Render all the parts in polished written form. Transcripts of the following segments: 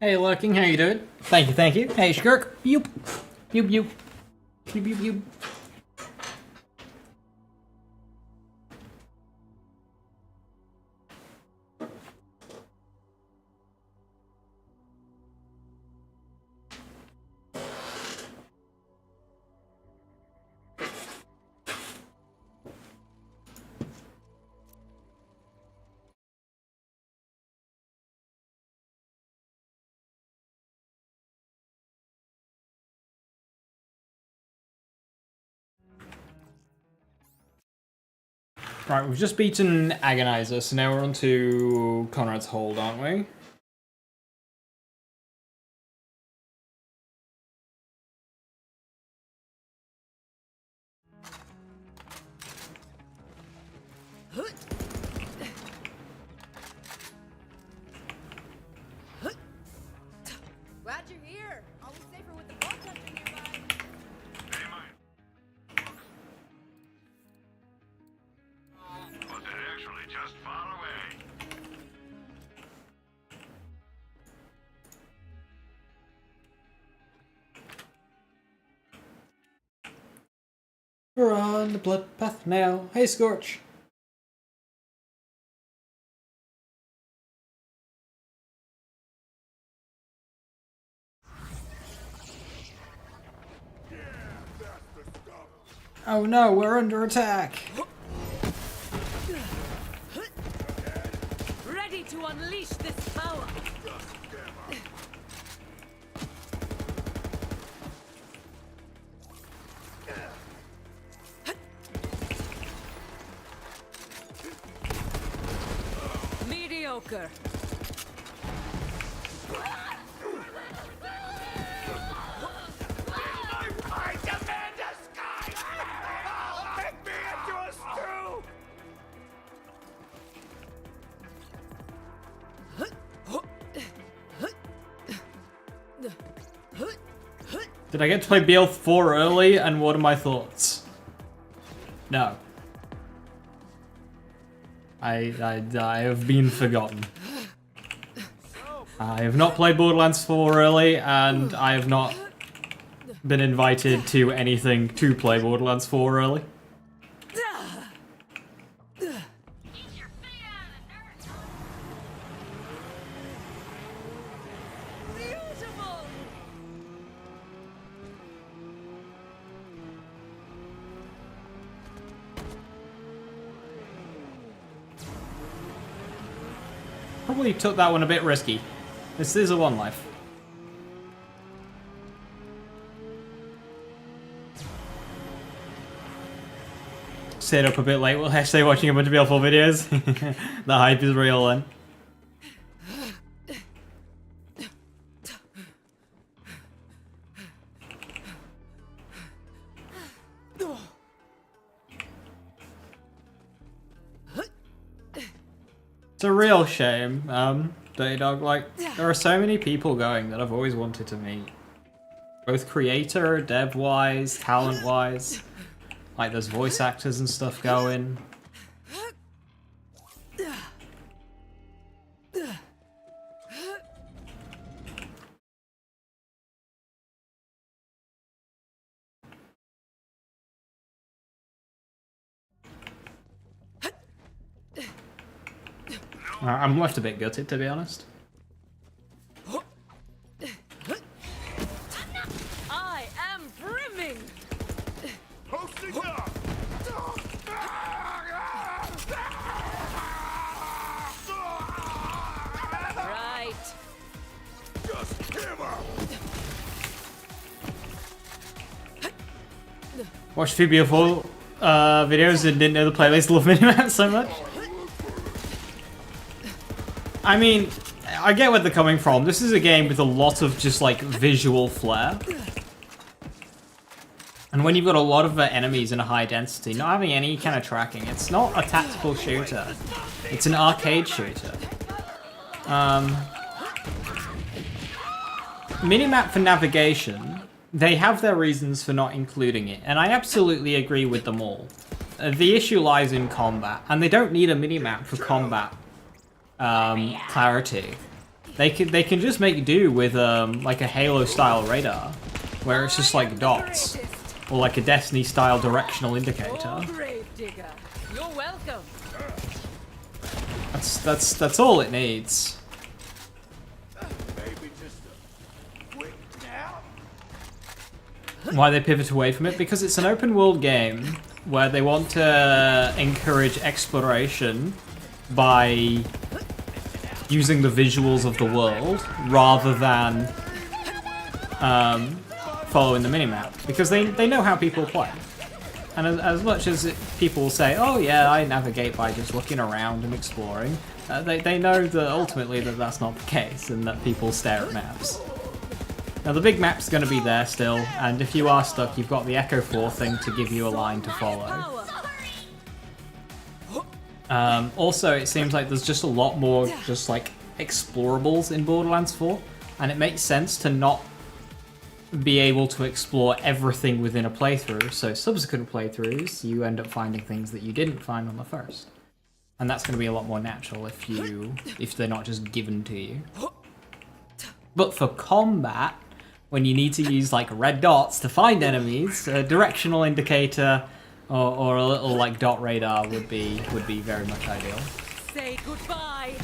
Hey, Lurking, how you doing? Thank you, thank you. Hey, Shkirk. Yoop. Yoop, yoop. Yoop, yoop, yoop. Right, we've just beaten Agonizer, so now we're on to Conrad's Hold, aren't we? Glad you're here. Always safer with the bartender nearby. Was it actually just far away? We're on the blood path now. Hey, Scorch. Oh no, we're under attack. Ready to unleash this power. Mediocre. I demand a sky! Make me into a stew! Did I get to play BL4 early, and what are my thoughts? No. I have been forgotten. I have not played Borderlands 4 early, and I have not been invited to anything to play Borderlands 4 early. Beautiful. Probably took that one a bit risky. This is a one life. Stayed up a bit late while actually watching a bunch of BL4 videos. The hype is real then. It's a real shame, Dirty Dog. Like, there are so many people going that I've always wanted to meet. Both creator, dev-wise, talent-wise. Like, there's voice actors and stuff going. I'm left a bit gutted, to be honest. I am brimming. Posting up! Right. Just hammer! Watched a few BL4 videos and didn't know the playlist. Love Minimap so much. I mean, I get where they're coming from. This is a game with a lot of just like visual flair. And when you've got a lot of enemies in a high density, not having any kind of tracking, it's not a tactical shooter. It's an arcade shooter. Minimap for navigation, they have their reasons for not including it, and I absolutely agree with them all. The issue lies in combat, and they don't need a minimap for combat clarity. they can just make do with like a Halo style radar, where it's just like dots, or like a Destiny style directional indicator. You're welcome. That's all it needs. Maybe just a quick nap? Why they pivot away from it? Because it's an open world game where they want to encourage exploration by using the visuals of the world rather than following the minimap, because they know how people play. And as much as people say, oh yeah, I navigate by just looking around and exploring, they know that ultimately that's not the case, and that people stare at maps. Now the big map's going to be there still, and if you are stuck, you've got the Echo 4 thing to give you a line to follow. Also, it seems like there's just a lot more just like explorables in Borderlands 4, and it makes sense to not be able to explore everything within a playthrough, so subsequent playthroughs you end up finding things that you didn't find on the first. And that's going to be a lot more natural if they're not just given to you. But for combat, when you need to use like red dots to find enemies, a directional indicator or a little like dot radar would be very much ideal. Say goodbye.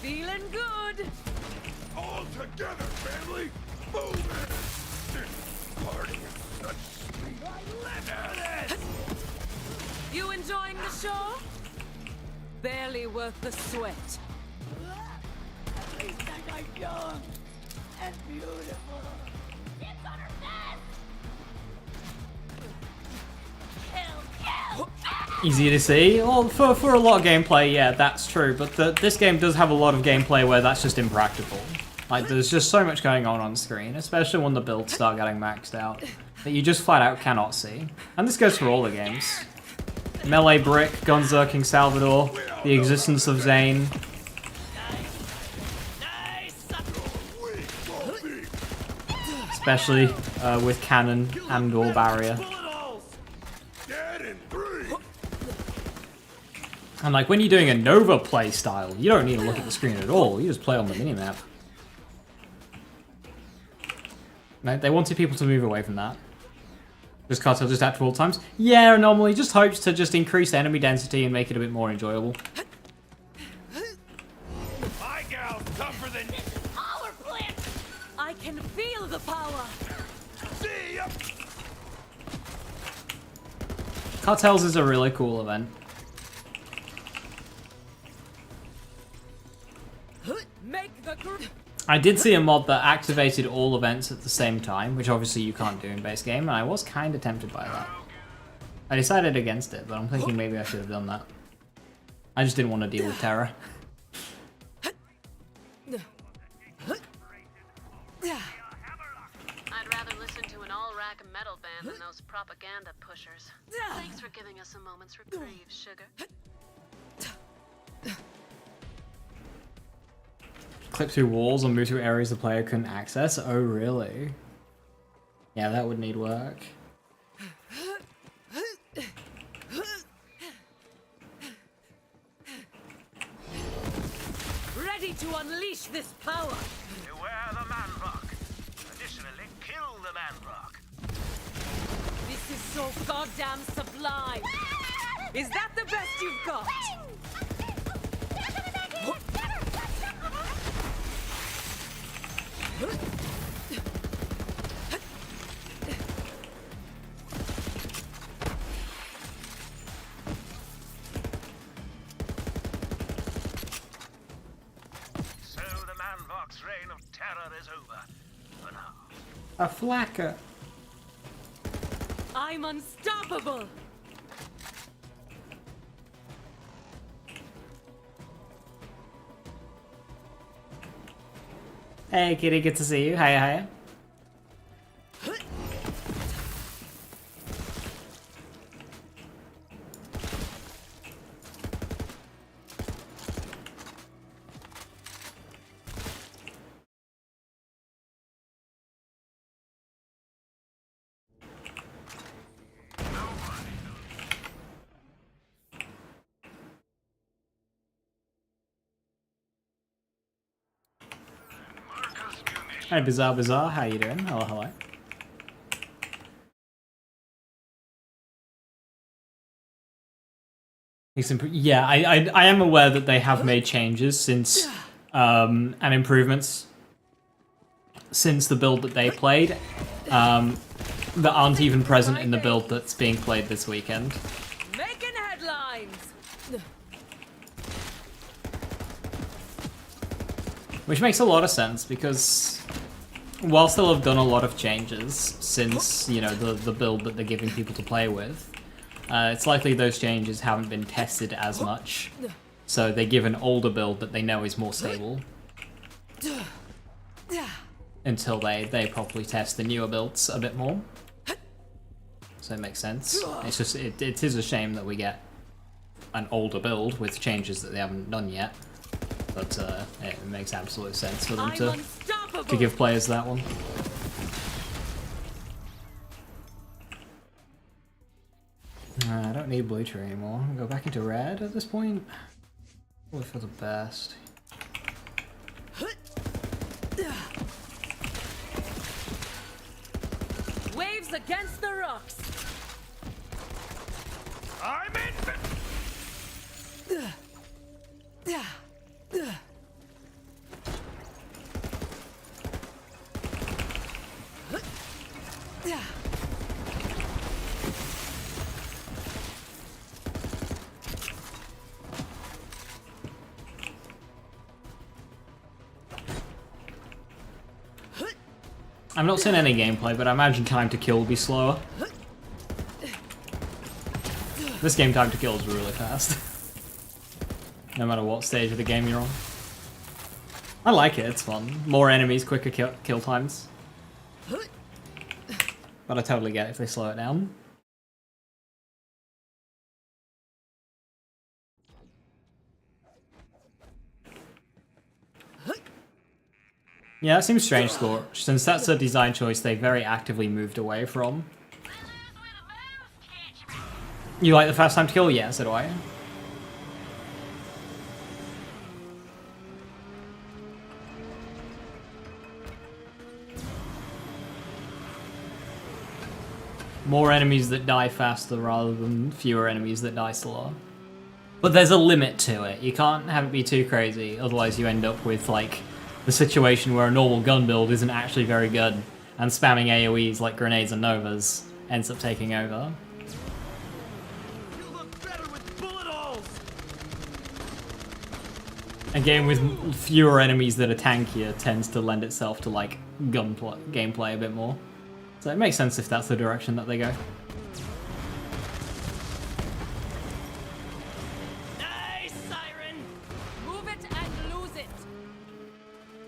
Feeling good. All together, family! Move it! This party is such sweet. I live for this! You enjoying the show? Barely worth the sweat. At least I got young and beautiful. It's on her bed. Easy to see. Well, for a lot of gameplay, yeah, that's true. But this game does have a lot of gameplay where that's just impractical. Like, there's just so much going on screen, especially when the builds start getting maxed out, that you just flat out cannot see. And this goes for all the games. Melee Brick, Gunzer, King Salvador, the existence of Zane. Especially with Cannon and or Barrier. Dead in 3! And like when you're doing a Nova play style, you don't need to look at the screen at all, you just play on the minimap. No, they wanted people to move away from that. Does Cartel just act for all times? Yeah, normally just hopes to just increase enemy density and make it a bit more enjoyable. My gal's tougher than Power plant. I can feel the power. see ya! Cartels is a really cool event. Make the group. I did see a mod that activated all events at the same time, which obviously you can't do in base game, and I was kind of tempted by that. I decided against it, but I'm thinking maybe I should have done that. I just didn't want to deal with terror. I'd rather listen to an all-rack metal band than those propaganda pushers. Thanks for giving us a moment's reprieve, sugar. Clip through walls or move through areas the player couldn't access? Oh, really? Yeah, that would need work. Ready to unleash this power. Beware the man rock. Additionally, kill the man rock. This is so goddamn sublime. Is that the best you've got? So the Manvox reign of terror is over. For now. A flacker. I'm unstoppable. Hey, kitty, good to see you. Hiya, hiya. Hey, Bizarre, how you doing? Hello, hello. Yeah, I am aware that they have made changes since, and improvements since the build that they played, that aren't even present in the build that's being played this weekend. Making headlines. Which makes a lot of sense, because whilst they'll have done a lot of changes since, you know, the build that they're giving people to play with, it's likely those changes haven't been tested as much. So they give an older build that they know is more stable until they properly test the newer builds a bit more. So it makes sense. It's just, it is a shame that we get an older build with changes that they haven't done yet. But it makes absolute sense for them to give players that one. I don't need blue tree anymore. I'll go back into red at this point. Probably for the best. Waves against the rocks. I'm in. I've not seen any gameplay, but I imagine time to kill will be slower. This game, time to kill is really fast. No matter what stage of the game you're on. I like it, it's fun. More enemies, quicker kill times. But I totally get it if they slow it down. Yeah, that seems strange, Scorch, since that's a design choice they very actively moved away from. You like the fast time to kill? Yeah, so do I. More enemies that die faster rather than fewer enemies that die slower. But there's a limit to it. You can't have it be too crazy, otherwise you end up with, like, the situation where a normal gun build isn't actually very good, and spamming AoEs like grenades and novas ends up taking over. You look better with bullet holes. A game with fewer enemies that are tankier tends to lend itself to, like, gameplay a bit more. So it makes sense if that's the direction that they go. Nice, Siren. Move it and lose it.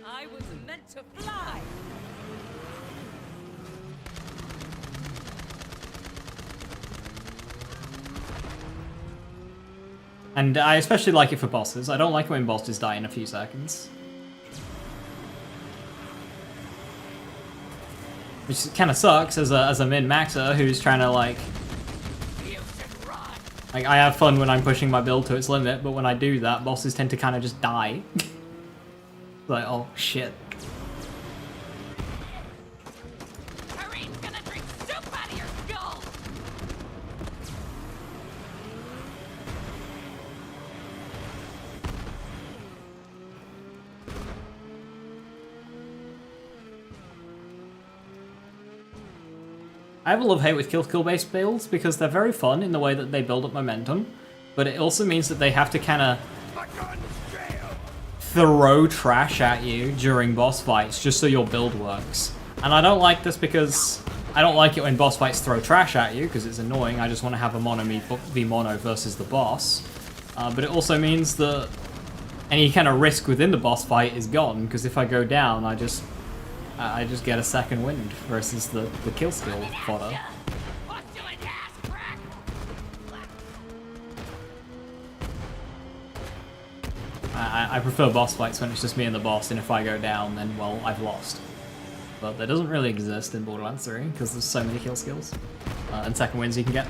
I was meant to fly. And I especially like it for bosses. I don't like it when bosses die in a few seconds. Which kind of sucks as a min-maxer who's trying to, like... Like, I have fun when I'm pushing my build to its limit, but when I do that, bosses tend to kind of just die. Like, oh shit. Kareem's gonna drink soup out of your skull. I have a love-hate with kill-based builds because they're very fun in the way that they build up momentum, but it also means that they have to kind of throw trash at you during boss fights just so your build works. And I don't like this because I don't like it when boss fights throw trash at you because it's annoying. I just want to have a mono v mono versus the boss. But it also means that any kind of risk within the boss fight is gone because if I go down, I just get a second wind versus the kill skill fodder. I prefer boss fights when it's just me and the boss, and if I go down, then, well, I've lost. But that doesn't really exist in Borderlands 3, because there's so many kill skills. And second wins you can get.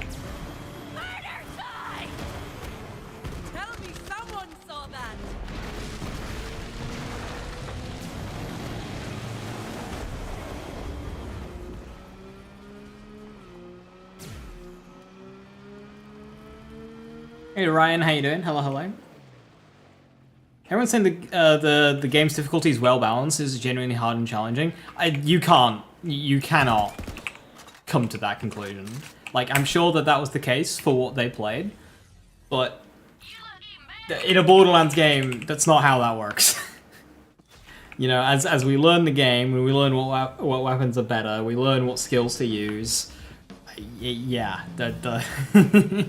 Tell me someone saw that. Hey Ryan, how you doing? Hello, hello. Everyone's saying the game's difficulty is well balanced, is genuinely hard and challenging. You cannot come to that conclusion. Like, I'm sure that was the case for what they played, but in a Borderlands game, that's not how that works. You know, as we learn the game, when we learn what weapons are better, we learn what skills to use. Yeah, the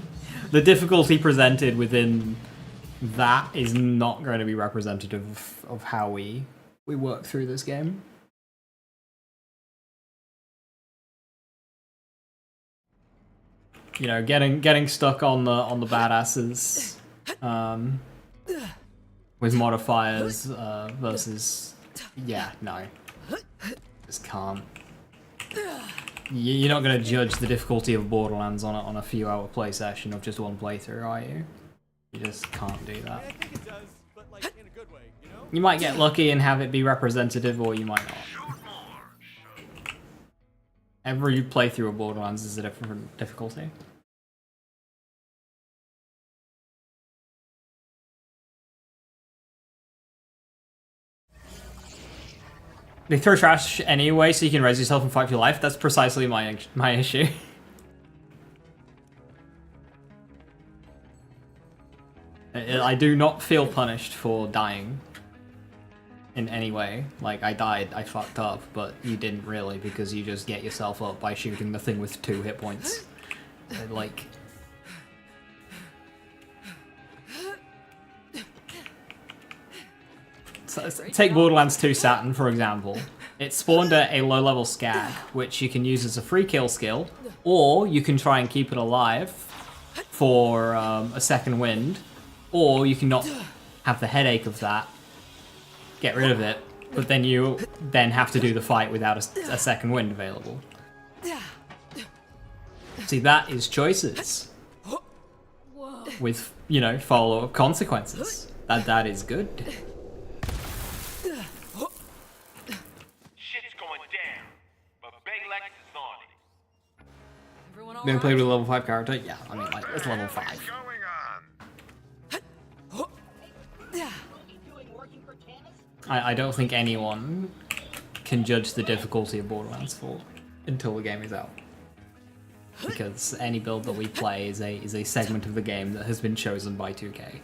the difficulty presented within that is not going to be representative of how we work through this game. You know, getting stuck on the badasses with modifiers versus no, just can't. You're not going to judge the difficulty of Borderlands on a few hour play session of just one playthrough, are you? You just can't do that. I think it does, but like in a good way, you know? You might get lucky and have it be representative, or you might not. Every playthrough of Borderlands is a different difficulty. They throw trash anyway, so you can raise yourself and fight for your life. That's precisely my issue. I do not feel punished for dying in any way. Like, I died, I fucked up, but you didn't really, because you just get yourself up by shooting the thing with 2 hit points. Like... So, take Borderlands 2 Saturn, for example. It spawned a low-level skag, which you can use as a free kill skill, or you can try and keep it alive for a second wind, or you can not have the headache of that, get rid of it, but then you have to do the fight without a second wind available. See, that is choices. With, you know, follow-up consequences. That is good. Shit's going down, but Baylex is on it. Everyone all Then right? played with a level 5 character? Yeah, I mean, like, it's level 5. What's going on? I don't think anyone can judge the difficulty of Borderlands 4 until the game is out. Because any build that we play is a segment of the game that has been chosen by 2K.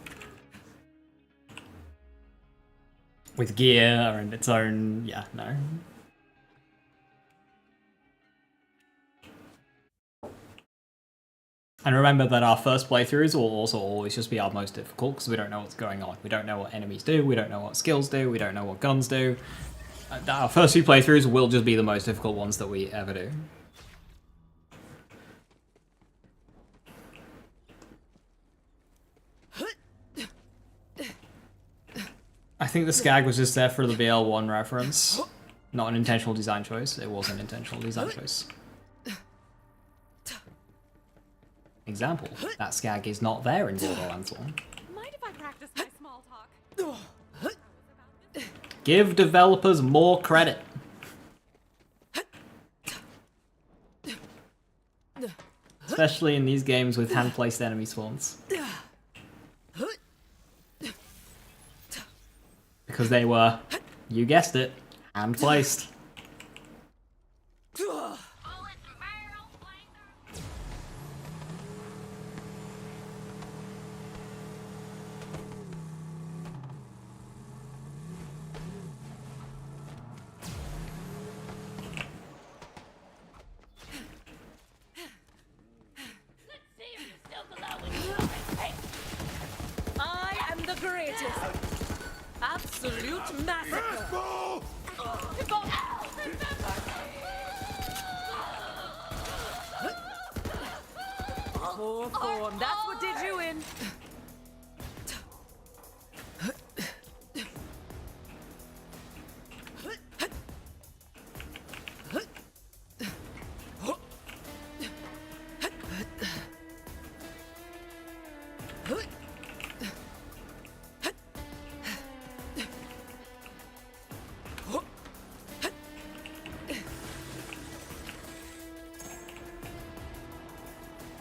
With gear and its own... yeah, no. And remember that our first playthroughs will also always just be our most difficult, because we don't know what's going on. We don't know what enemies do, we don't know what skills do, we don't know what guns do. Our first few playthroughs will just be the most difficult ones that we ever do. I think the skag was just there for the BL1 reference. Not an intentional design choice, it was an intentional design choice. Example, that skag is not there in Borderlands 1. Mind if I practice my small talk? Give developers more credit. Especially in these games with hand-placed enemy spawns. Because they were, you guessed it, hand-placed. I am the greatest. Absolute massacre. Bull! Poor form. That's what did you in.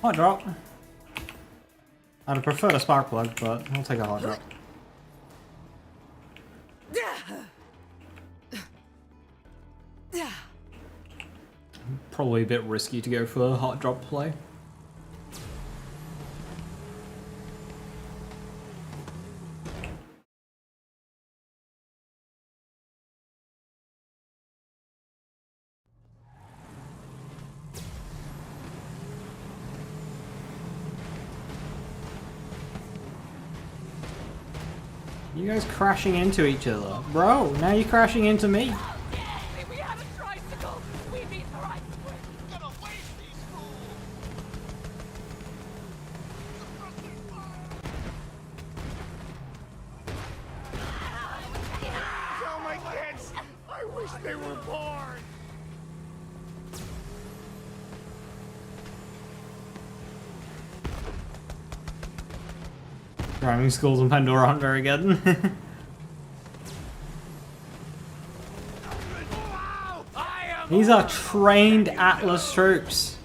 What drop? I'd prefer a spark plug, but I'll take a hard drop. Probably a bit risky to go for a hot drop play. You guys crashing into each other. Bro, now you're crashing into me. We have a tricycle. We need the right way. Gonna waste these fools! Tell my kids, I wish they were born! Driving schools in Pandora aren't very good. These are trained Atlas troops.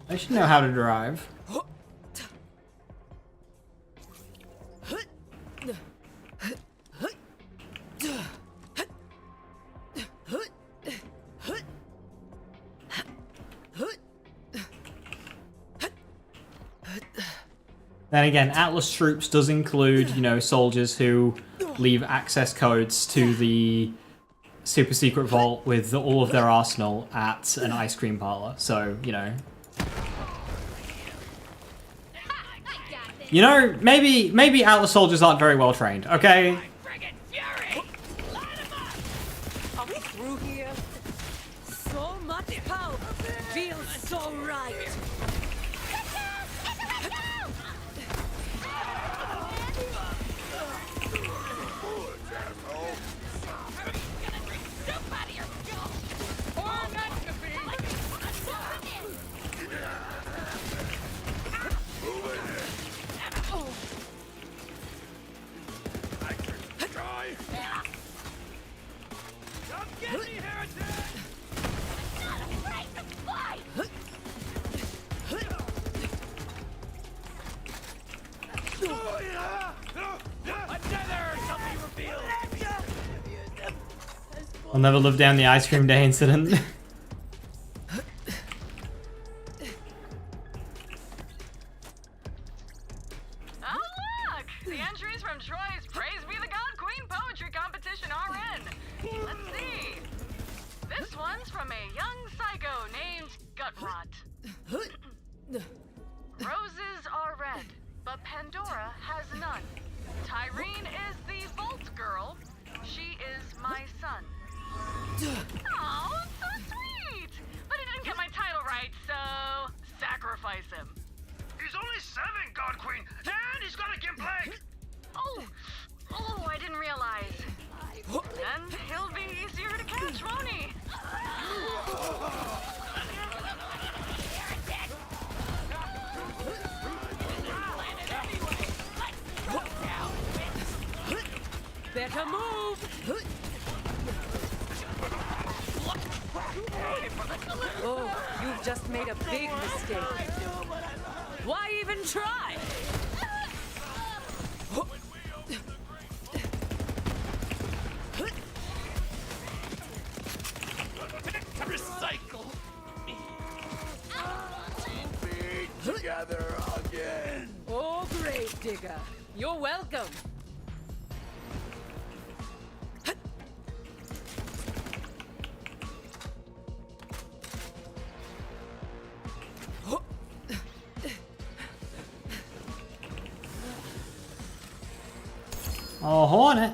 They should know how to drive. Then again, Atlas troops does include, you know, soldiers who leave access codes to the super secret vault with all of their arsenal at an ice cream parlor. So, you know. You know, maybe Atlas soldiers aren't very well trained, okay? Are we through here? So much power. Feels so right. I'll never live down the ice cream day incident. Oh look! The entries from Troy's Praise Be the God Queen Poetry Competition are in. Let's see. This one's from a young psycho named Gutrot. Roses are red, but Pandora has none. Tyrene is the Vault Girl. She is my son. Oh, so sweet! But he didn't get my title right, so sacrifice him. He's only 7, God Queen, and he's got a gimp leg! Oh, I didn't realize. Then he'll be easier to catch, won't he? Better move. Oh, you've just made a big mistake. Why even try? Recycle me. Be together again. Oh, grave digger. You're welcome. Oh, Hornet.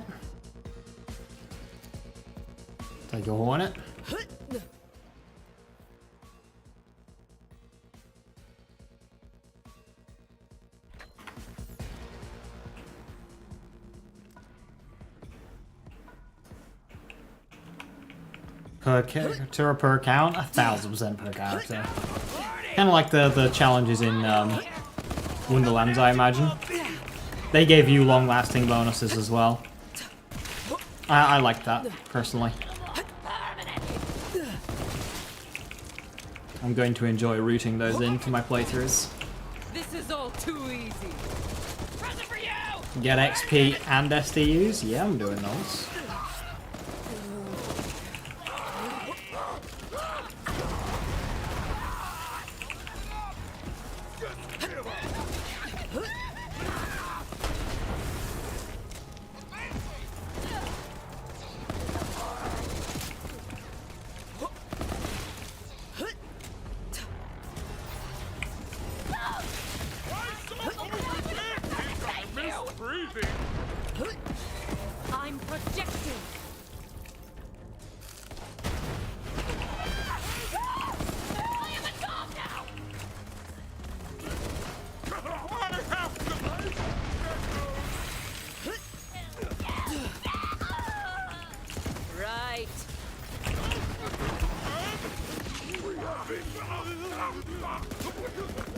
Take your Hornet. Per character per count? 1000% per character. Kind of like the challenges in Wonderlands, I imagine. They gave you long-lasting bonuses as well. I like that, personally. I'm going to enjoy rooting those into my playthroughs. This is all too easy. Present for you! Get XP and SDUs? Yeah, I'm doing those. I'm projecting. I am a dog now. Right.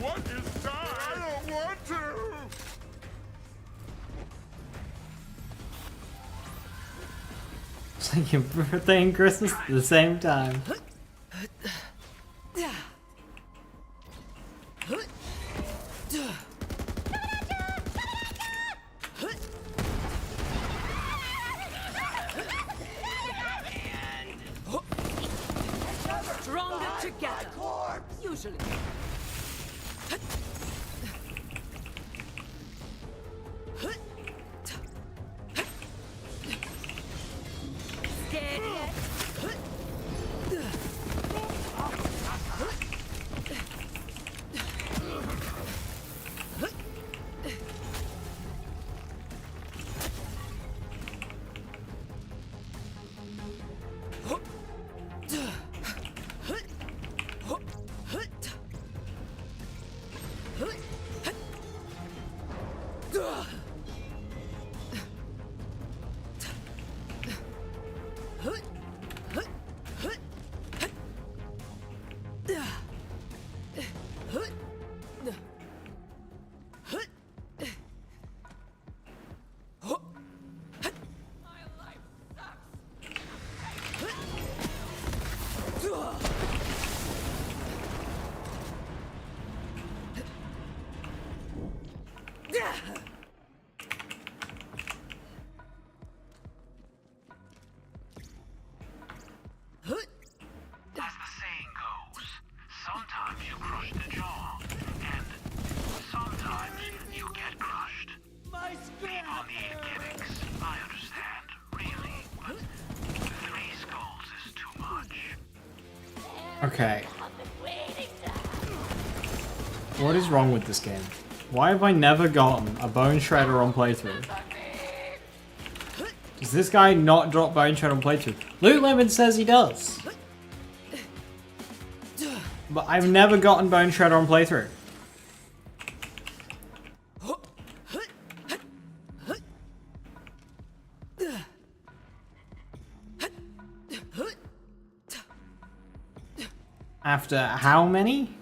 What is that? I don't want to! It's like your birthday and Christmas at the same time. Stronger together. Usually. Scared yet? As the saying goes, sometimes you crush the jaw, and sometimes you get crushed. Leave on the gimmicks, I understand, really, but 3 skulls is too much. Okay. What is wrong with this game? Why have I never gotten a Bone Shredder on playthrough? Does this guy not drop Bone Shredder on playthrough? Loot Lemon says he does. But I've never gotten Bone Shredder on playthrough. After how many?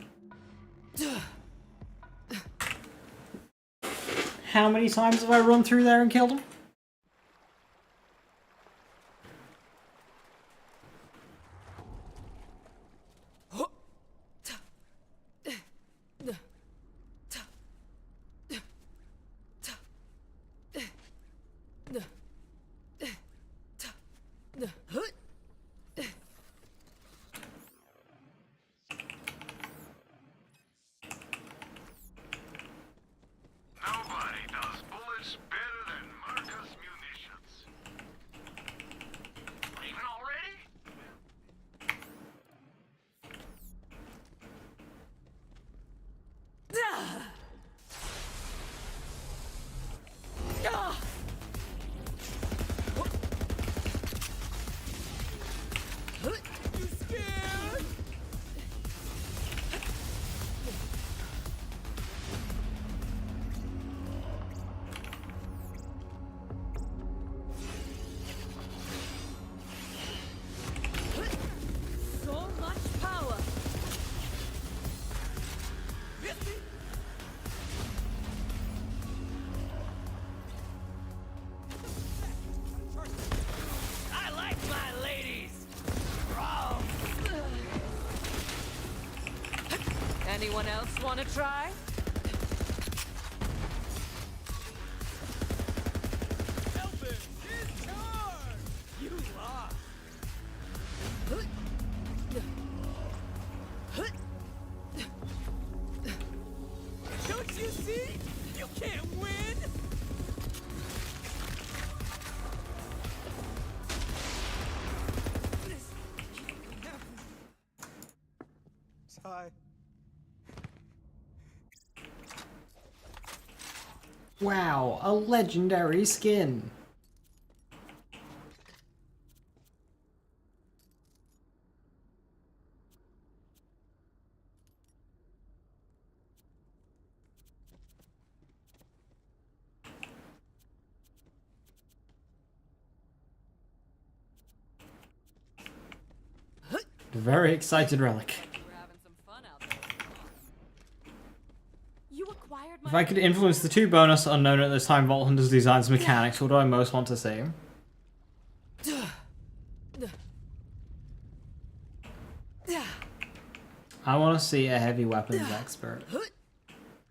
How many times have I run through there and killed him? Nobody does bullets better than Marcus Munitions. Leaving already? Anyone else want to try? Elvin, his turn! You lost. Don't you see? You can't win! Sigh. Wow, a legendary skin. Very excited relic. We're having some fun out there. You acquired my If I could influence the two bonus unknown at this time Vault Hunter's designs mechanics, what do I most want to see? I want to see a heavy weapons expert.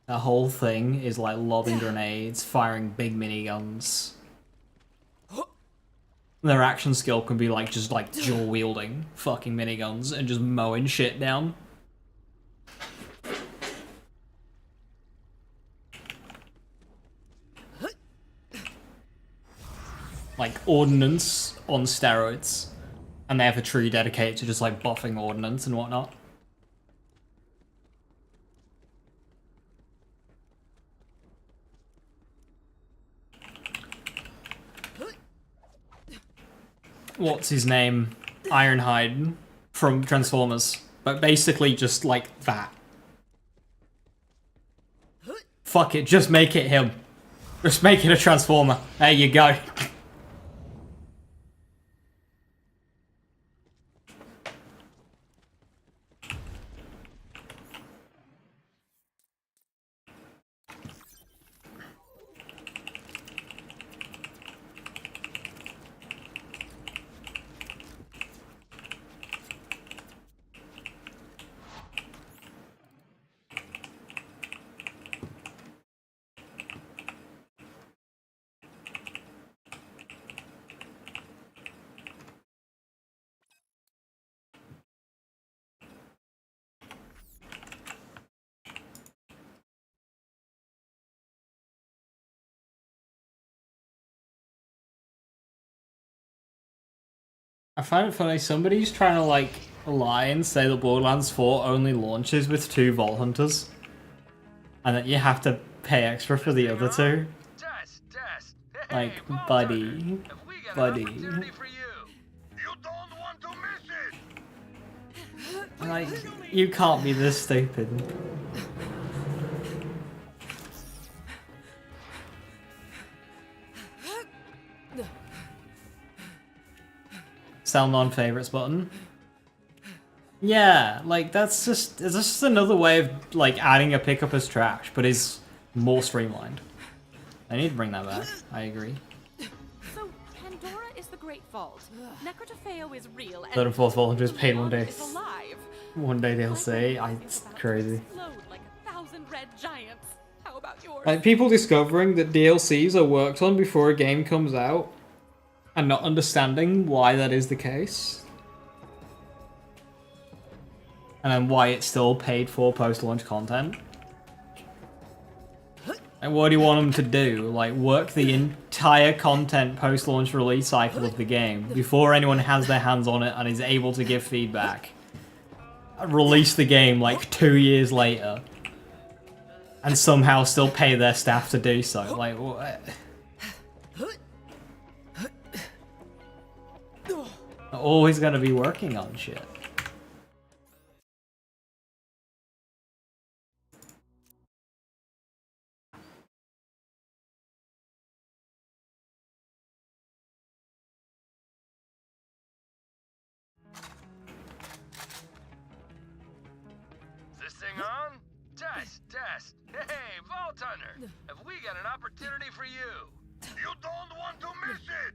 The whole thing is like lobbing grenades, firing big miniguns. Their action skill can be like just like dual wielding fucking miniguns and just mowing shit down. Like ordnance on steroids. And they have a tree dedicated to just like buffing ordnance and whatnot. What's his name? Ironhide from Transformers. But basically just like that. Fuck it, just make it him. Just make it a Transformer. There you go. I find it funny, somebody's trying to like lie and say that Borderlands 4 only launches with 2 Vault Hunters. And that you have to pay extra for the other 2. Test. Like, Hey, Vault buddy, Hunter, have we got buddy. an opportunity for you. You don't want to miss it. Like, you can't be this stupid. Sell non-favorites button. Yeah, like that's just another way of like adding a pickup as trash, but is more streamlined. I need to bring that back. I agree. So Pandora is the Great Vault. Necrotafeo is real. Third and fourth Vault Hunter is paid one day. Is alive. One day DLC. It's crazy. Explode like 1,000 red giants. How about yours? Like people discovering that DLCs are worked on before a game comes out, and not understanding why that is the case. And then why it's still paid for post-launch content. And what do you want them to do? Like, work the entire content post-launch release cycle of the game before anyone has their hands on it and is able to give feedback. Release the game like 2 years later. And somehow still pay their staff to do so. Like, what? They're always gonna be working on shit. Is this thing on? Test. Hey, Vault Hunter, have we got an opportunity for you? You don't want to miss it.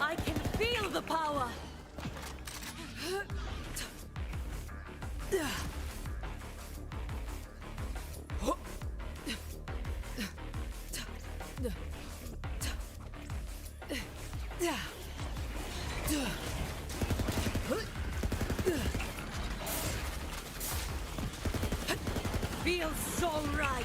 I can feel the power. Feels so right.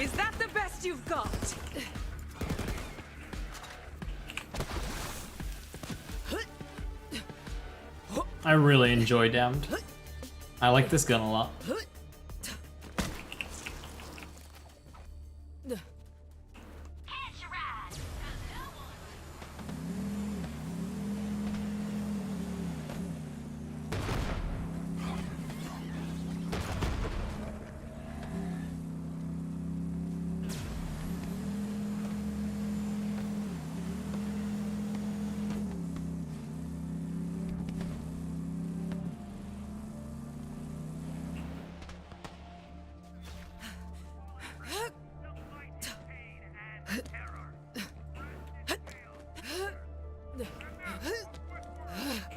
Is that the best you've got? I really enjoy Damned. I like this gun a lot.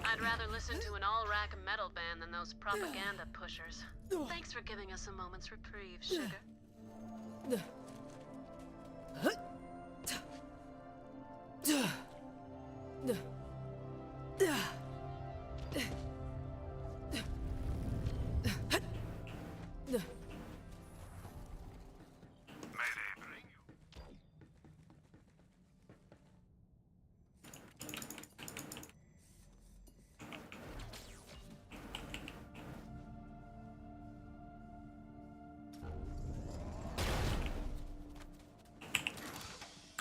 I'd rather listen to an all-rack metal band than those propaganda pushers. Thanks for giving us a moment's reprieve, sugar.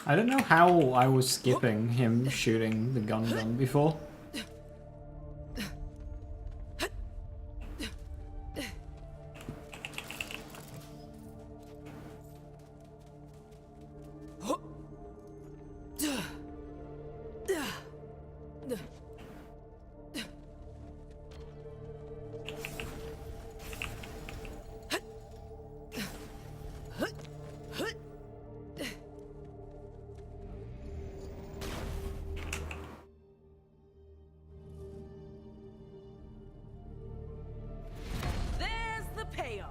I don't know how I was skipping him shooting the gun before. There's the payoff.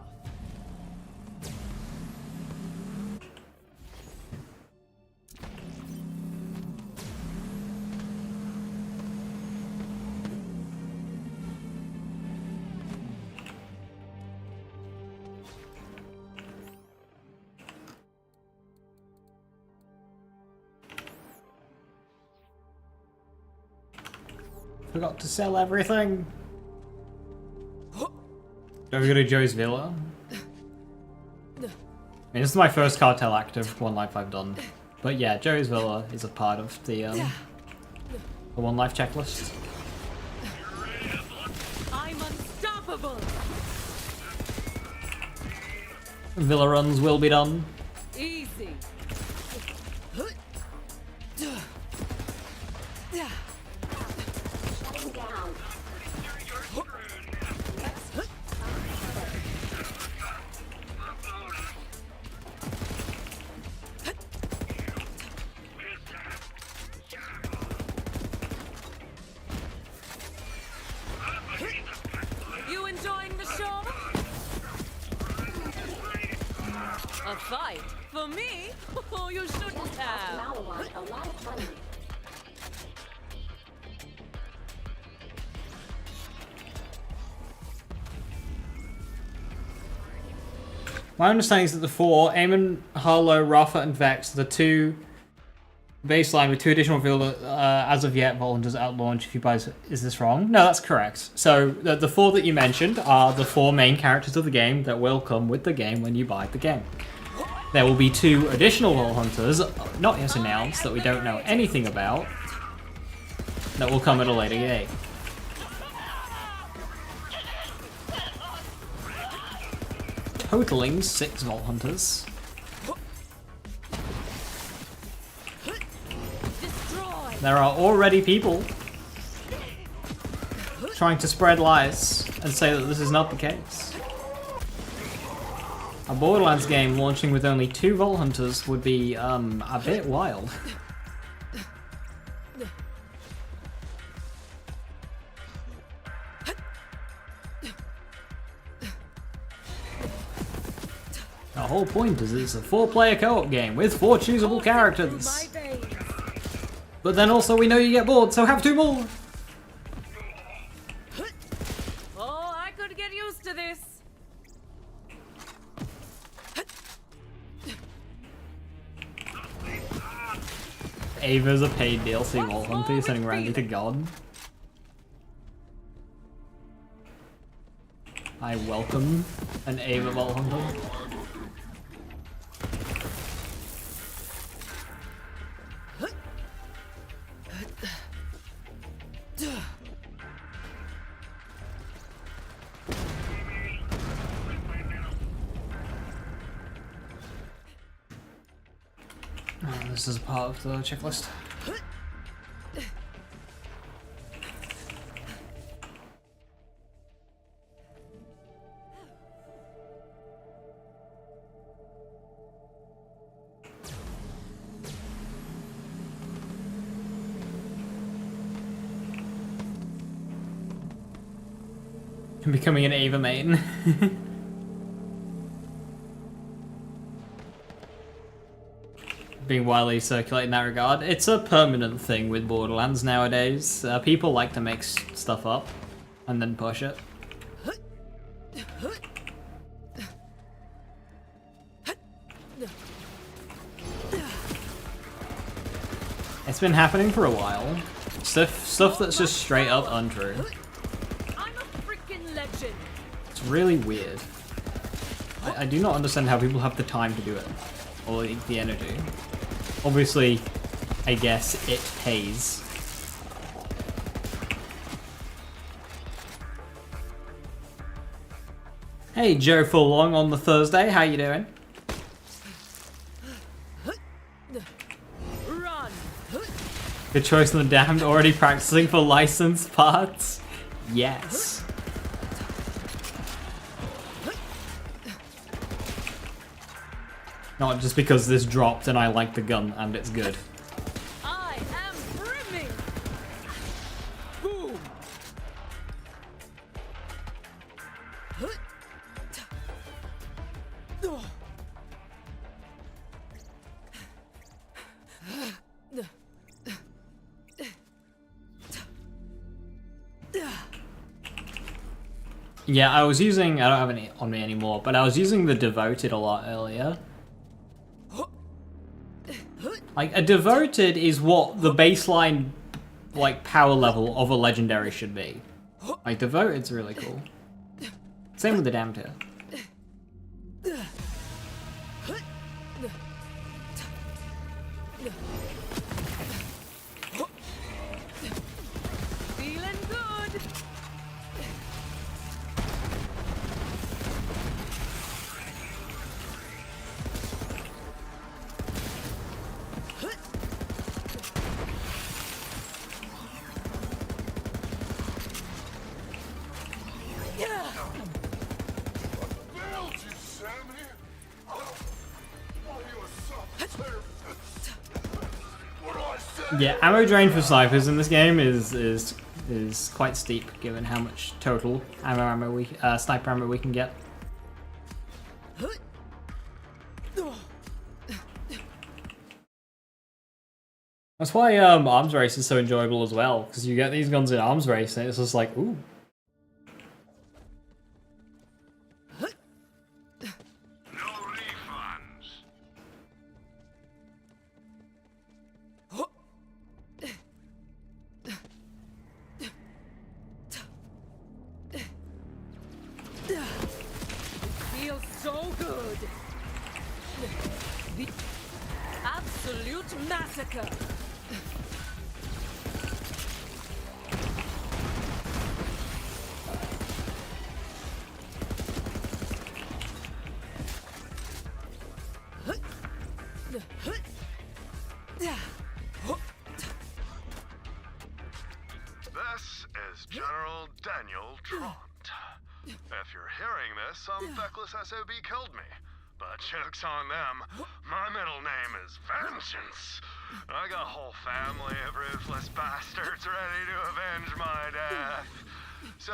Forgot to sell everything. Don't we go to Joe's Villa? I mean, this is my first Cartel active One Life I've done. But yeah, Joe's Villa is a part of the One Life checklist. I'm unstoppable. Villa runs will be done. Easy. You enjoying the show? A fight? For me? Oh, you shouldn't have. My understanding is that the four, Eamon, Harlow, Rafa, and Vex, the two baseline with 2 additional field as of yet, Vault Hunters at launch. If you buy, is this wrong? No, that's correct. So the 4 that you mentioned are the 4 main characters of the game that will come with the game when you buy the game. There will be 2 additional Vault Hunters, not yet announced, that we don't know anything about, that will come at a later date. Totaling 6 Vault Hunters. There are already people trying to spread lies and say that this is not the case. A Borderlands game launching with only 2 Vault Hunters would be a bit wild. The whole point is it's a 4-player co-op game with 4 choosable characters. But then also we know you get bored, so have 2 more! Oh, I could get used to this. Ava's a paid DLC Vault Hunter, you're sending Randy to God. I welcome an Ava Vault Hunter. This is part of the checklist. I'm becoming an Ava main. Being widely circulated in that regard. It's a permanent thing with Borderlands nowadays. People like to make stuff up and then push it. It's been happening for a while. Stuff that's just straight up untrue. I'm a freaking legend. It's really weird. I do not understand how people have the time to do it. Or the energy. Obviously, I guess it pays. Hey, Joe Fullong on the Thursday, how you doing? Run. Good choice on the damned, already practicing for licensed parts? Yes. Not just because this dropped and I like the gun and it's good. I am brimming. Boom. Yeah, I was using, I don't have any on me anymore, but I was using the Devoted a lot earlier. Like, a Devoted is what the baseline, like, power level of a legendary should be. Like, Devoted's really cool. Same with the Damned here. Feeling good. Failed you, Sammy! Oh, you a soft player. What do I say? Yeah, ammo drain for snipers in this game is quite steep, given how much total sniper ammo we can get. That's why arms race is so enjoyable as well, because you get these guns in arms race and it's just like, ooh. No refunds. Feels so good. The absolute massacre. This is General Daniel Trant. If you're hearing this, some feckless SOB killed me. But joke's on them. My middle name is Vengeance. I got a whole family of ruthless bastards ready to avenge my death. So,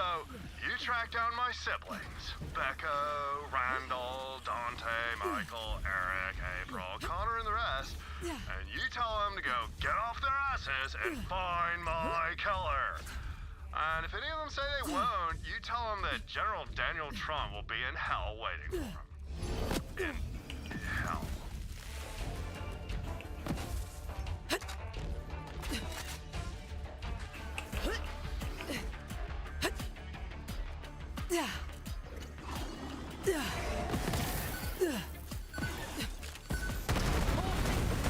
you track down my siblings. Becca, Randall, Dante, Michael, Eric, April, Connor, and the rest. And you tell them to go get off their asses and find my killer. And if any of them say they won't, you tell them that General Daniel Trump will be in hell waiting for them. In hell.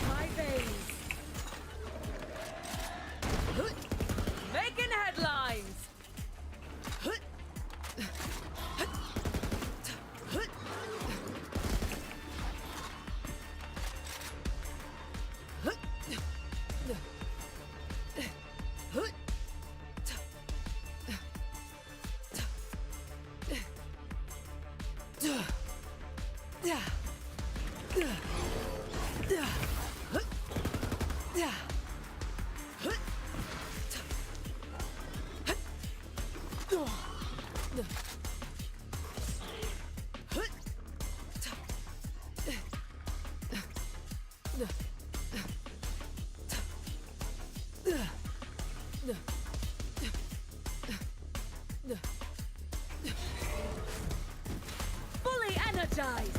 My veins. Making headlines. Fully energized.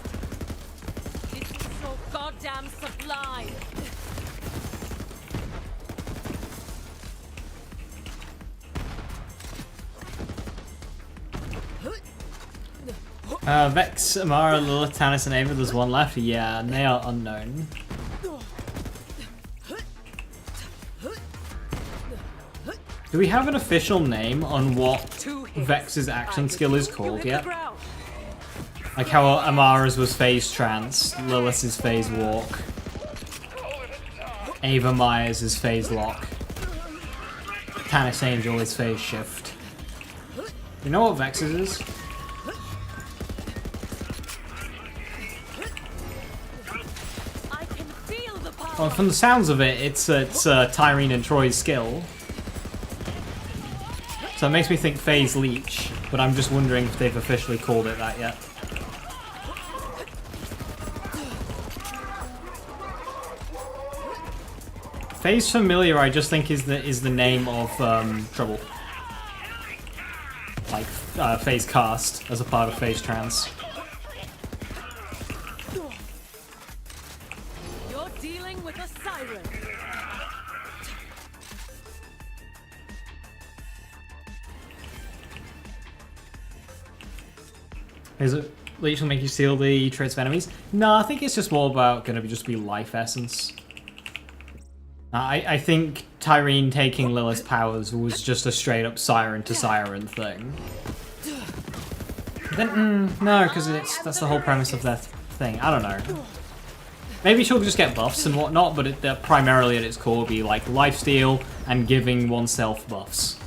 This is so goddamn sublime. Vex, Amara, Lilith, Tannis, and Ava, there's one left. Yeah, and they are unknown. Do we have an official name on what Vex's action skill is called yet? Like how Amara's was phase trance, Lilith's is phase walk, Ava Myers is phase lock, Tannis Angel is phase shift. You know what Vex's is? I can feel the power. Well, from the sounds of it, it's Tyrene and Troy's skill. So it makes me think Phase Leech, but I'm just wondering if they've officially called it that yet. Phase Familiar, I just think is the name of Trouble. Like Phase Cast as a part of Phase Trance. You're dealing with a siren. Is it Leech will make you steal the traits of enemies? No, I think it's just more about just be life essence. I think Tyrene taking Lilith's powers was just a straight up Siren to Siren thing. Then, no, because that's the whole premise of that thing. I don't know. Maybe she'll just get buffs and whatnot, but primarily at its core will be like lifesteal and giving oneself buffs.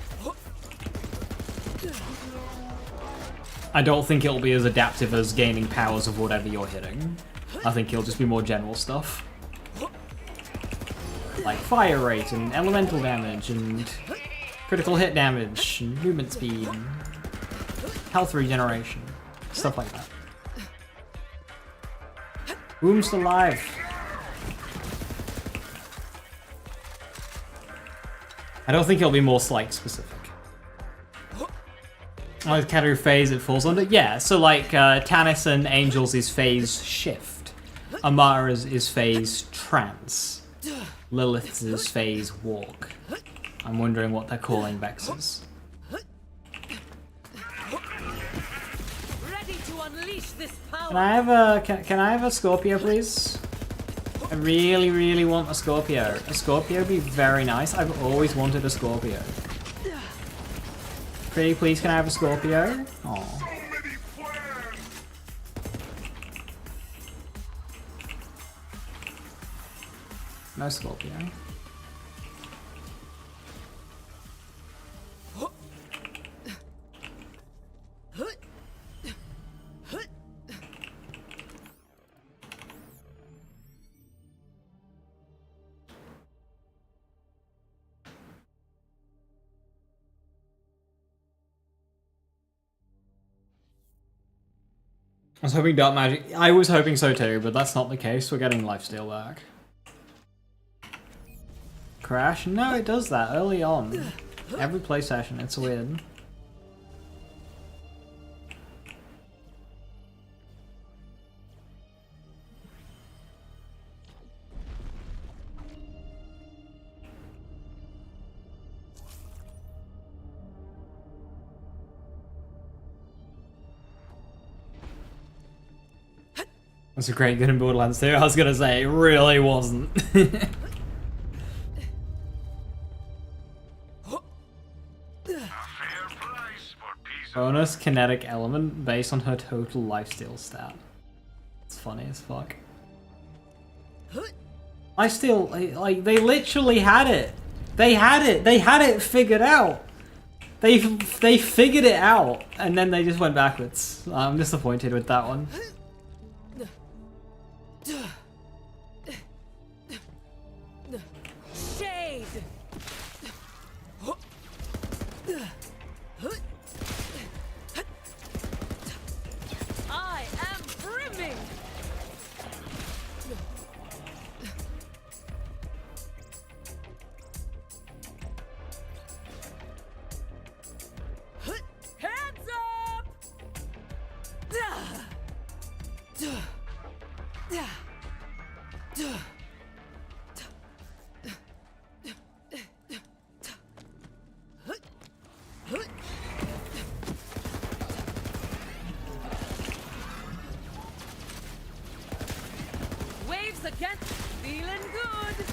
I don't think it'll be as adaptive as gaining powers of whatever you're hitting. I think it'll just be more general stuff. Like fire rate and elemental damage and critical hit damage and movement speed and health regeneration. Stuff like that. Boom's alive. I don't think it'll be more like specific. Like the category phase it falls under? Yeah, so like Tannis and Angels is phase shift. Amara's is phase trance. Lilith's is phase walk. I'm wondering what they're calling Vex's. Ready to unleash this power. Can I have a can I have a Scorpio, please? I really, really want a Scorpio. A Scorpio would be very nice. I've always wanted a Scorpio. Pretty please, can I have a Scorpio? Aw. No Scorpio. I was hoping Dark Magic. I was hoping so too, but that's not the case. We're getting Lifesteal back. Crash? No, it does that early on. Every play session, it's weird. That's a great good in Borderlands 2. I was gonna say, it really wasn't. Bonus kinetic element based on her total lifesteal stat. It's funny as fuck. Lifesteal, like, they literally had it. They had it. They had it figured out. They figured it out, and then they just went backwards. I'm disappointed with that one. Shade. I am brimming. Hands up. Waves again, feeling good.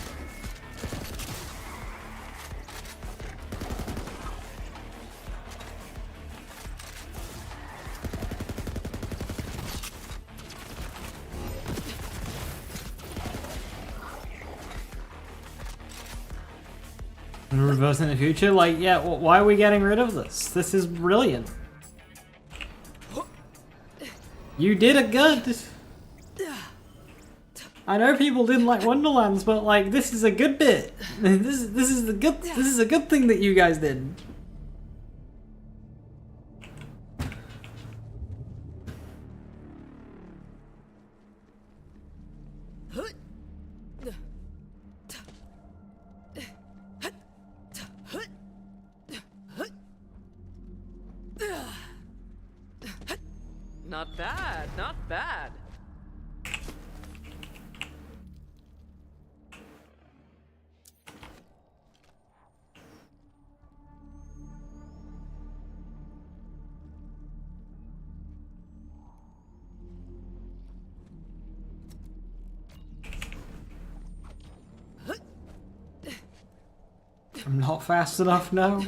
And reverse in the future? Like, yeah, why are we getting rid of this? This is brilliant. You did it good. I know people didn't like Wonderlands, but like, this is a good bit. This is a good thing that you guys did. Not bad, not bad. I'm not fast enough, no.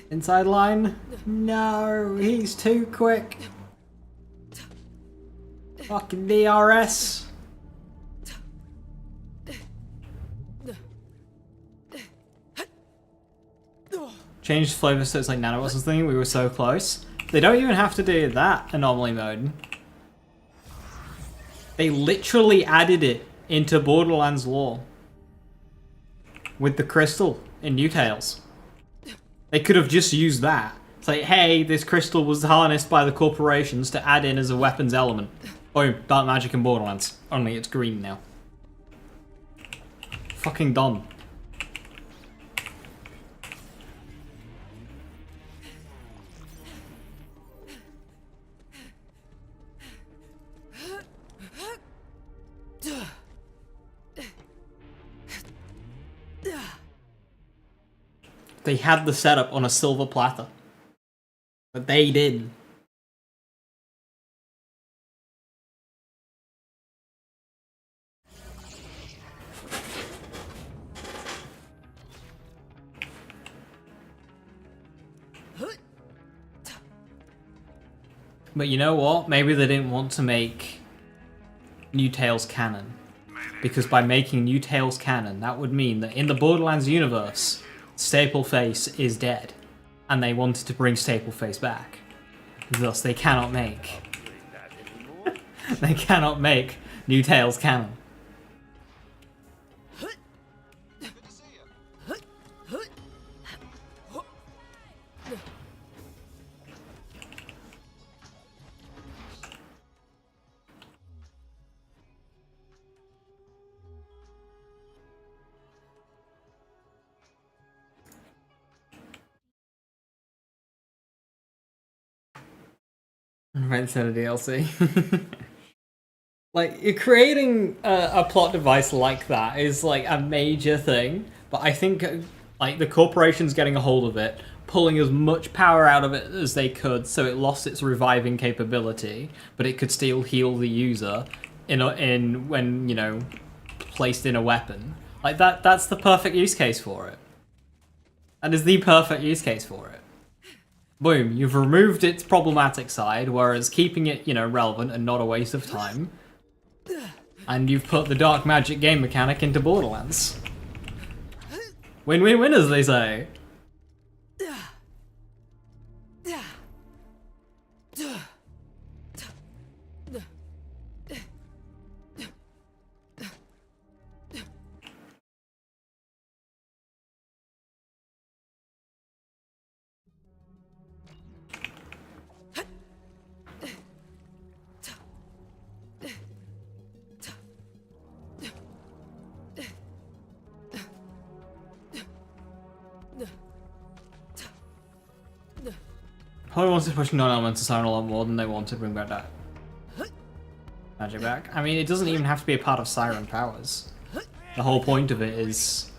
Inside line? No, he's too quick. Fucking DRS. Changed flavor so it's like Nanobots was thinking we were so close. They don't even have to do that anomaly mode. They literally added it into Borderlands lore. With the crystal in New Tales. They could have just used that. It's like, hey, this crystal was harnessed by the corporations to add in as a weapons element. Boom, dark magic in Borderlands. Only it's green now. Fucking done. They had the setup on a silver platter. But they did. But you know what? Maybe they didn't want to make New Tales canon. Because by making New Tales canon, that would mean that in the Borderlands universe, Stapleface is dead. And they wanted to bring Stapleface back. Thus, they cannot make... they cannot make New Tales canon. Right instead of DLC. Like, you're creating a plot device like that is like a major thing, but I think like the corporation's getting a hold of it, pulling as much power out of it as they could, so it lost its reviving capability, but it could still heal the user in when, you know, placed in a weapon. Like that's the perfect use case for it. That is the perfect use case for it. Boom, you've removed its problematic side, whereas keeping it, you know, relevant and not a waste of time. And you've put the dark magic game mechanic into Borderlands. Win-win-win, as they say. Probably wanted to push non-elemental Siren a lot more than they want to bring back that magic back. I mean, it doesn't even have to be a part of Siren powers. The whole point of it is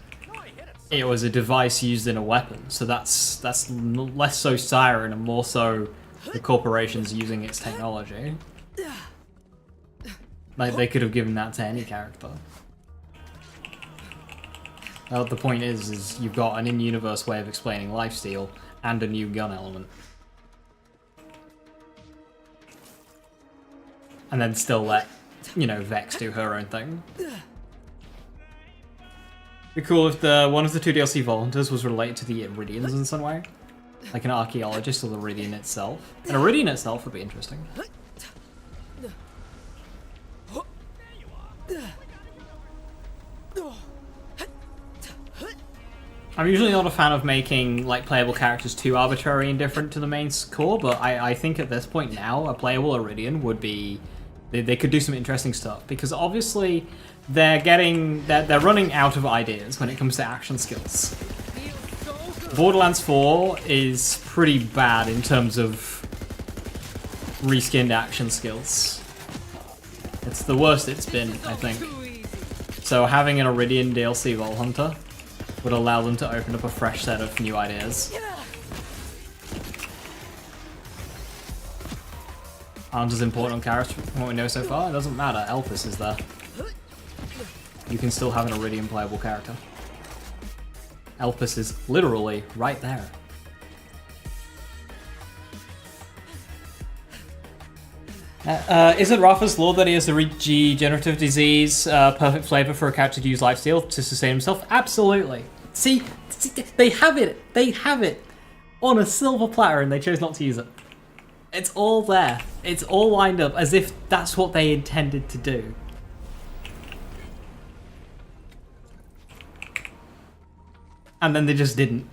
it was a device used in a weapon, so that's less so Siren and more so the corporations using its technology. Like, they could have given that to any character. The point is you've got an in-universe way of explaining lifesteal and a new gun element. And then still let, you know, Vex do her own thing. Be cool if one of the two DLC volunteers was related to the Iridians in some way. Like an archaeologist or the Iridian itself. An Iridian itself would be interesting. I'm usually not a fan of making like playable characters too arbitrary and different to the main core, but I think at this point now, a playable Iridian would be... They could do some interesting stuff, because obviously they're running out of ideas when it comes to action skills. Borderlands 4 is pretty bad in terms of reskinned action skills. It's the worst it's been, I think. So having an Iridian DLC Vault Hunter would allow them to open up a fresh set of new ideas. Aren't as important on character from what we know so far. It doesn't matter. Elpis is there. You can still have an Iridian playable character. Elpis is literally right there. Isn't Rafa's law that he has a regenerative disease perfect flavor for a character to use lifesteal to sustain himself? Absolutely. See, they have it. They have it on a silver platter, and they chose not to use it. It's all there. It's all lined up as if that's what they intended to do. And then they just didn't.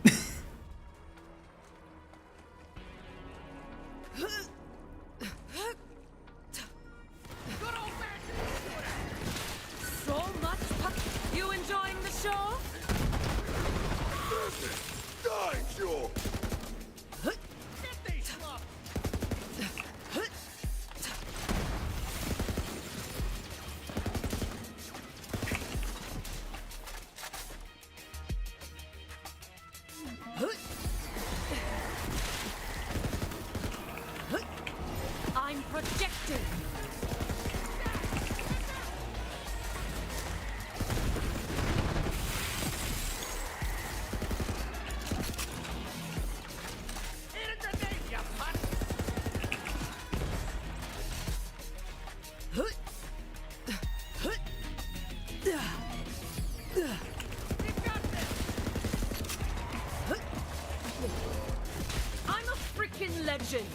I'm a freaking legend.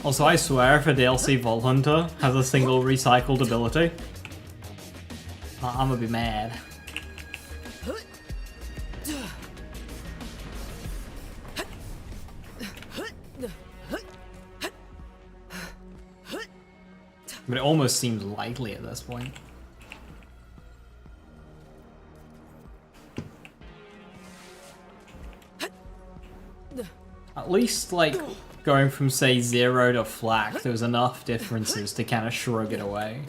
Also, I swear if a DLC Vault Hunter has a single recycled ability, I'm gonna be mad. But it almost seems likely at this point. At least, like, going from, say, 0 to flak, there was enough differences to kind of shrug it away.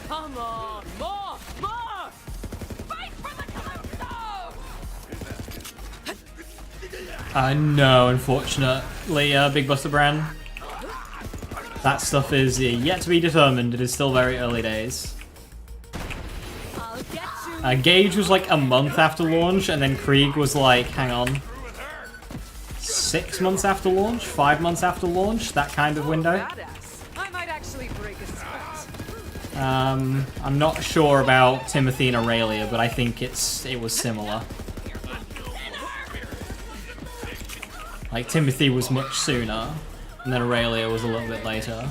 Come on, more! Fight for the Calypso! No, unfortunately, Big Buster Brand. That stuff is yet to be determined. It is still very early days. I'll get you. Gage was like a month after launch, and then Krieg was like, hang on, 6 months after launch? 5 months after launch? That kind of window. Badass. I might actually break a sweat. I'm not sure about Timothy and Aurelia, but I think it was similar. Like, Timothy was much sooner, and then Aurelia was a little bit later.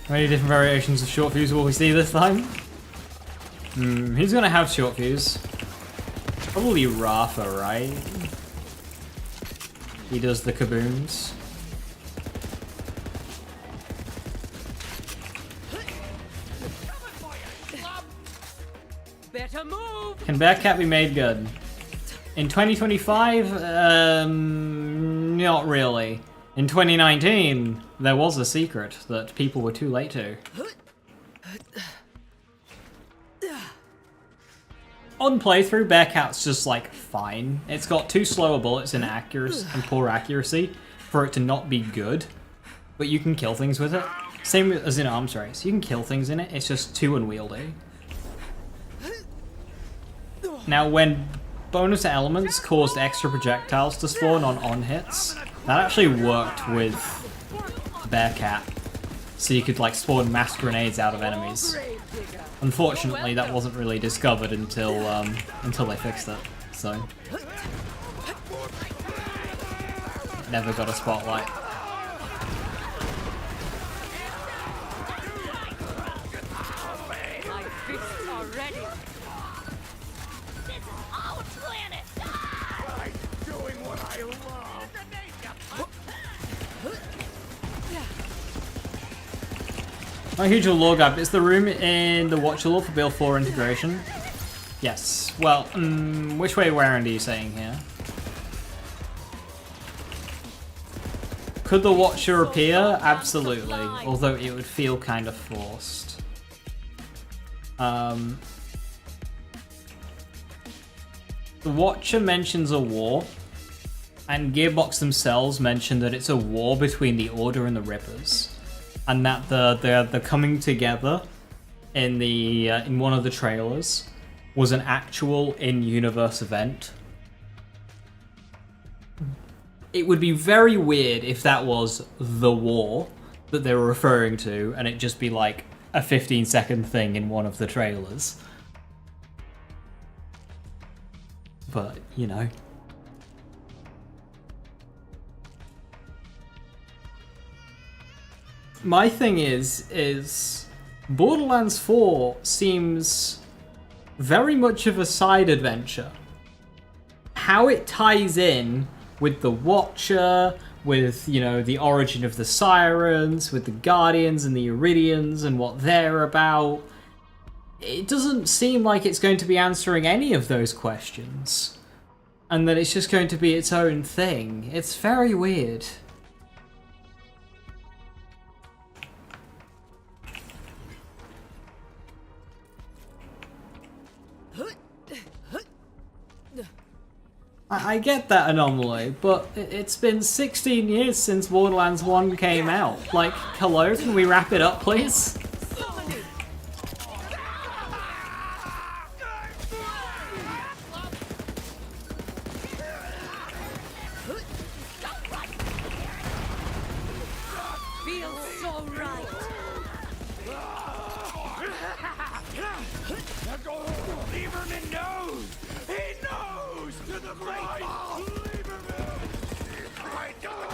How many different variations of short fuse will we see this time? Who's gonna have short fuse? Probably Rafa, right? He does the kabooms. Better move. Can Bearcat be made good? In 2025, not really. In 2019, there was a secret that people were too late to. On playthrough, Bearcat's just like fine. It's got too slower bullets and accuracy and poor accuracy for it to not be good, but you can kill things with it. Same as in Arms Race, you can kill things in it. It's just too unwieldy. Now, when bonus elements caused extra projectiles to spawn on hits, that actually worked with Bearcat, so you could like spawn mass grenades out of enemies. Unfortunately, that wasn't really discovered until they fixed it, so never got a spotlight. My fists are ready. This is our planet! I'm doing what I love. My huge lore gap. Is the room in the Watcher lore for BL4 integration? Yes. Well, which way around are you saying here? Could the Watcher appear? Absolutely. Although it would feel kind of forced. The Watcher mentions a war, and Gearbox themselves mention that it's a war between the Order and the Rippers. And that the coming together in the in one of the trailers was an actual in-universe event. It would be very weird if that was the war that they were referring to, and it just be like a 15-second thing in one of the trailers. But you know. My thing is Borderlands 4 seems very much of a side adventure. How it ties in with the Watcher, with, you know, the origin of the Sirens, with the Guardians and the Iridians and what they're about, it doesn't seem like it's going to be answering any of those questions. And that it's just going to be its own thing. It's very weird. I get that anomaly, but it's been 16 years since Borderlands 1 came out. Like, hello, can we wrap it up, please? Feels so right. Lieberman knows! He knows! To the great ball! Lieberman! I don't!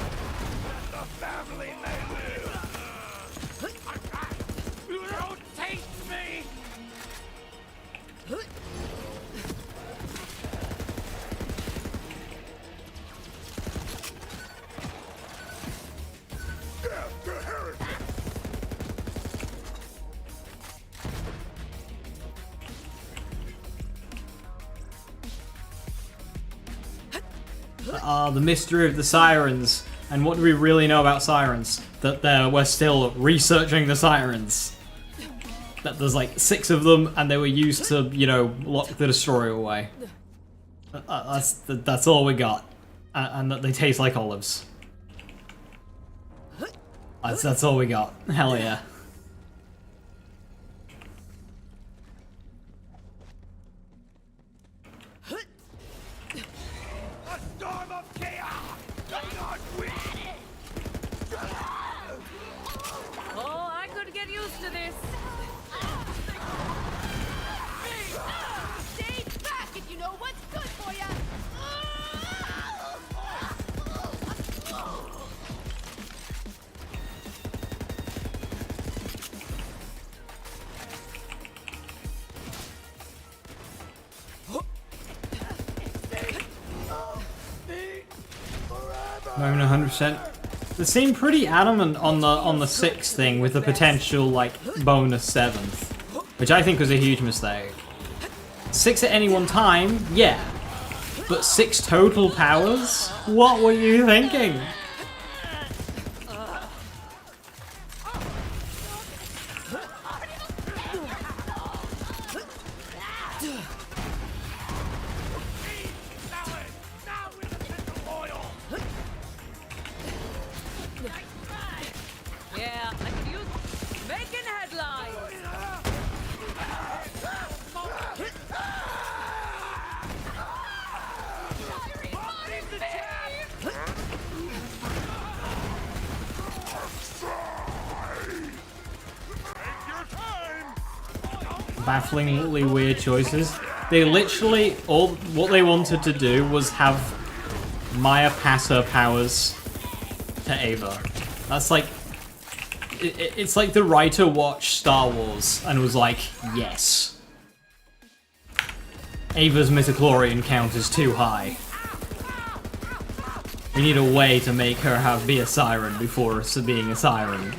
The family may live! Don't taste me! Death to heretics! The mystery of the Sirens. And what do we really know about Sirens? That we're still researching the Sirens. That there's like 6 of them, and they were used to, you know, lock the Destroyer away. That's all we got. And that they taste like olives. That's all we got. Hell yeah. A storm of chaos! Does not win! Oh, I could get used to this. Stay back if you know what's good for you. Not even 100%. They seem pretty adamant on the 6th thing with the potential like bonus 7th, which I think was a huge mistake. 6 at any one time, yeah, but 6 total powers? What were you thinking? Yeah, I could use making headlines. Bafflingly weird choices. They literally, all what they wanted to do was have Maya pass her powers to Ava. That's like, it's like the writer watched Star Wars and was like, yes. Ava's midichlorian count is too high. We need a way to make her be a siren before being a siren.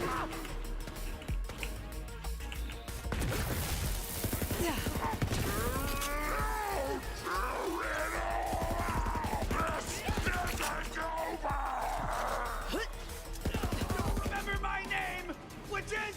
Remember my name, which is...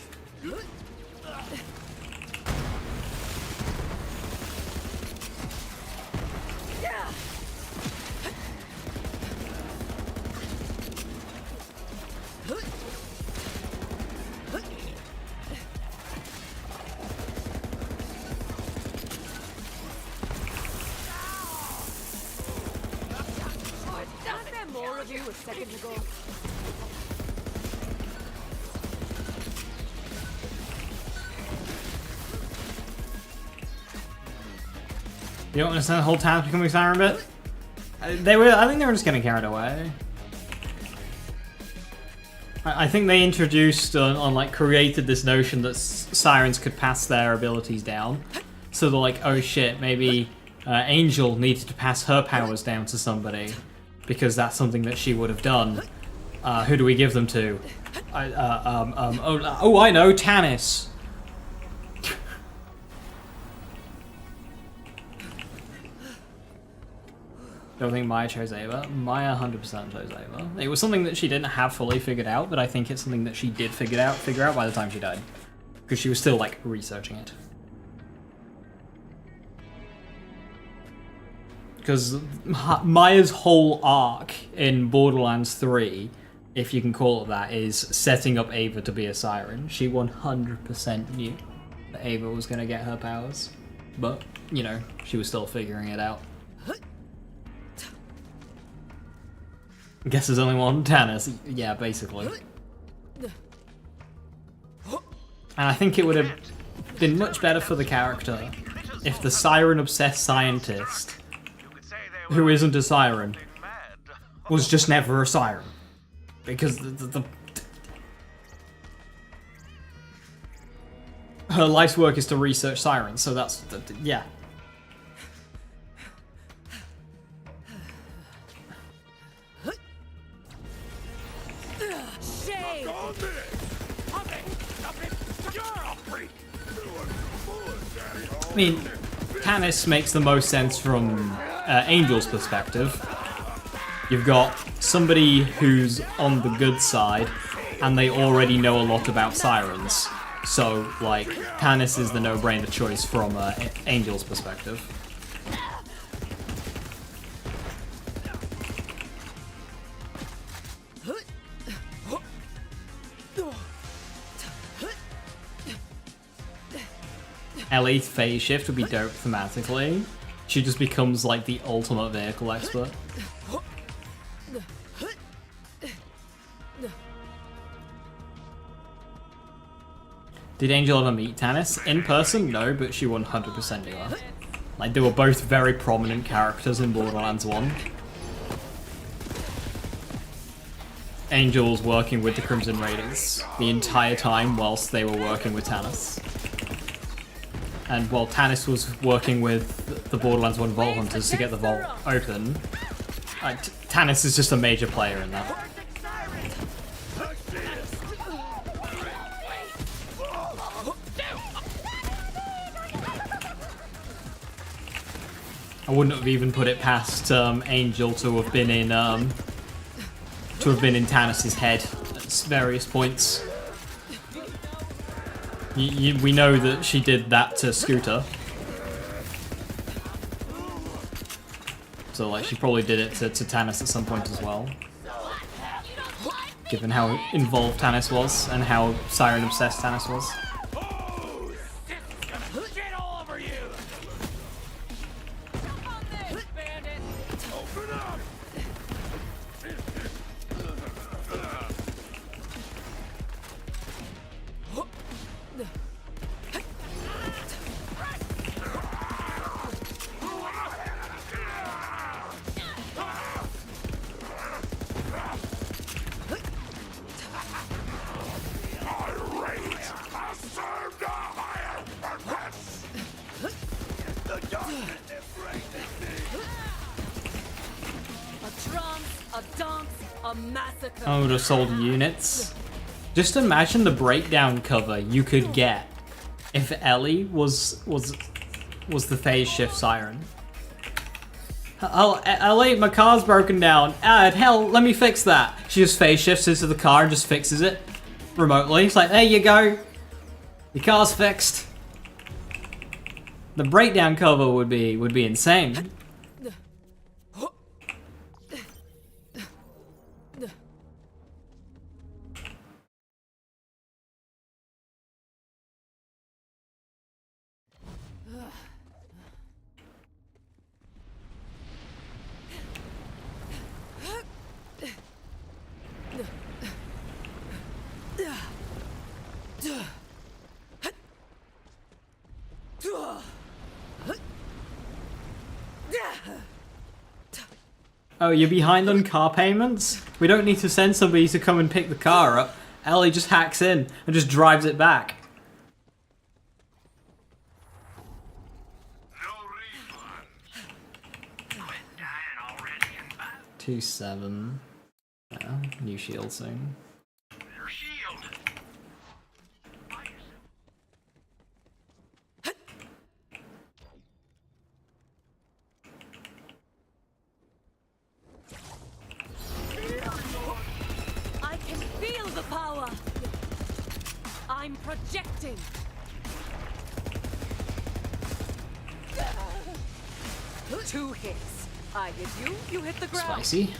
Wasn't there more of you a second ago? You don't understand the whole town's becoming siren bit? I think they were just getting carried away. I think they introduced like created this notion that sirens could pass their abilities down. So they're like, oh shit, maybe Angel needed to pass her powers down to somebody because that's something that she would have done. Who do we give them to? I know, Tannis. Don't think Maya chose Ava. Maya 100% chose Ava. It was something that she didn't have fully figured out, but I think it's something that she did figure out by the time she died. Because she was still, like, researching it. Because Maya's whole arc in Borderlands 3, if you can call it that, is setting up Ava to be a Siren. She 100% knew that Ava was going to get her powers. But, you know, she was still figuring it out. I guess there's only one Tannis. Yeah, basically. And I think it would have been much better for the character if the Siren-obsessed scientist, who isn't a Siren, was just never a Siren. Because her life's work is to research Sirens, so that's... yeah. I mean, Tannis makes the most sense from Angel's perspective. You've got somebody who's on the good side, and they already know a lot about Sirens. So, like, Tannis is the no-brainer choice from Angel's perspective. Ellie's phase shift would be dope thematically. She just becomes like the ultimate vehicle expert. Did Angel ever meet Tannis? In person? No, but she 100% knew her. Like, they were both very prominent characters in Borderlands 1. Angel was working with the Crimson Raiders the entire time whilst they were working with Tannis. And while Tannis was working with the Borderlands 1 Vault Hunters to get the vault open, Tannis is just a major player in that. I wouldn't have even put it past Angel to have been in Tannis's head at various points. We know that she did that to Scooter. So, like, she probably did it to Tannis at some point as well. Given how involved Tannis was, and how Siren-obsessed Tannis was. I would have sold units. Just imagine the breakdown cover you could get if Ellie was the phase shift Siren. Oh, Ellie, my car's broken down. Hell, let me fix that. She just phase shifts into the car and just fixes it remotely. It's like, there you go. Your car's fixed. The breakdown cover would be insane. Oh, you're behind on car payments? We don't need to send somebody to come and pick the car up. Ellie just hacks in and just drives it back. No refund. Quit dying already and back. 2-7. Yeah, new shield soon. Your shield. I'm projecting. Two hits. I hit you, you hit the ground. Spicy.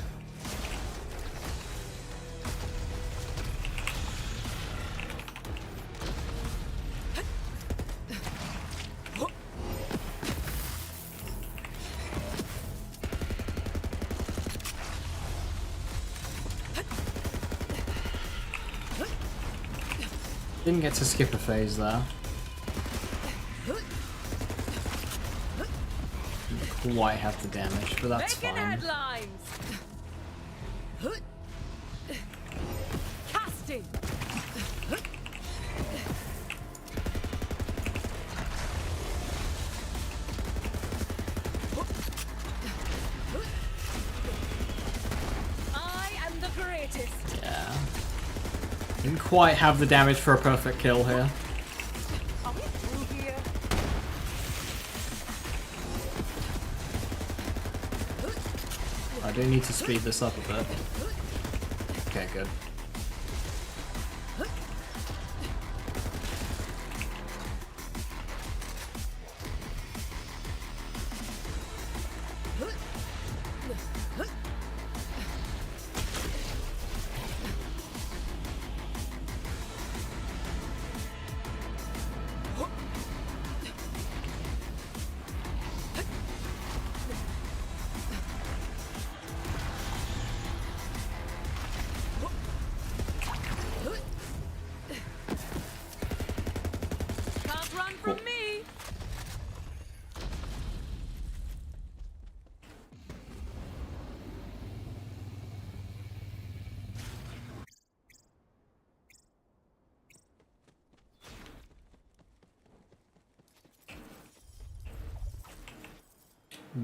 Didn't get to skip a phase there. Didn't quite have the damage, but that's Making fine. headlines. Casting. I am the greatest. Yeah. Didn't quite have the damage for a perfect kill here. Are we through here? I do need to speed this up a bit. Okay, good. Can't run from me.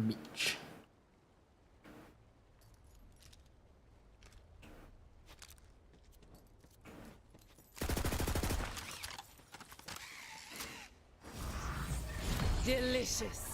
Beach. Delicious.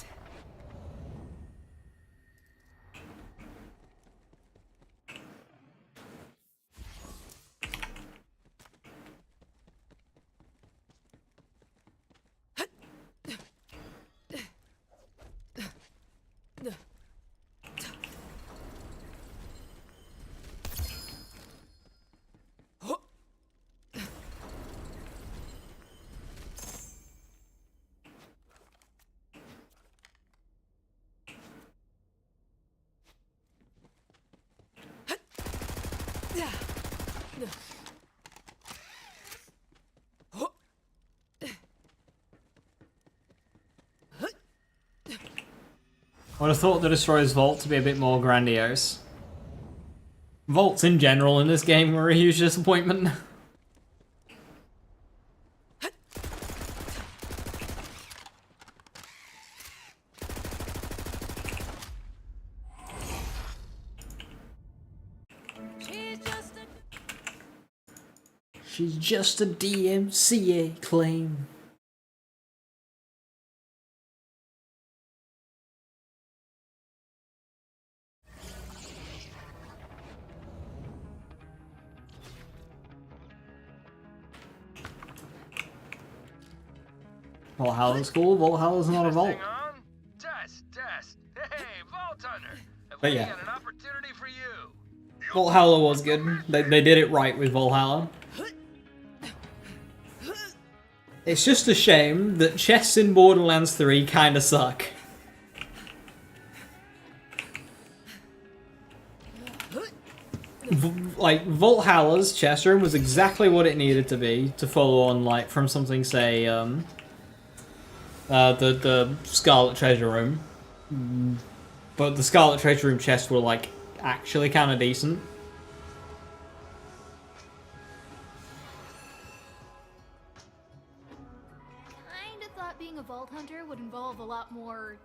I would have thought the Destroyer's Vault to be a bit more grandiose. Vaults in general in this game were a huge disappointment. She's just a DMCA claim. Valhalla's cool. Valhalla's not a vault. Testing on? Test. Hey, Vault Hunter. I've But yeah. got an opportunity for you. Valhalla was good. They did it right with Valhalla. It's just a shame that chests in Borderlands 3 kinda suck. Like, Valhalla's chest room was exactly what it needed to be to follow on, like, from something, say, the Scarlet Treasure Room. But the Scarlet Treasure Room chests were, like, actually kinda decent. Kinda thought being a Vault Hunter would involve a lot more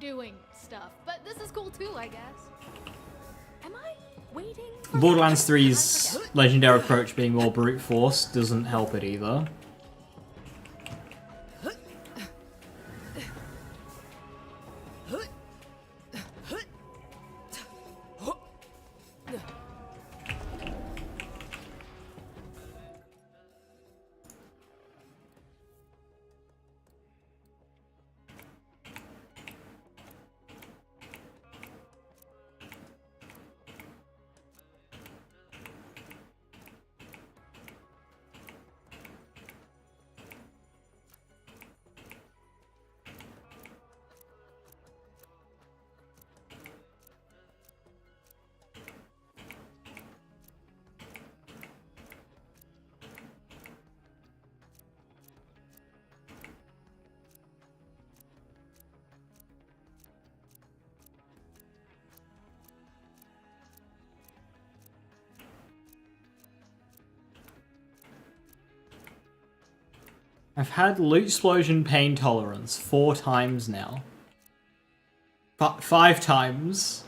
doing stuff, but this is cool too, I guess. Am I waiting for Borderlands 3's legendary approach being more brute force doesn't help it either. I've had loot explosion pain tolerance 4 times now. 5 times.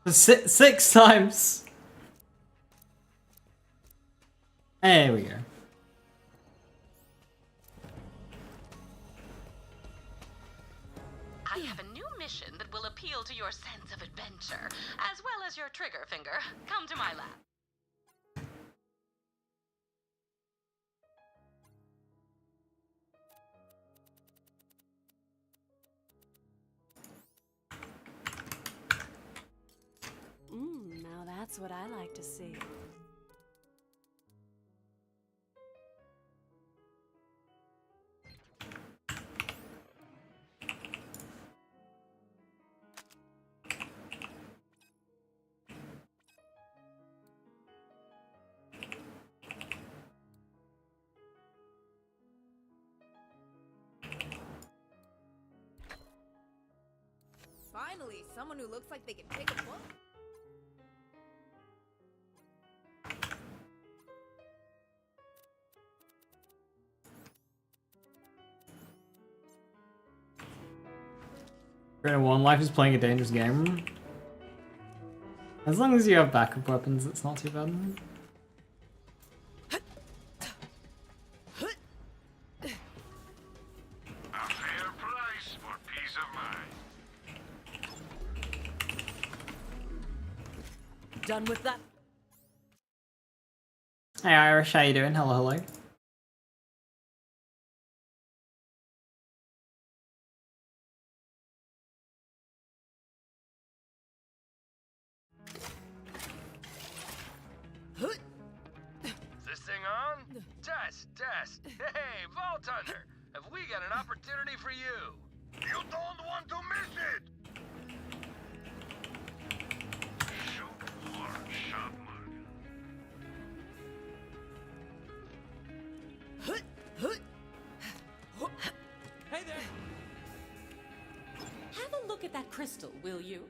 Six times. There we go. I have a new mission that will appeal to your sense of adventure, as well as your trigger finger. Come to my lab. Now that's what I like to see. Finally, someone who looks like they can pick a book. One life is playing a dangerous game. As long as you have backup weapons, it's not too bad. A fair price for peace of mind. Done with that? Hey Irish, how you doing? Hello, hello. Is this thing on? Test. Hey, Vault Hunter, have we got an opportunity for you? You don't want to miss it! Shoot or shot mark. Hey there! Have a look at that crystal, will you?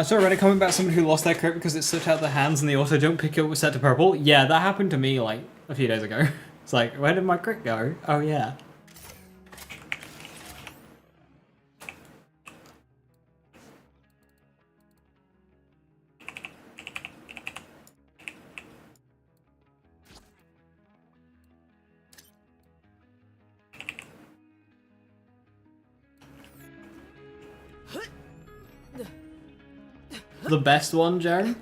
So Reddit comment about someone who lost their crit because it slipped out of their hands and the auto jump pick up was set to purple. Yeah, that happened to me like a few days ago. It's like, where did my crit go? Oh yeah. The best one, Jerry,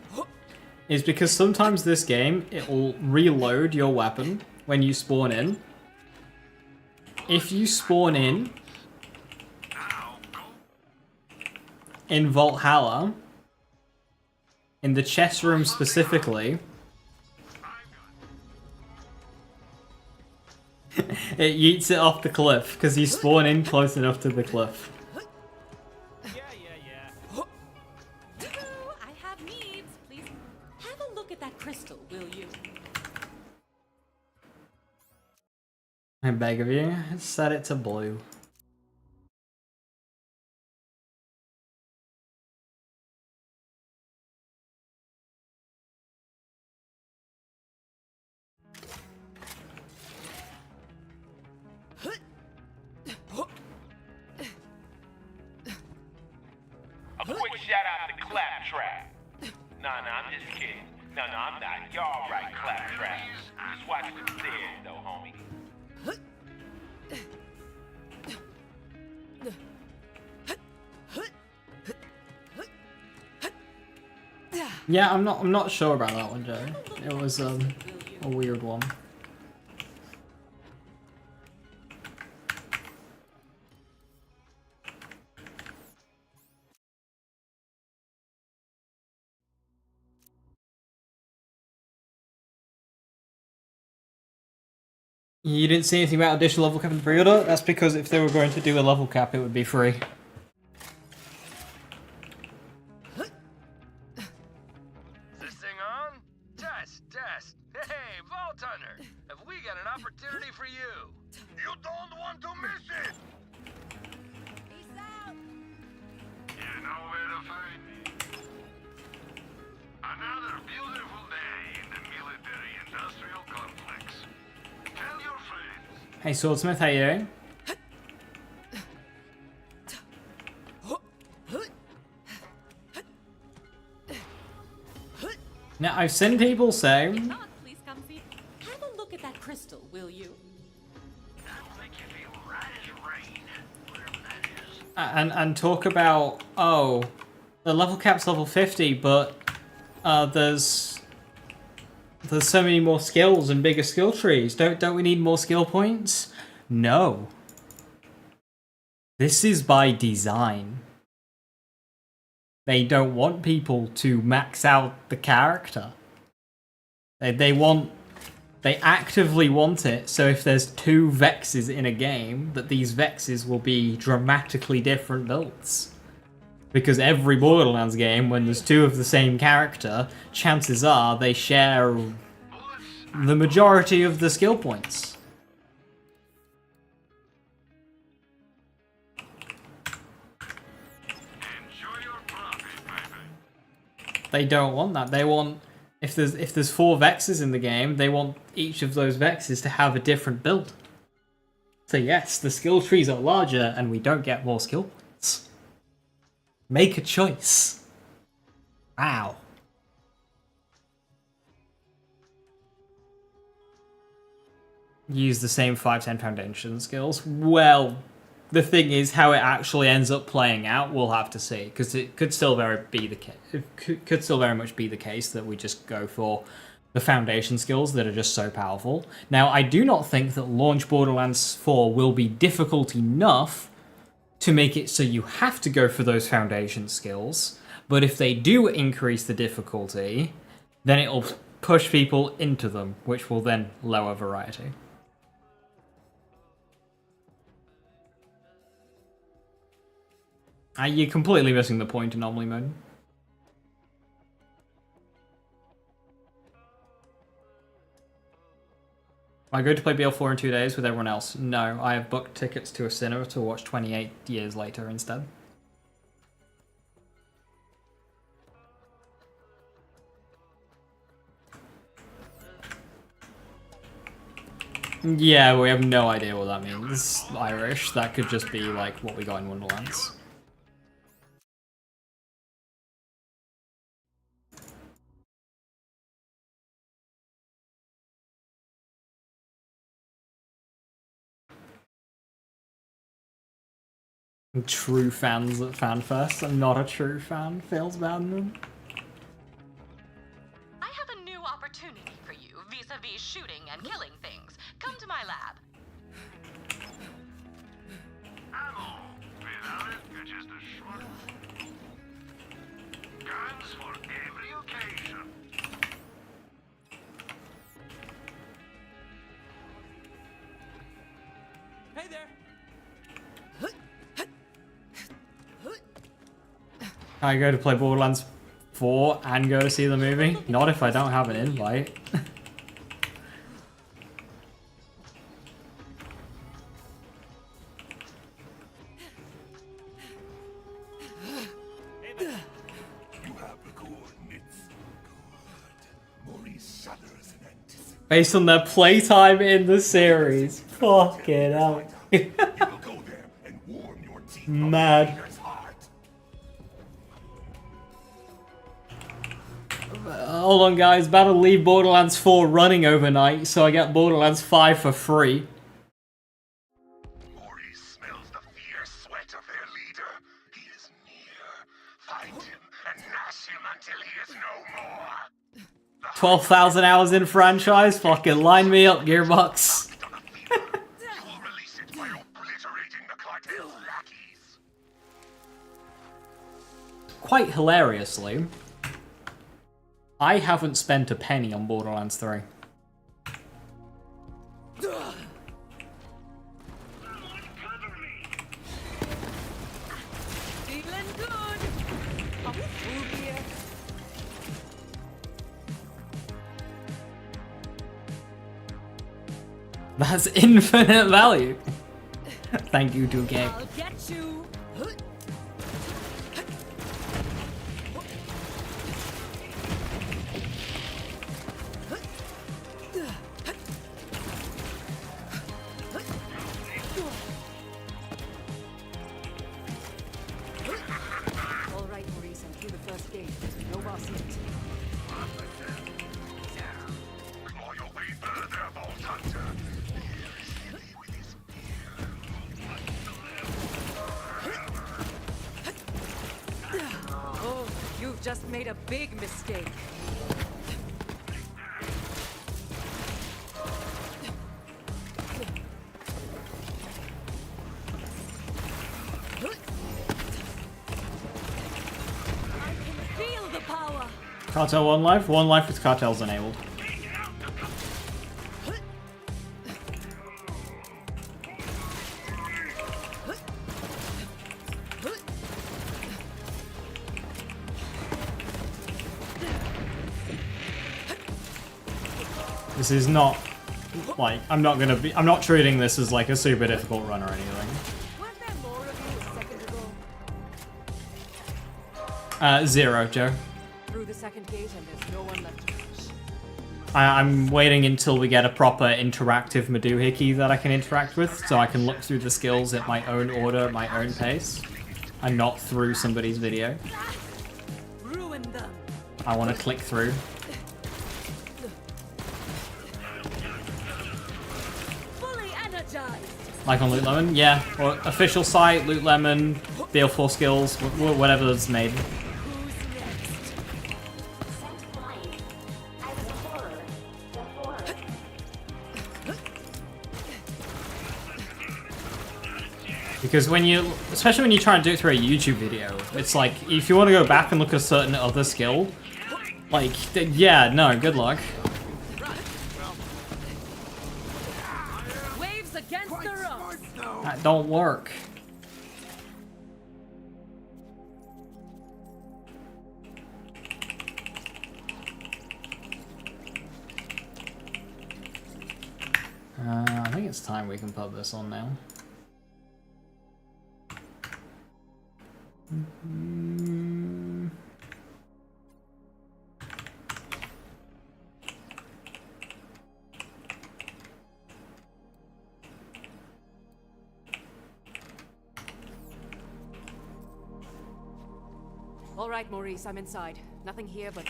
is because sometimes this game, it'll reload your weapon when you spawn in. If you spawn in Valhalla, in the chest room specifically, it yeets it off the cliff because you spawn in close enough to the cliff. I have needs. Please have a look at that crystal, will you? I beg of you, set it to blue. A quick shout out to Claptrap. Nah, I'm just kidding. No, I'm not. Y'all right, Claptrap. Just watch what you said, though, homie. Yeah, I'm not sure about that one, Joe. It was a weird one. You didn't see anything about additional level cap in the pre-order? That's because if they were going to do a level cap, it would be free. Have we got an opportunity for you? You don't want to miss it! Peace out. You know where to find me. Another beautiful day in the military-industrial complex. Tell your friends. Hey Swordsmith, how you doing? Now, I've seen people say... Not, please come see. Have a look at that crystal, will you? That'll make you feel right as rain, whatever that is. And talk about, oh, the level cap's level 50, but there's so many more skills and bigger skill trees. Don't we need more skill points? No. This is by design. They don't want people to max out the character. They actively want it, so if there's 2 Vexes in a game, that these Vexes will be dramatically different builds. Because every Borderlands game, when there's 2 of the same character, chances are they share the majority of the skill points. They don't want that. They want, if there's 4 Vexes in the game, they want each of those Vexes to have a different build. So yes, the skill trees are larger and we don't get more skill points. Make a choice. Wow. Use the same 5-10 foundation skills. Well, the thing is, how it actually ends up playing out, we'll have to see, because it could still very be the case. It could still very much be the case that we just go for the foundation skills that are just so powerful. Now, I do not think that launch Borderlands 4 will be difficult enough to make it so you have to go for those foundation skills. But if they do increase the difficulty, then it'll push people into them, which will then lower variety. You're completely missing the point, Anomaly Mode. I go to play BL4 in 2 days with everyone else. No, I have booked tickets to a cinema to watch 28 Years Later instead. Yeah, we have no idea what that means. Irish, that could just be like what we got in Wonderlands. True fans at FanFest. I'm not a true fan. Feels bad in them. I have a new opportunity for you vis-a-vis shooting and killing things. Come to my lab. Ammo. Without it, you're just a shrug. Guns for every occasion. Hey there. I go to play Borderlands 4 and go to see the movie? Not if I don't have an invite. Based on their playtime in the series. Fucking hell. Mad. Hold on guys, about to leave Borderlands 4 running overnight, so I get Borderlands 5 for free. Maurice smells the fierce sweat of their leader. He is near. Find him and mash him until he is no more. 12,000 hours in franchise? Fucking line me up, Gearbox. You will release it by obliterating the cartel's lackeys. Quite hilariously, I haven't spent a penny on Borderlands 3. Feeling good. Are we through here? That's infinite value. Thank you, 2K. I'll get you. All right, Maurice, I'm through the first gate. No boss yet. Claw your way further, Vault Hunter. With his Oh, you've just made a big mistake. Feel the power. Cartel 1 life? 1 life with cartels enabled. This is not, like, I'm not treating this as like a super difficult run or anything. Weren't there more of you a second ago? 0, Joe. Through the second gate and there's no one left to push. I'm waiting until we get a proper interactive Maduhiki that I can interact with, so I can look through the skills at my own order, at my own pace, and not through somebody's video. Ruin them. I want to click through. Fully energized. Like on Loot Lemon, yeah. Or official site, Loot Lemon, BL4 skills, whatever's made. Who's next? Because when you, especially when you try and do it through a YouTube video, it's like, if you want to go back and look at a certain other skill, like, yeah, no, good luck. Waves against the rocks. That don't work. I think it's time we can put this on now. All right, Maurice, I'm inside. Nothing here but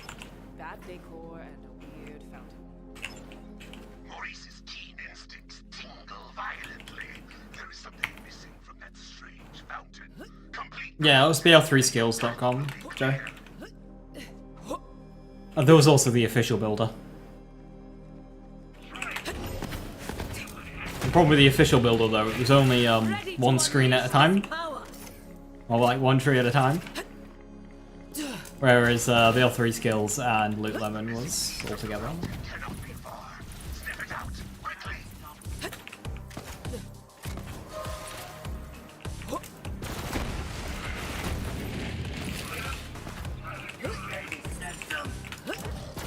bad decor and a weird fountain. Maurice's keen instincts tingle violently. There is something missing from that strange fountain. Complete. Yeah, it was BL3skills.com, Joe. There was also the official builder. The problem with the official builder, though, it was only one screen at a time. Or like one tree at a time. Whereas BL3 skills and Loot Lemon was all together. Cannot be far. Snip it out quickly.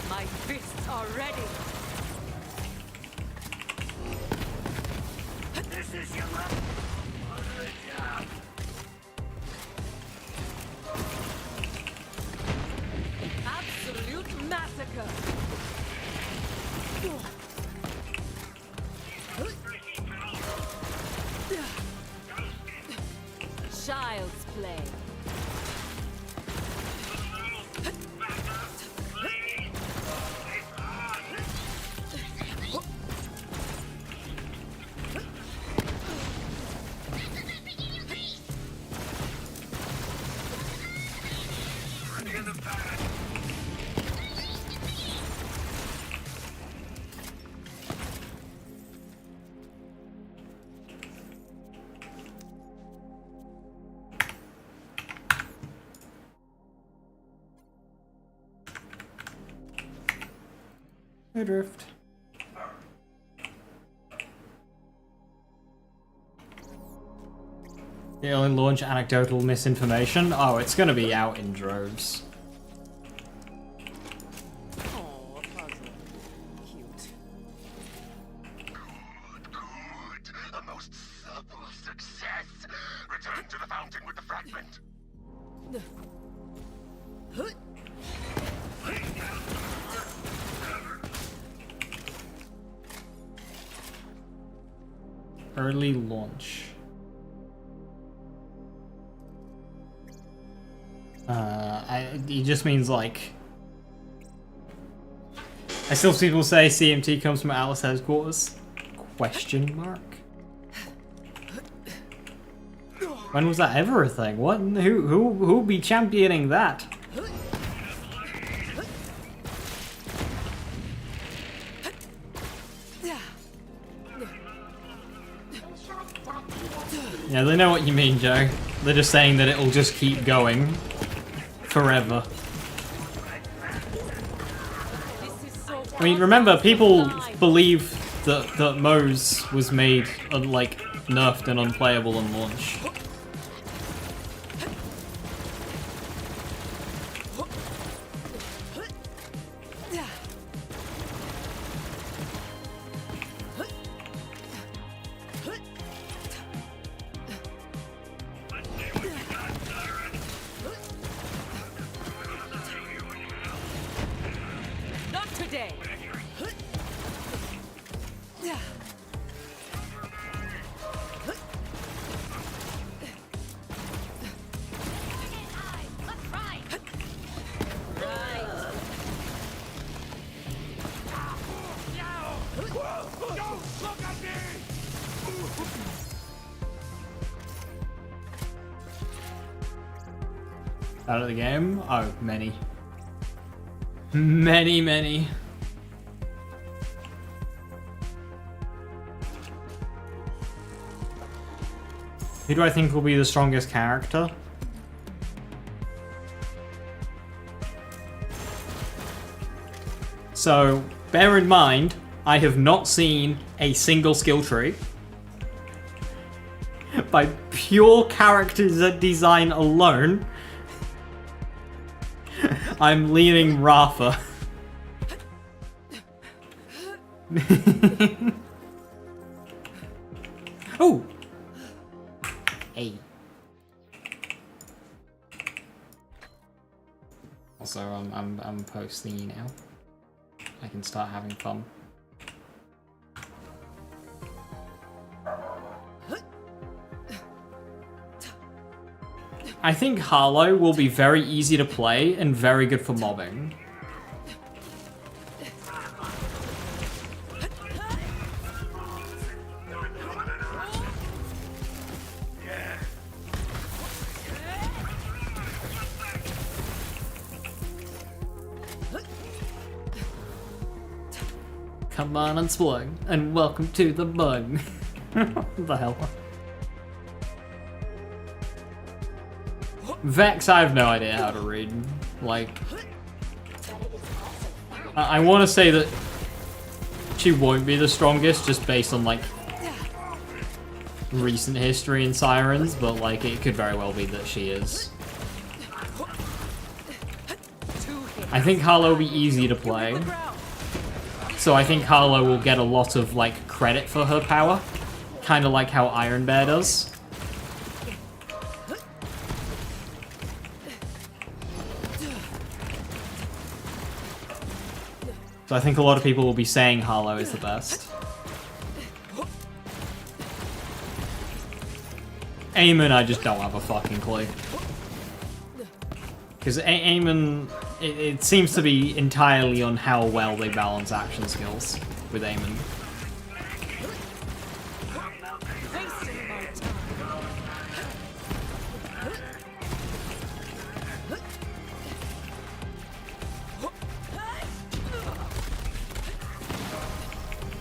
My fists are ready. This is your last. Absolute massacre. Child's play. Drift. The only launch anecdotal misinformation? Oh, it's gonna be out in droves. Oh, a puzzle. Cute. Good most supple success. Return to the fountain with the fragment. Early launch. It just means like. I still see people say CMT comes from Atlas headquarters. Question mark. When was that ever a thing? What? Who'll be championing that? Yeah, they know what you mean, Joe. They're just saying that it'll just keep going forever. I mean, remember, people believe that Mose was made like nerfed and unplayable on launch. Out of the game? Oh, many. Many. Who do I think will be the strongest character? So, bear in mind, I have not seen a single skill tree. By pure character design alone, I'm leaning Rafa. Oh! Hey. Also, I'm posting now. I can start having fun. I think Harlow will be very easy to play and very good for mobbing. Come on and slug, and welcome to the bug. What the hell? Vex, I have no idea how to read. Like, I want to say that she won't be the strongest just based on, like, recent history in Sirens, but, like, it could very well be that she is. I think Harlow will be easy to play. So I think Harlow will get a lot of, like, credit for her power. Kind of like how Iron Bear does. So I think a lot of people will be saying Harlow is the best. Eamon, I just don't have a fucking clue. Because Eamon, it seems to be entirely on how well they balance action skills with Eamon.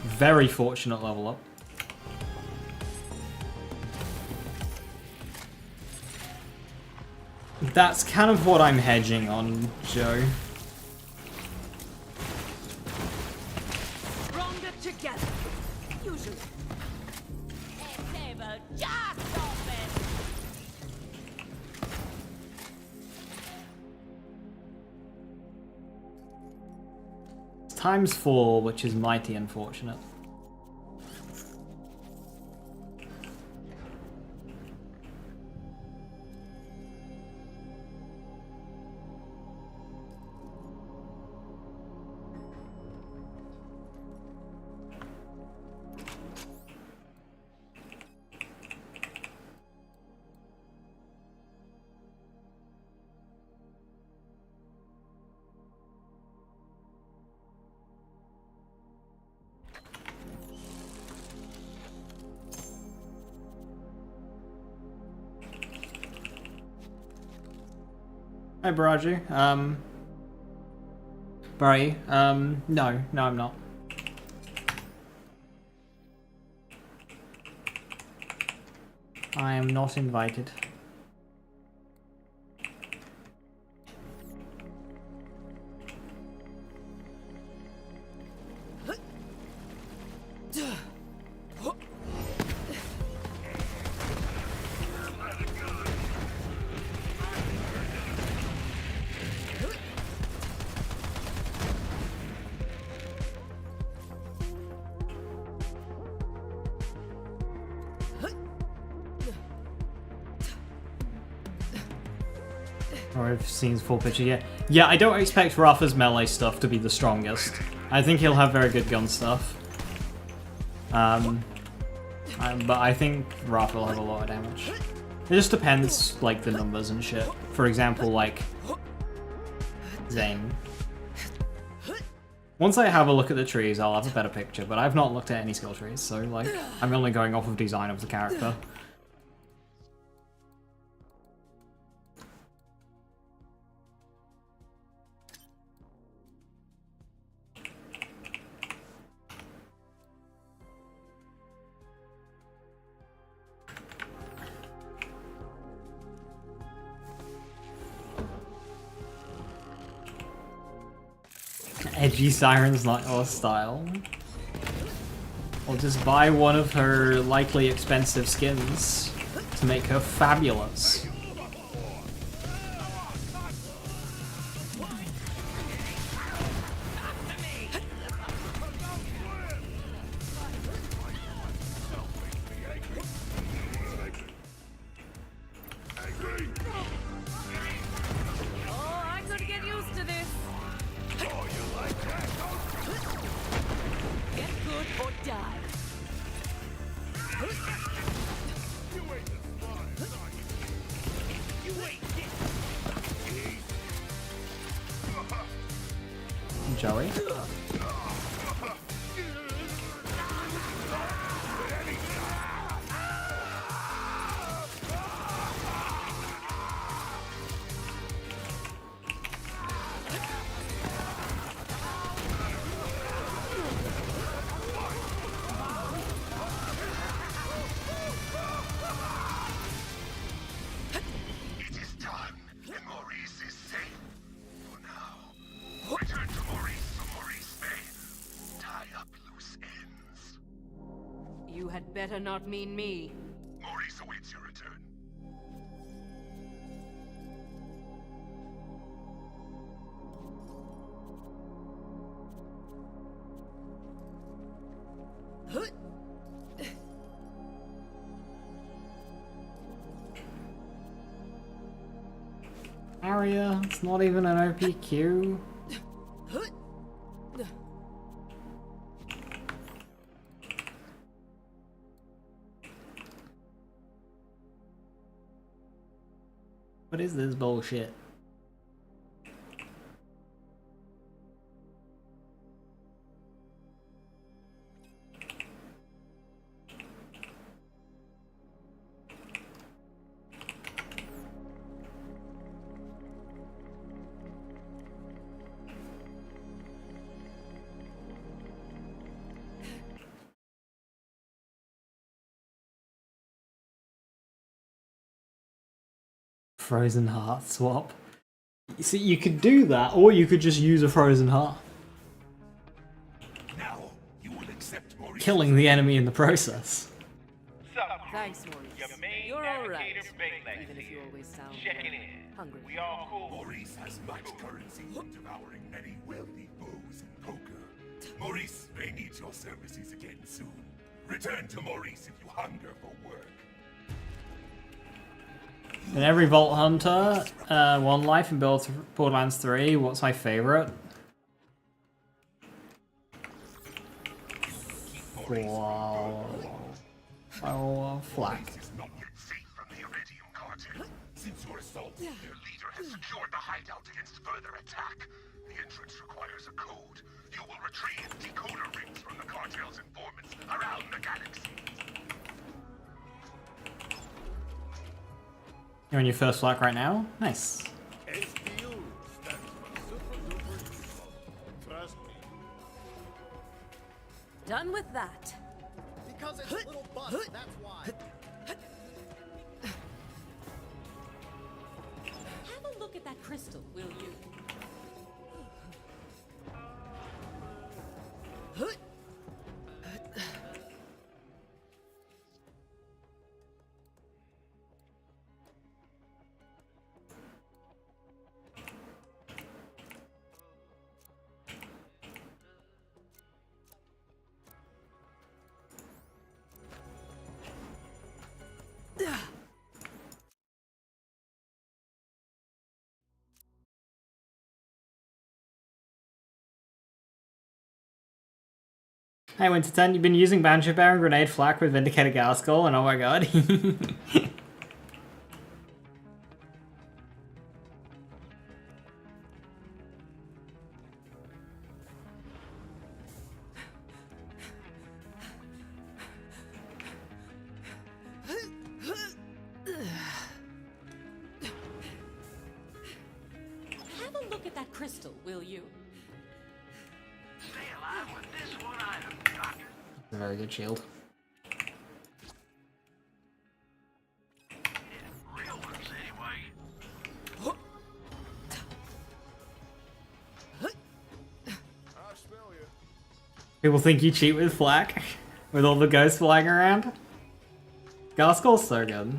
Very fortunate level up. That's kind of what I'm hedging on, Joe. Stronger together. Usually. Table just open. It's ×4, which is mighty unfortunate. Hi, Baraju. Barry, no, I'm not. I am not invited. Or I've seen his full picture yet. Yeah, I don't expect Rafa's melee stuff to be the strongest. I think he'll have very good gun stuff. But I think Rafa will have a lot of damage. It just depends, like, the numbers and shit. For example, like, Zane. Once I have a look at the trees, I'll have a better picture, but I've not looked at any skill trees, so, like, I'm only going off of design of the character. Edgy Siren's not your style. Or just buy one of her likely expensive skins to make her fabulous. Joey? Better not mean me. Maurice awaits your return. Aria, it's not even an OPQ. What is this bullshit? Frozen heart swap. See, you could do that, or you could just use a frozen heart. Now you will accept Maurice. Killing the enemy in the process. Thanks, Maurice. You're alright. Even if you always sound hungry. We all cool. Maurice has much currency, devouring many wealthy bows and poker. Maurice may need your services again soon. Return to Maurice if you hunger for work. In every Vault Hunter, one life in Borderlands 3, what's my favorite? Wow. Oh, Flak. Is not yet safe from the Iridium Cartel. Since your assault, their leader has secured the hideout against further attack. The entrance requires a code. You will retrieve decoder rings from the cartel's informants around the galaxy. You're on your first Flak right now? Nice. Because it's a little bust, that's why. Have a look at that crystal, will you? Hey, Winter 10, you've been using Banjo Bear and Grenade Flak with Vindicated Garskull, and oh my god. Have a look at that crystal, will you? Stay alive with this one item, Doctor. A very good shield. Real ones, anyway. I smell you. People think you cheat with Flak, with all the ghosts flying around. Garskull's so good.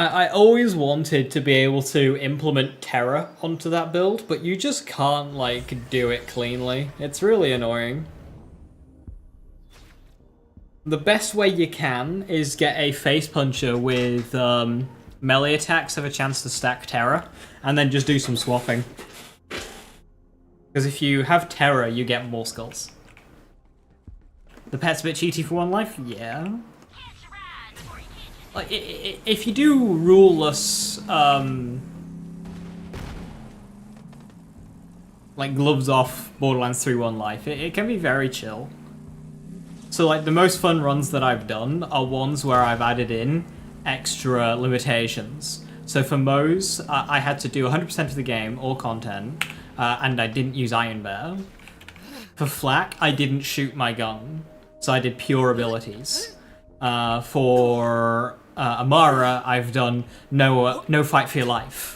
I always wanted to be able to implement Terror onto that build, but you just can't, like, do it cleanly. It's really annoying. The best way you can is get a Face Puncher with melee attacks have a chance to stack Terror, and then just do some swapping. Because if you have Terror, you get more skulls. The pet's a bit cheaty for one life? Yeah. Like, if you do ruleless, like, gloves off Borderlands 3 one life, it can be very chill. So, like, the most fun runs that I've done are ones where I've added in extra limitations. So for Moe's, I had to do 100% of the game, all content, and I didn't use Iron Bear. For Flak, I didn't shoot my gun, so I did pure abilities. For Amara, I've done no fight for your life.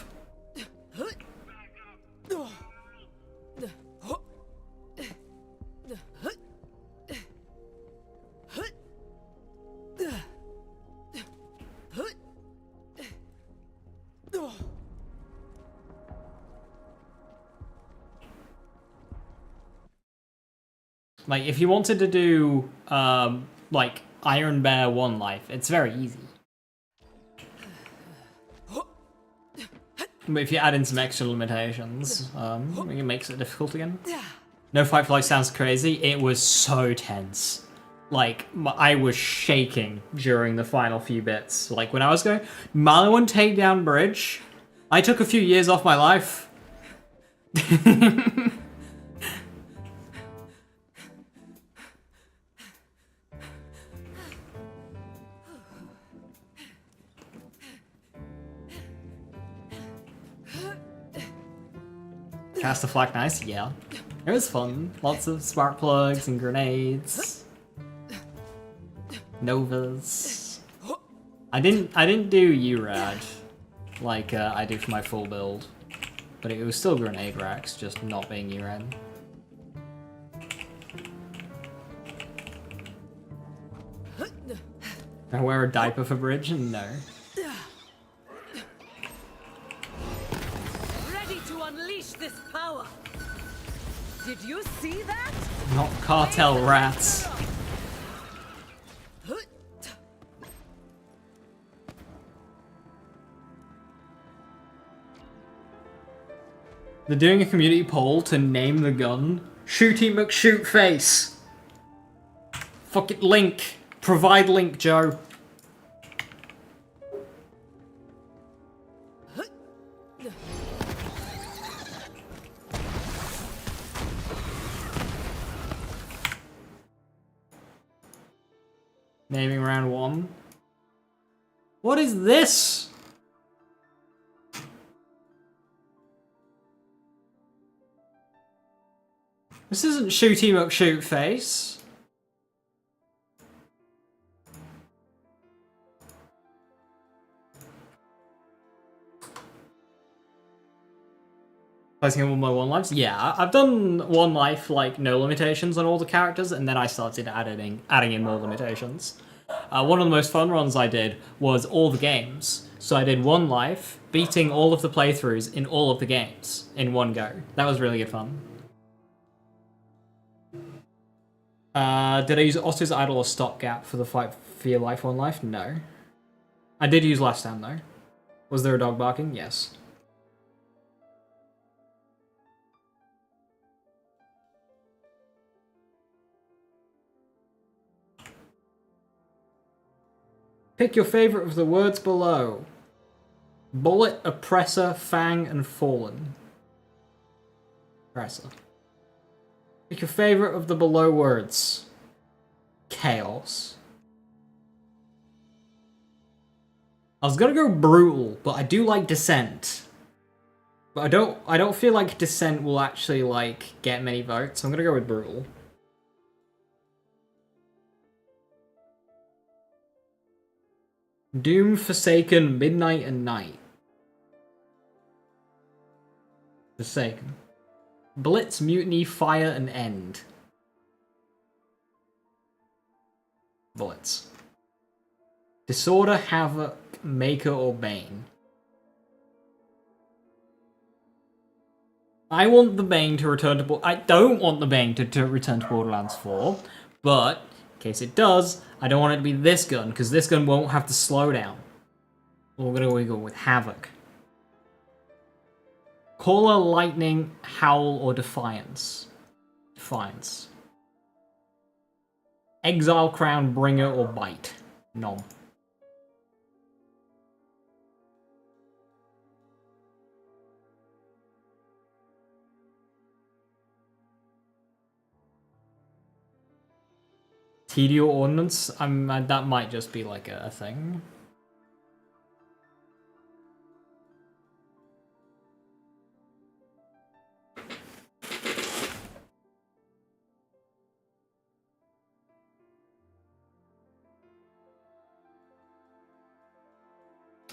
Like, if you wanted to do, like, Iron Bear one life, it's very easy. But if you add in some extra limitations, it makes it difficult again. No fight for life sounds crazy. It was so tense. Like, I was shaking during the final few bits. Like, when I was going, Maliwan takedown bridge, I took a few years off my life. Cast the Flak nice? Yeah. It was fun. Lots of spark plugs and grenades. Novas. I didn't do URAD like I do for my full build. But it was still grenade racks, just not being URAD. I wear a diaper for bridge? No. This power. Did you see that? Not cartel rats. They're doing a community poll to name the gun Shooty McShootface. Fuck it, Link. Provide Link, Joe. Naming round 1. What is this? This isn't Shooty McShootface. Placing all my 1 lives? Yeah, I've done 1 life, like, no limitations on all the characters, and then I started adding in more limitations. One of the most fun runs I did was all the games. So I did 1 life, beating all of the playthroughs in all of the games in 1 go. That was really good fun. Did I use Otto's Idol or Stopgap for the fight for your life 1 life? No. I did use Last Stand though. Was there a dog barking? Yes. Pick your favorite of the words below. Bullet, Oppressor, Fang, and Fallen. Oppressor. Pick your favorite of the below words. Chaos. I was gonna go Brutal, but I do like Descent. But I don't feel like Descent will actually, like, get many votes, so I'm gonna go with Brutal. Doom, Forsaken, Midnight, and Night. Forsaken. Blitz, Mutiny, Fire, and End. Blitz. Disorder, Havoc, Maker, or Bane. I want the Bane to return to... I don't want the Bane to return to Borderlands 4, but in case it does, I don't want it to be this gun, because this gun won't have the slowdown. We're gonna go with Havoc. Caller, Lightning, Howl, or Defiance? Defiance. Exile, Crown, Bringer, or Bite? Nom. Tedial Ordnance? That might just be like a thing.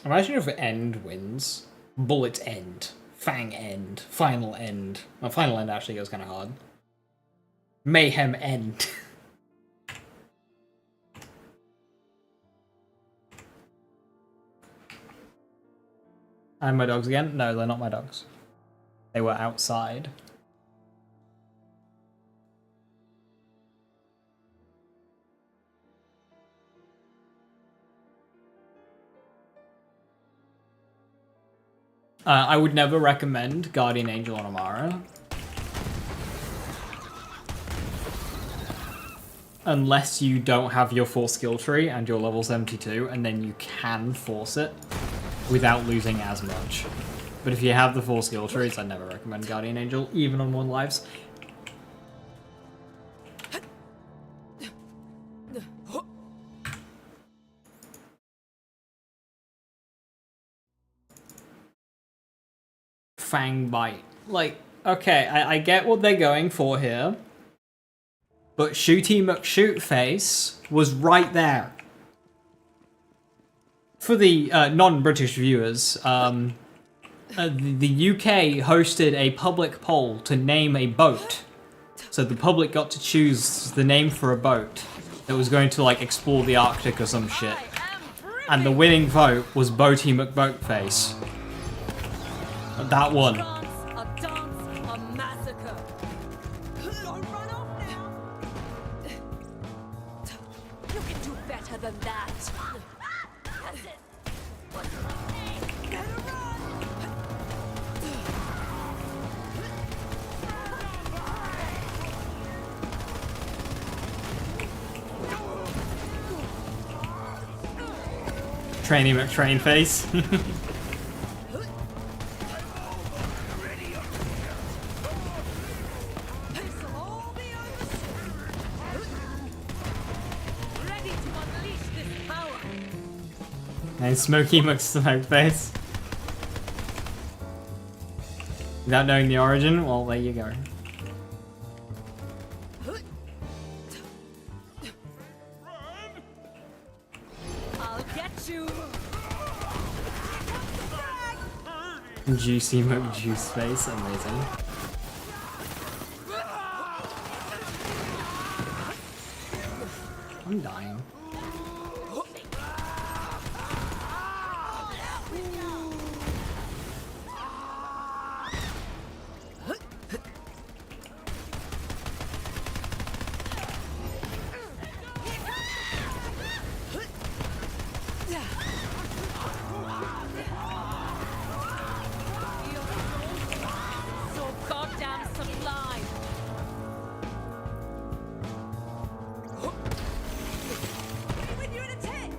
Imagine if End wins. Bullet End. Fang End. Final End. Well, Final End actually goes kind of hard. Mayhem End. And my dogs again? No, they're not my dogs. They were outside. I would never recommend Guardian Angel on Amara. Unless you don't have your full skill tree and you're level 72, and then you can force it without losing as much. But if you have the full skill trees, I'd never recommend Guardian Angel, even on 1 lives. Fang Bite. Like, okay, I get what they're going for here. But Shooty McShootface was right there. For the non-British viewers, the UK hosted a public poll to name a boat. So the public got to choose the name for a boat that was going to, like, explore the Arctic or some shit. And the winning vote was Boaty McBoatface. That one. A dance, a massacre. Don't run off now. You can do better than that. That's it. What's my name? Better run. Trainee McTrainface. Ready to unleash Nice Smokey McSmokeface. Without knowing the origin, well, there you go. I'll get you. Juicy McJuiceface, amazing. I'm dying. So goddamn sublime. When you're in a tank.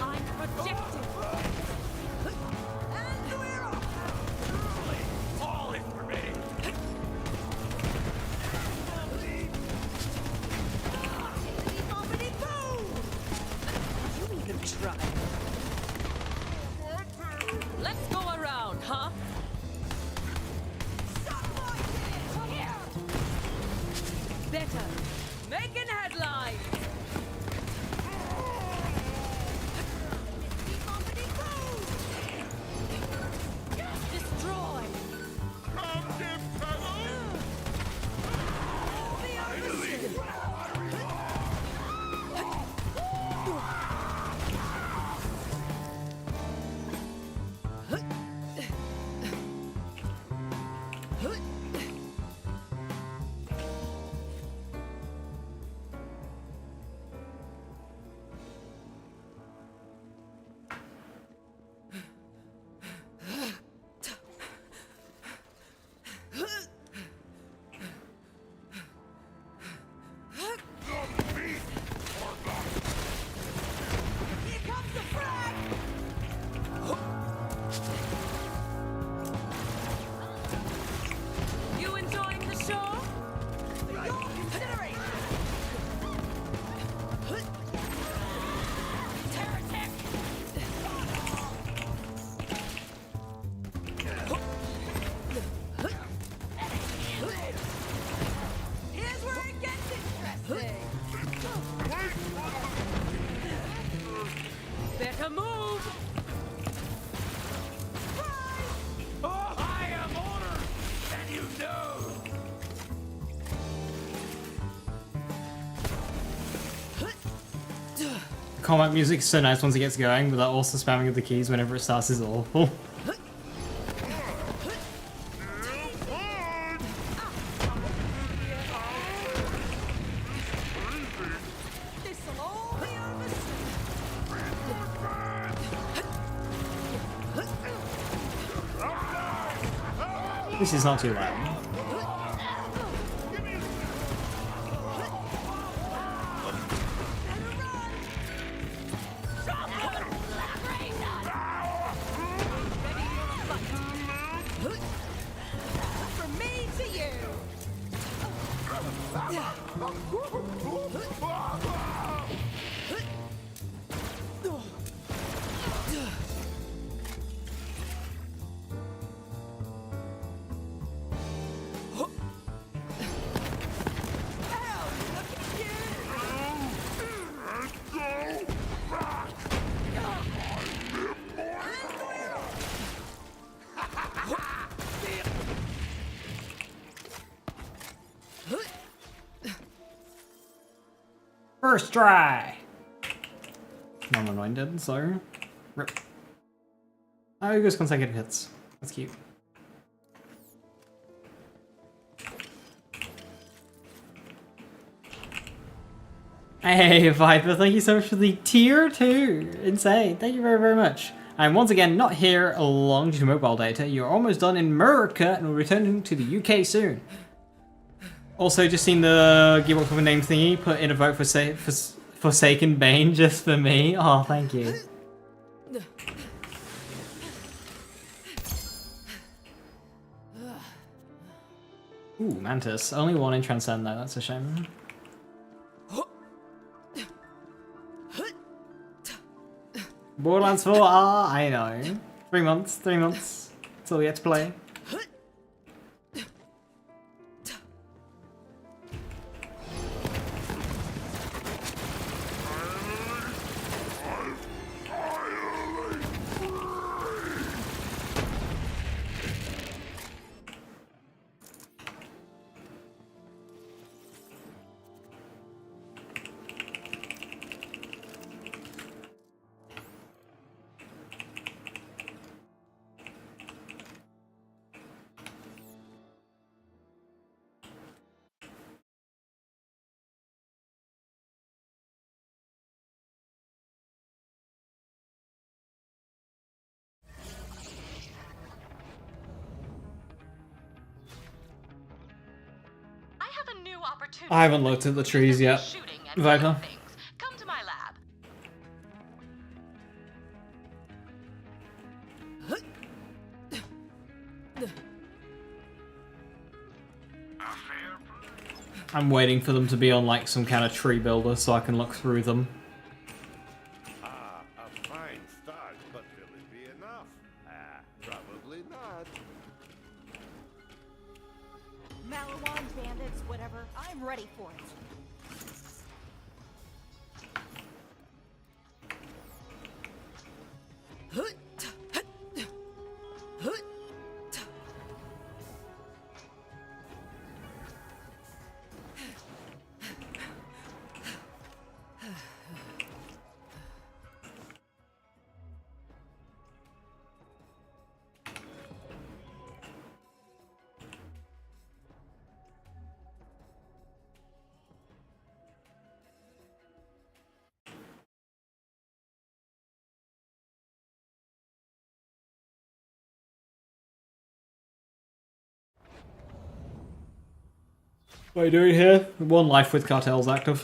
I'm protected. All in for me. You even try. Let's go around, huh? Better. Making headlines. Destroy. You enjoying the show? Here's where it gets interesting. Better move. I am honored, and you know. The combat music's so nice once it gets going, but that also spamming of the keys whenever it starts is awful. This'll all be over soon. This is not too loud. From me to you. First try! No one minded, so... Rip. Oh, he goes consecutive hits. That's cute. Hey, Viper, thank you so much for the tier 2. Insane. Thank you very, very much. I'm once again not here long due to mobile data. You're almost done in America and will return to the UK soon. Also, just seen the Gearbox with a name thingy. Put in a vote for Forsaken Bane just for me. Oh, thank you. Ooh, Mantis. Only one in Transcend though, that's a shame. Borderlands 4, I know. 3 months, 3 months. That's all we get to play. I haven't looked at the trees yet. Viper. Come to my lab. I'm waiting for them to be on like some kind of tree builder so I can look through them. A fine start, but will it be enough? Probably not. Malawan, bandits, whatever. I'm ready for it. What are you doing here? One life with Cartels active.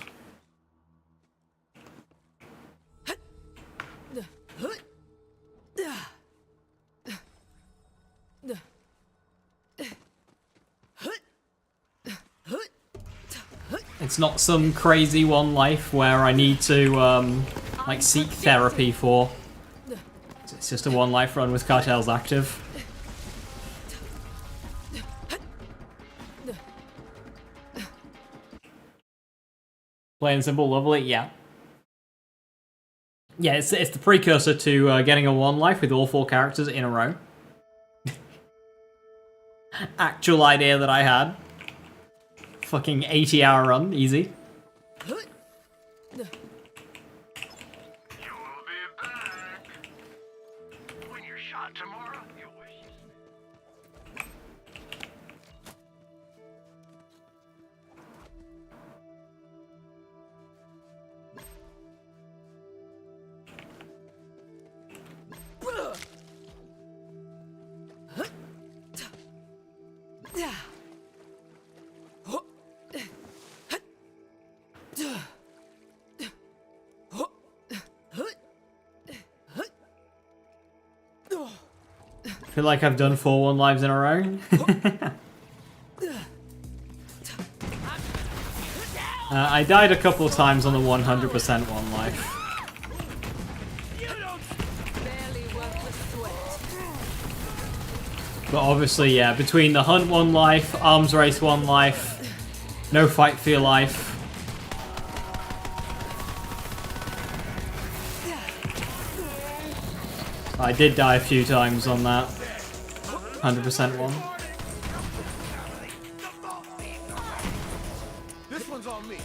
It's not some crazy one life where I need to like seek therapy for. It's just a one life run with Cartels active. Plain simple, lovely, yeah. Yeah, it's the precursor to getting a one life with all 4 characters in a row. Actual idea that I had. Fucking 80-hour run, easy. You will be back. When you're shot tomorrow, you wish. I feel like I've done 4 one lives in a row. I died a couple times on the 100% one life. But obviously, yeah, between the hunt one life, arms race one life, no fight for your life. I did die a few times on that 100% one. This one's on me.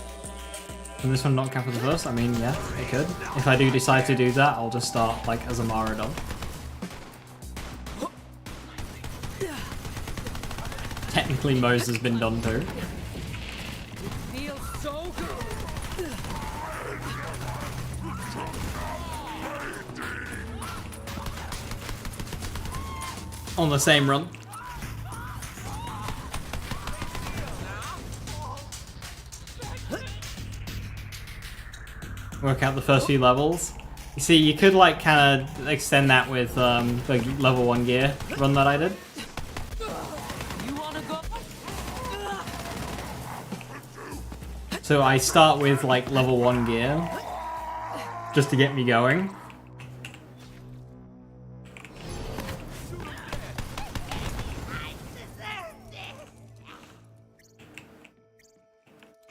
Can this one not count for the first? I mean, yeah, it could. If I do decide to do that, I'll just start like as a Maradon. Technically, Mose has been done too. Feels so good. on the same run. Work out the first few levels. You see, you could like kind of extend that with the level 1 gear run that I did. So I start with like level 1 gear just to get me going.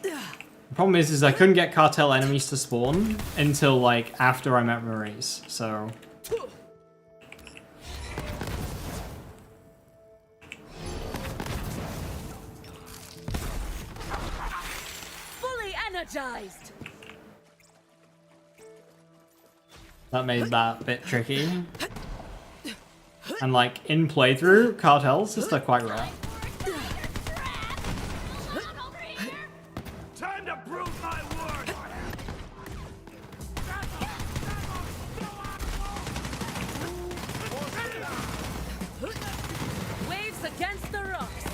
The problem is I couldn't get cartel enemies to spawn until like after I met Maurice, so... Fully energized. That made that a bit tricky. And like in playthrough, cartels is still quite rare. Time to prove my worth. Waves against the rocks.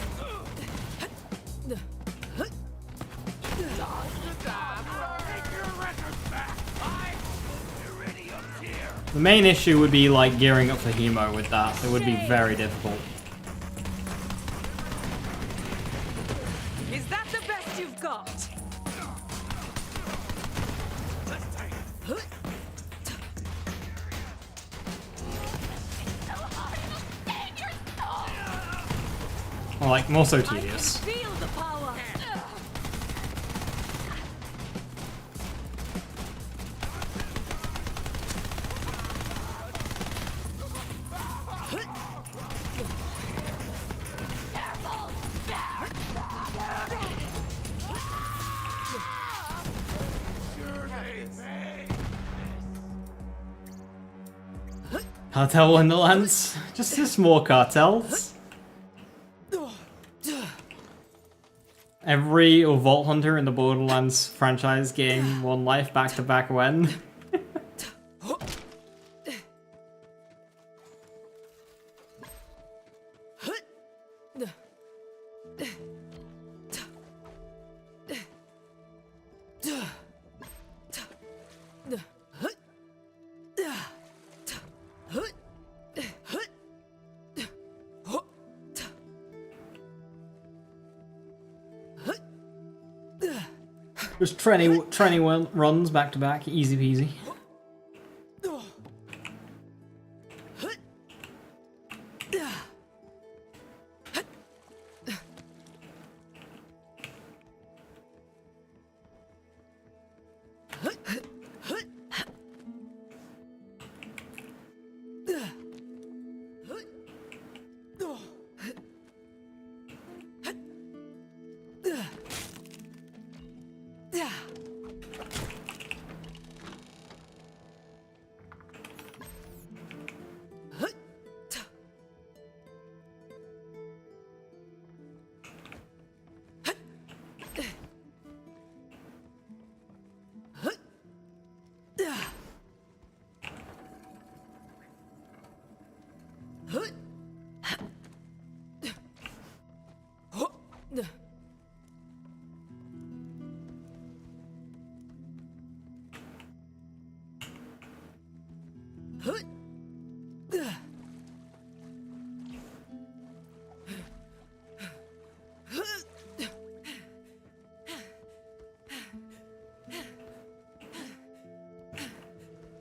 The main issue would be like gearing up for hemo with that. It would be very difficult. Is that the best you've got? Or like more so tedious. Feel the power. Cartel Wonderlands? Just more cartels. Every Vault Hunter in the Borderlands franchise game won life back to back when? Just 20 runs back to back, easy peasy.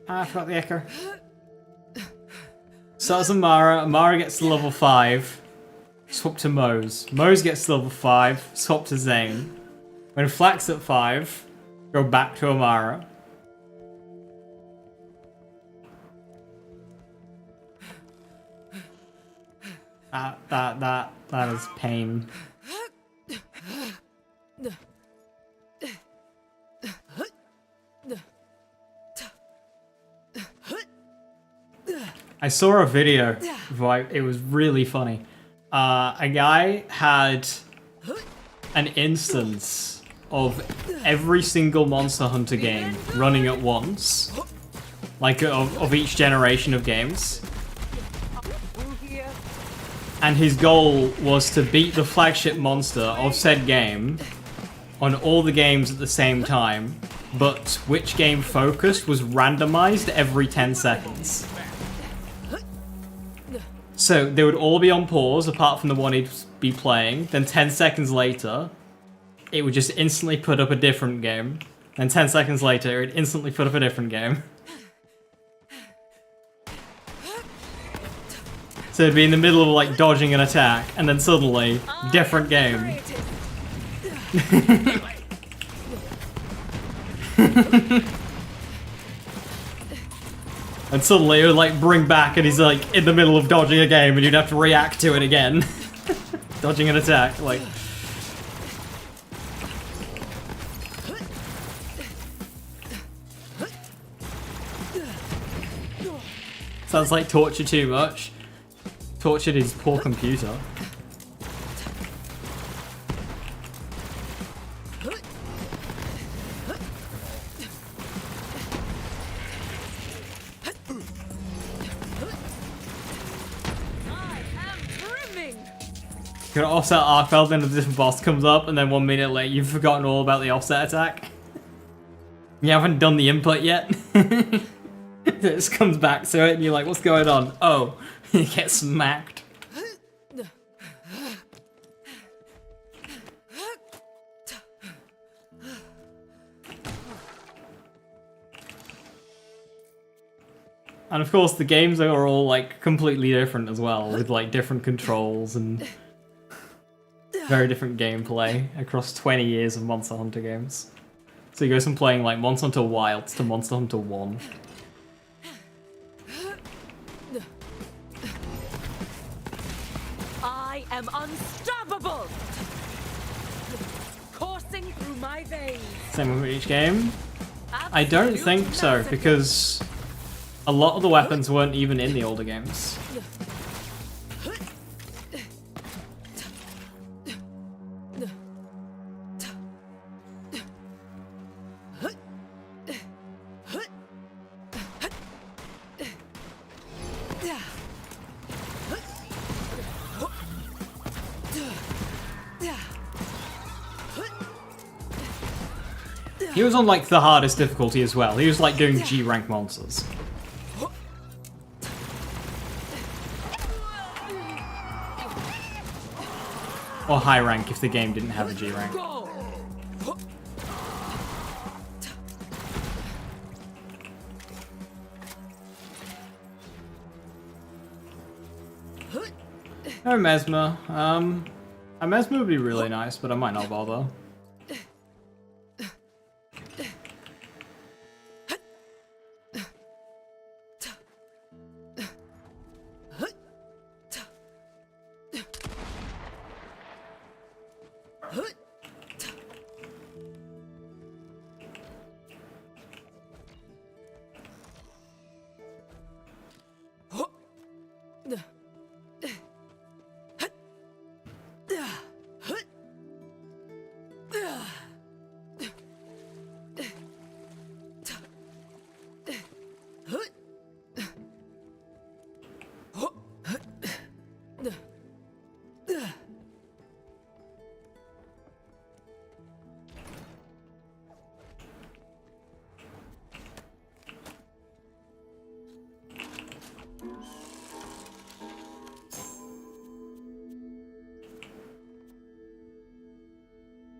I forgot the echo. So that's Amara. Amara gets to level 5. Swap to Mose. Mose gets to level 5. Swap to Zane. When Flack's at 5, go back to Amara. That is pain. I saw a video, it was really funny. A guy had an instance of every single Monster Hunter game running at once, like of each generation of games. and his goal was to beat the flagship monster of said game on all the games at the same time, but which game focused was randomized every 10 seconds. So they would all be on pause apart from the one he'd be playing, then 10 seconds later it would just instantly put up a different game, then 10 seconds later it would instantly put up a different game. So it'd be in the middle of like dodging an attack, and then suddenly, different game. And suddenly it would like bring back and he's like in the middle of dodging a game and you'd have to react to it again. Dodging an attack, like... Sounds like torture too much. Tortured his poor computer. You can offset arc belt, then a different boss comes up, and then 1 minute later you've forgotten all about the offset attack. You haven't done the input yet. It just comes back to it and you're like, what's going on? Oh, you get smacked. And of course the games are all like completely different as well, with like different controls and very different gameplay across 20 years of Monster Hunter games. So you go from playing like Monster Hunter Wilds to Monster Hunter 1. I am unstoppable! Coursing through my veins. Same with each game? I don't think so, because a lot of the weapons weren't even in the older games. He was on like the hardest difficulty as well. He was like doing G rank monsters. Or high rank if the game didn't have a G rank. Oh, Mesmer. A Mesmer would be really nice, but I might not bother.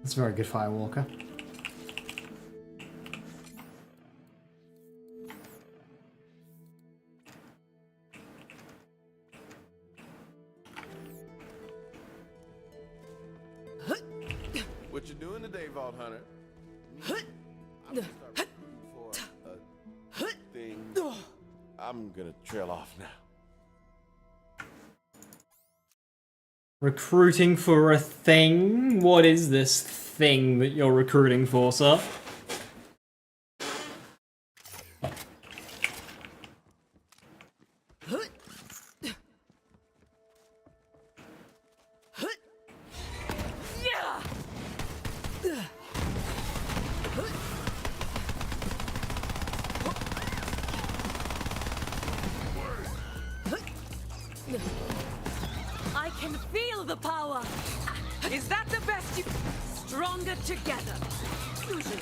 It's a very good Firewalker. What you doing today, Vault Hunter? I'm gonna start recruiting for a thing. I'm gonna trail off now. Recruiting for a thing? What is this thing that you're recruiting for, sir? I can feel the power. Is that the best you... Stronger together. Fusion.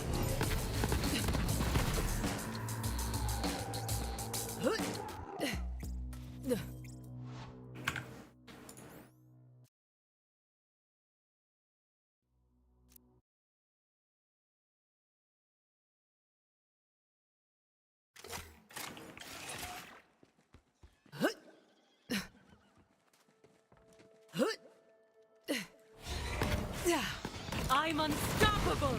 I'm unstoppable!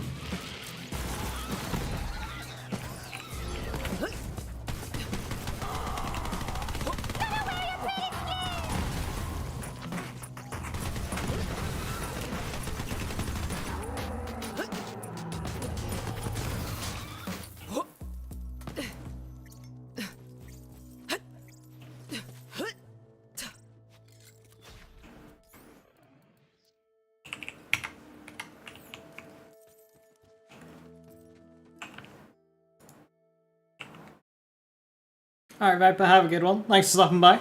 Alright, Viper, have a good one. Thanks for stopping by.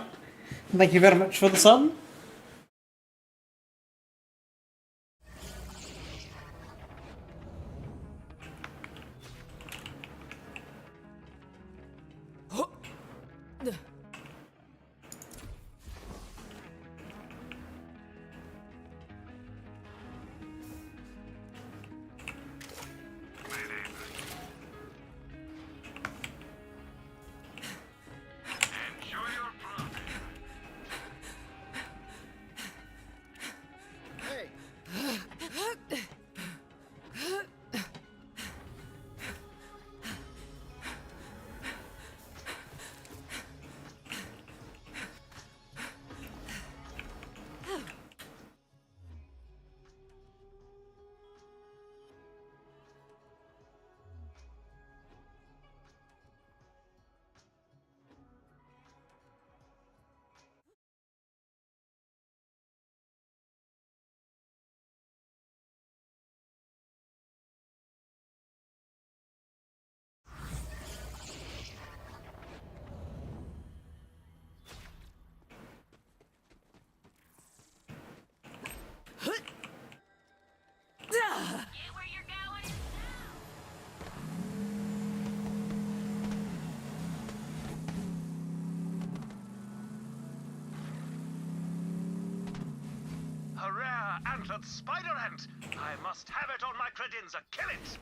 Thank you very much for the sub. A rare antlered spider ant! I must have it on my credenza. Kill it!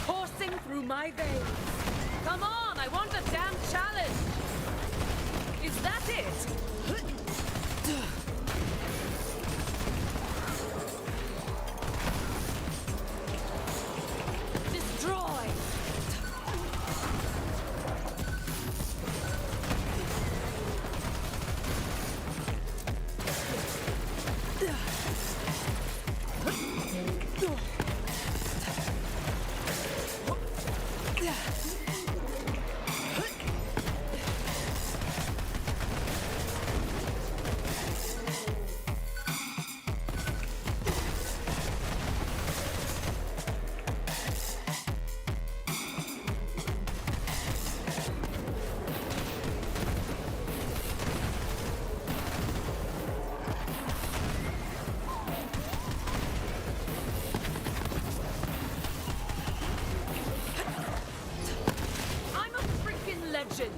Coursing through my veins. Come on, I want a damn challenge. Is that it? Destroy. I'm a freaking legend.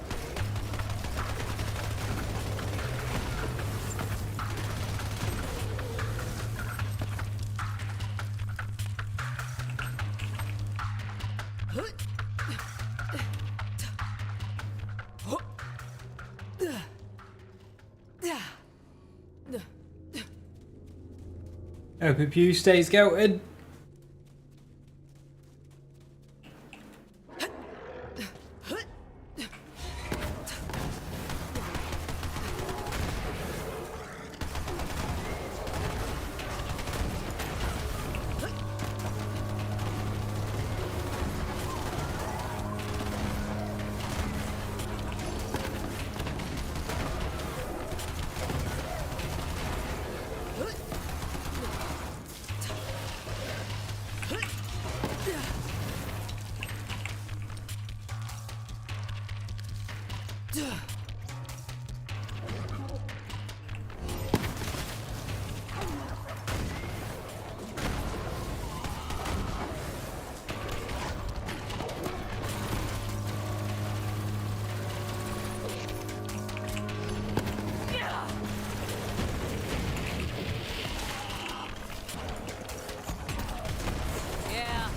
Hope you stay scouted. Yeah,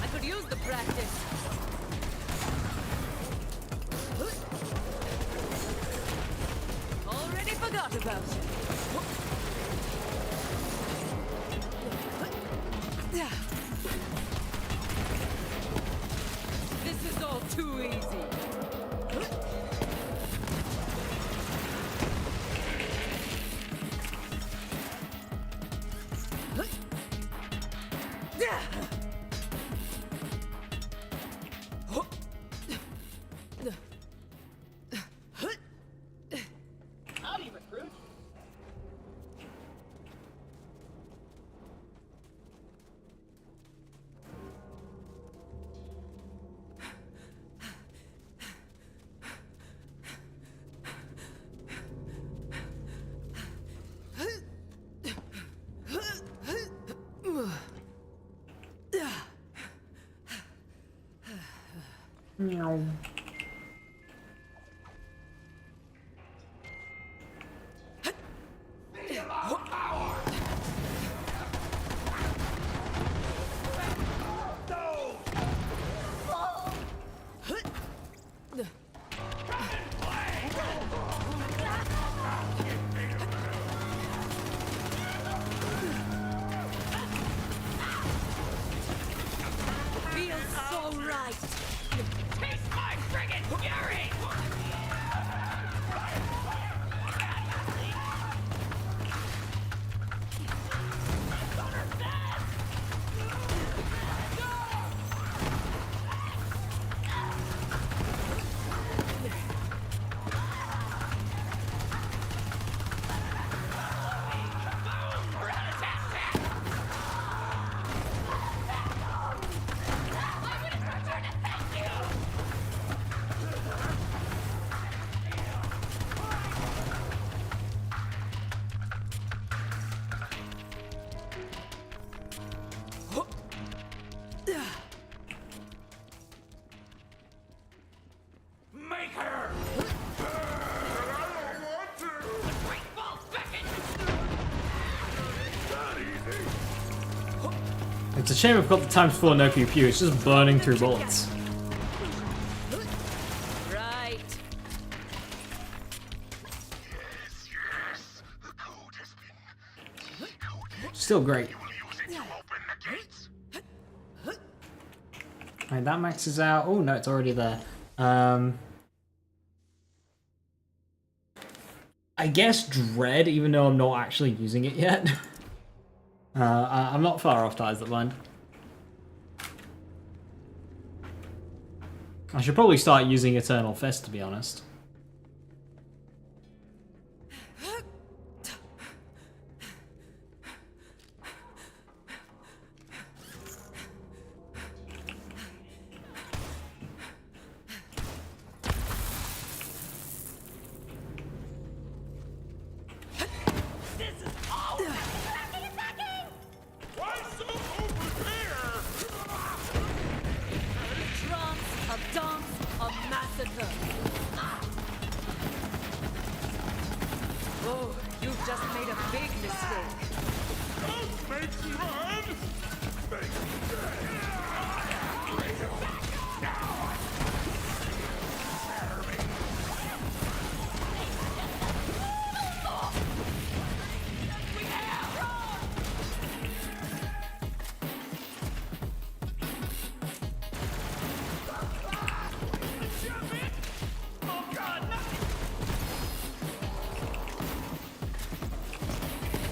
I could use the practice. Already forgot about it. This is all too easy. Howdy, recruit. Meow. Feels so right. Taste my friggin' fury! Make her! It's a shame I've got the times 4 no pew pew. It's just burning through bullets. Right. Yes, the code has been decoded. Still great. You will use it to open the gates. Alright, that maxes out. Oh no, it's already there. I guess Dread, even though I'm not actually using it yet. I'm not far off Ties That Bind. I should probably start using Eternal Fist, to be honest. Why so over-prepared? Trance, a dance, a massacre. Oh, you've just made a big mistake. Don't make me run! Make me dead!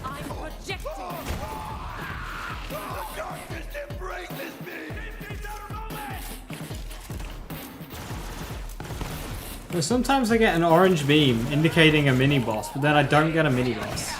I'm projecting. The darkness embraces me! But sometimes I get an orange beam indicating a mini boss, but then I don't get a mini boss.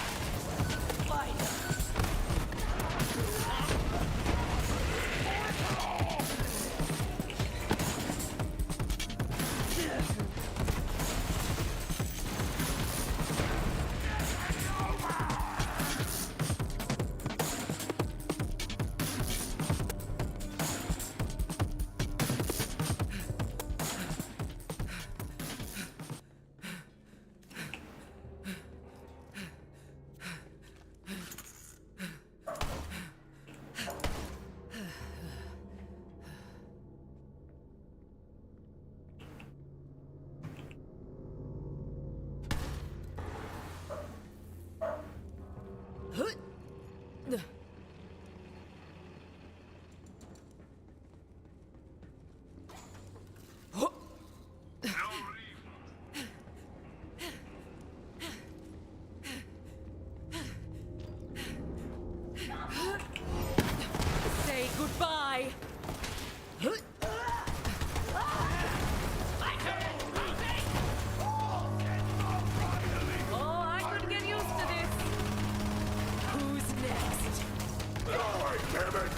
Say goodbye. Oh, I could get used to this. Who's next? Oh, damn it!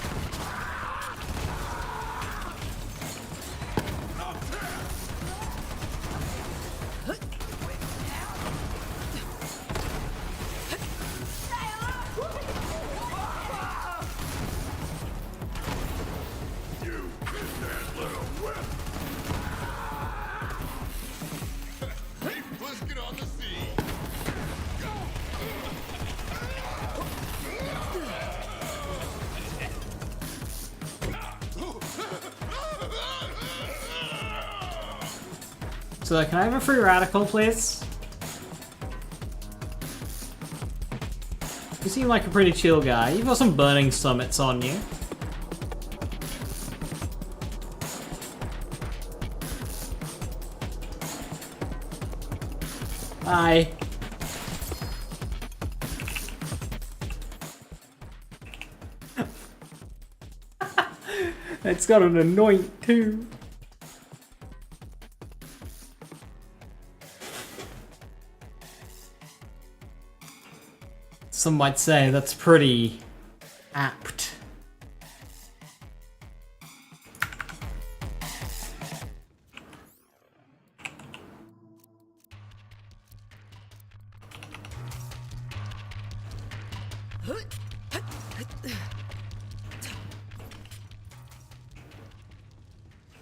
You missed that little whip! Hey, Blisket on the scene! So can I have a free radical, please? You seem like a pretty chill guy. You've got some burning summits on you. Hi. It's got an anoint too. Some might say that's pretty apt.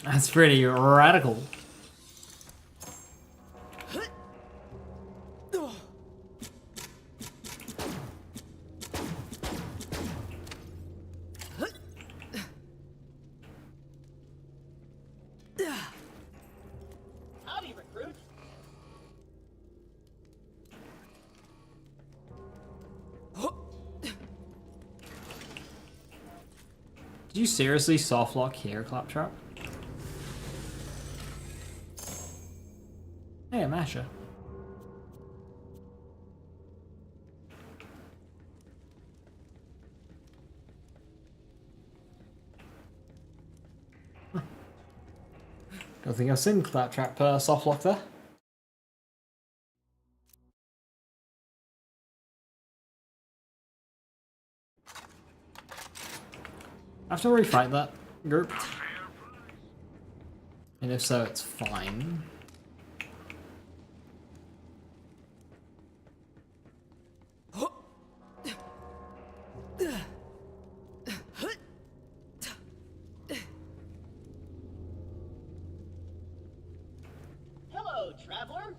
That's pretty radical. Howdy, recruit. Did you seriously softlock here, Claptrap? Hey, Masha. Don't think I've seen Claptrap softlock there. I have to refight that group. And if so, it's fine. Hello, traveler.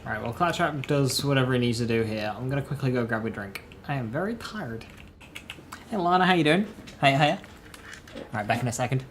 Alright, well, Claptrap does whatever he needs to do here. I'm gonna quickly go grab a drink. I am very tired. Hey, Lana, how you doing? Hiya, hiya. Alright, back in a second.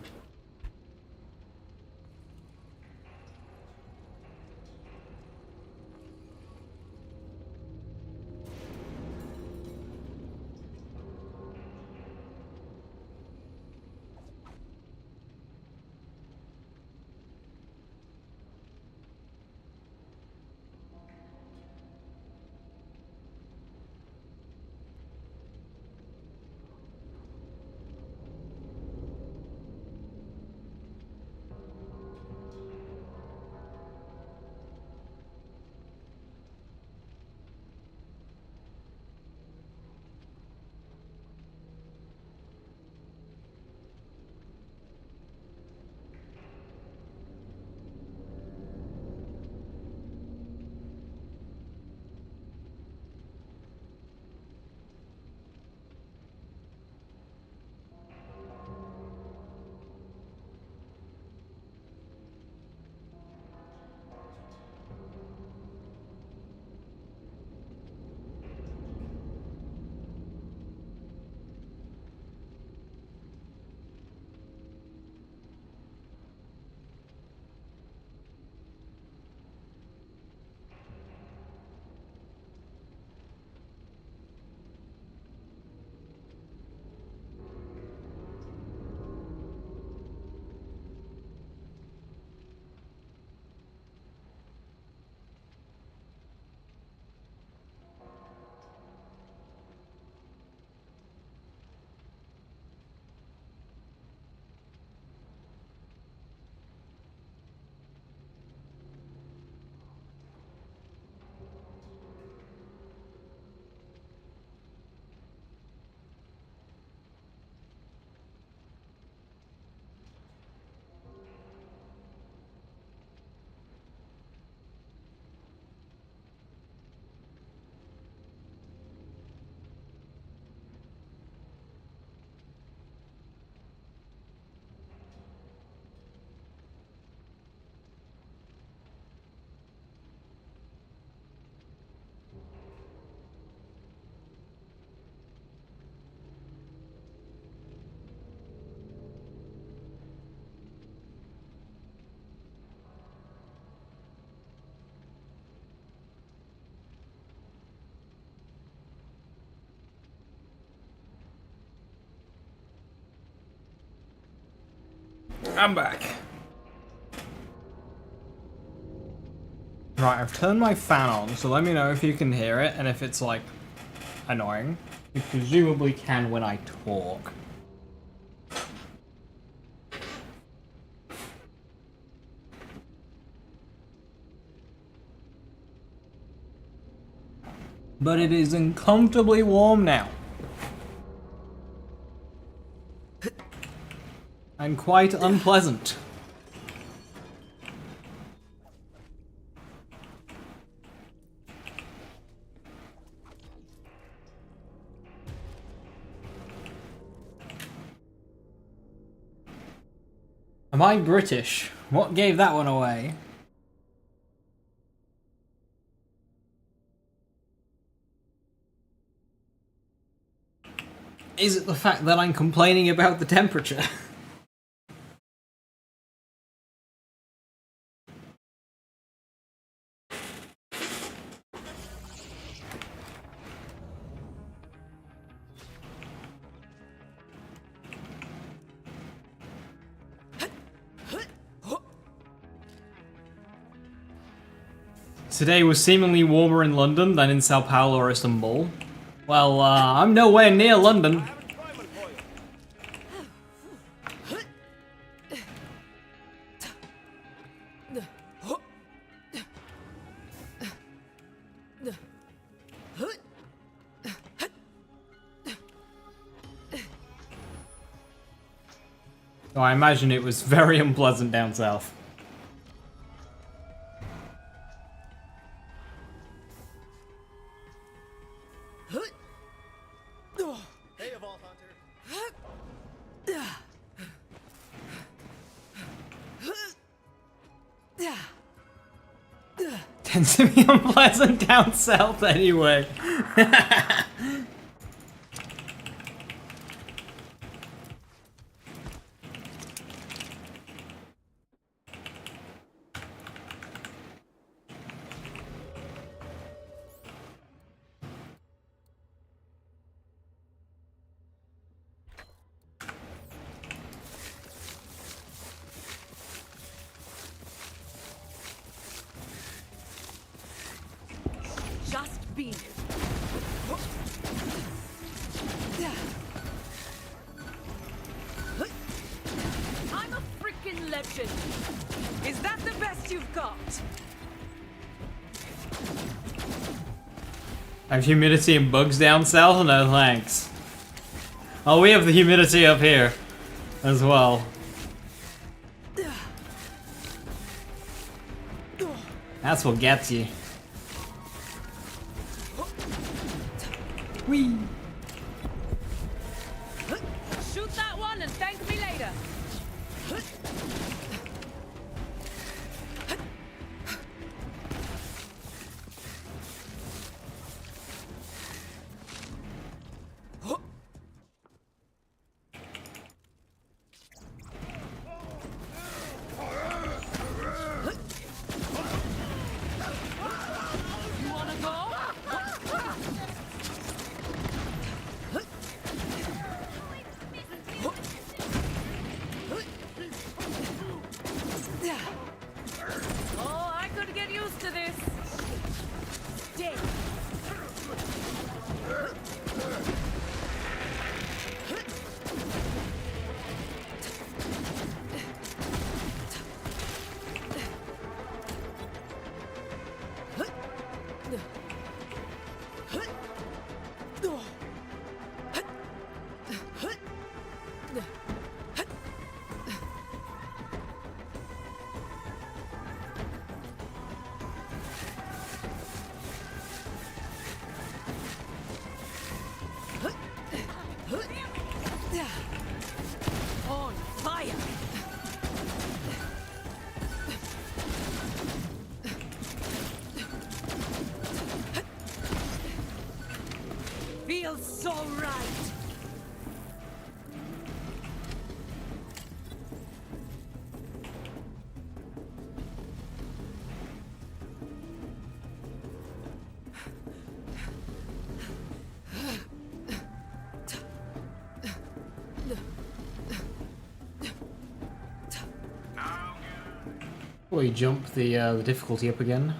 I'm back. Right, I've turned my fan on, so let me know if you can hear it and if it's like annoying. You presumably can when I talk. But it is uncomfortably warm now. And quite unpleasant. Am I British? What gave that one away? Is it the fact that I'm complaining about the temperature? Today was seemingly warmer in London than in Sao Paulo or Istanbul. Well, I'm nowhere near London. So I imagine it was very unpleasant down south. Hey, Vault Hunter. Tends to be unpleasant down south anyway. Just be. I'm a freaking legend. Is that the best you've got? I have humidity and bugs down south? No thanks. Oh, we have the humidity up here as well. That's what gets you. Whee! Shoot that one and thank me later. You wanna go? Oh, I could get used to this. Stay. On fire. Feels so right. Before you jump the difficulty up again.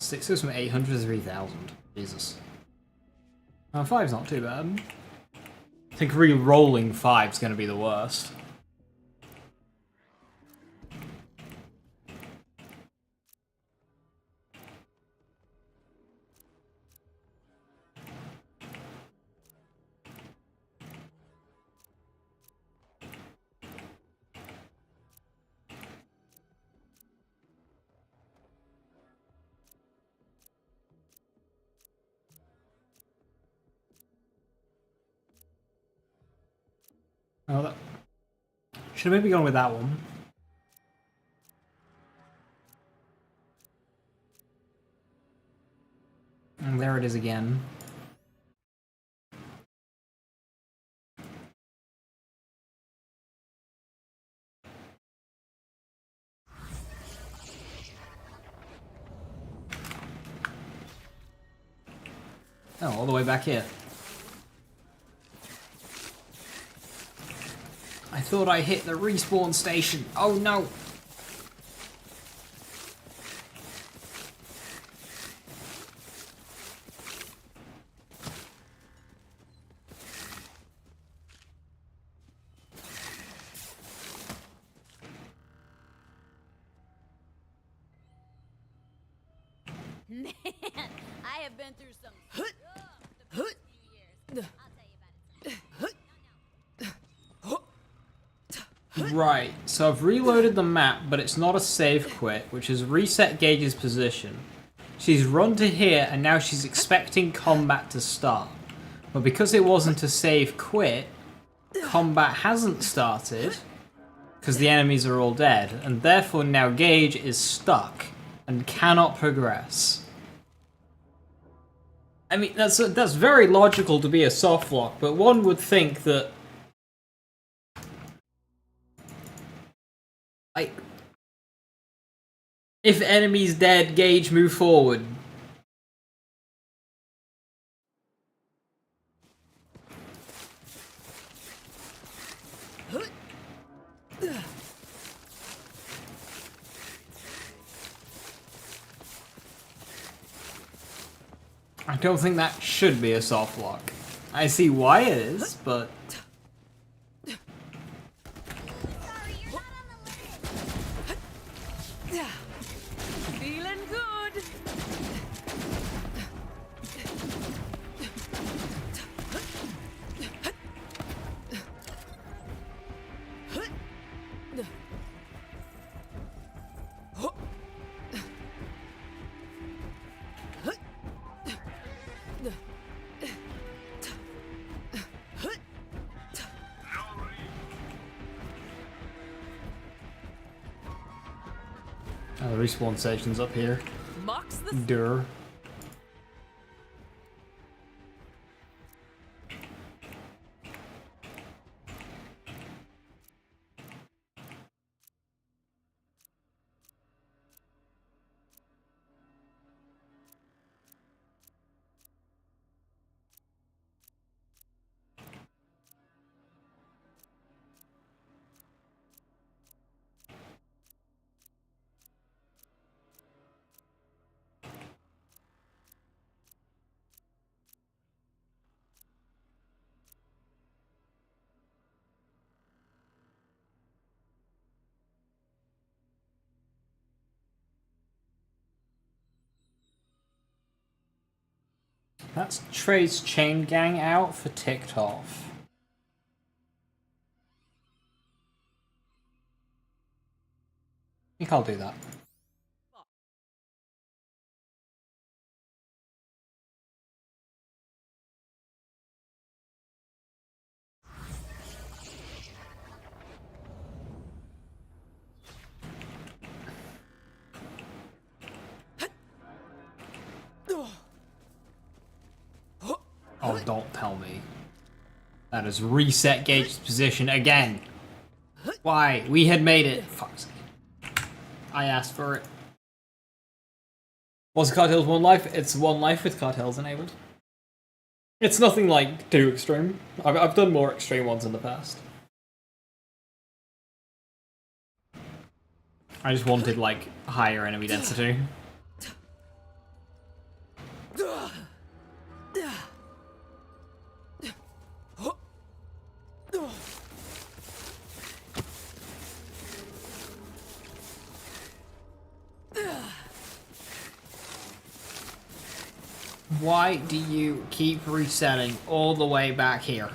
6 goes from 800 to 3000. Jesus. 5's not too bad. I think re-rolling 5's going to be the worst. Oh, that... Should have maybe gone with that one. And there it is again. Oh, all the way back here. I thought I hit the respawn station. Oh no! Man, I have been through some stuff the past few years. I'll tell you about it. Right, so I've reloaded the map, but it's not a save quit, which has reset Gage's position. She's run to here, and now she's expecting combat to start. But because it wasn't a save quit, combat hasn't started, because the enemies are all dead, and therefore now Gage is stuck and cannot progress. I mean, that's very logical to be a soft lock, but one would think that, like, if enemy's dead, Gage move forward. I don't think that should be a soft lock. I see why it is, but... Feeling good. The respawn station's up here. Marks the Durr. That's Trey's chain gang out for ticked off. I think I'll do that. Oh, don't tell me. That has reset Gage's position again. Why? We had made it. Fuck's sake. I asked for it. Was Cartels one life? It's one life with Cartels enabled. It's nothing like too extreme. I've done more extreme ones in the past. I just wanted like higher enemy density. Why do you keep resetting all the way back here?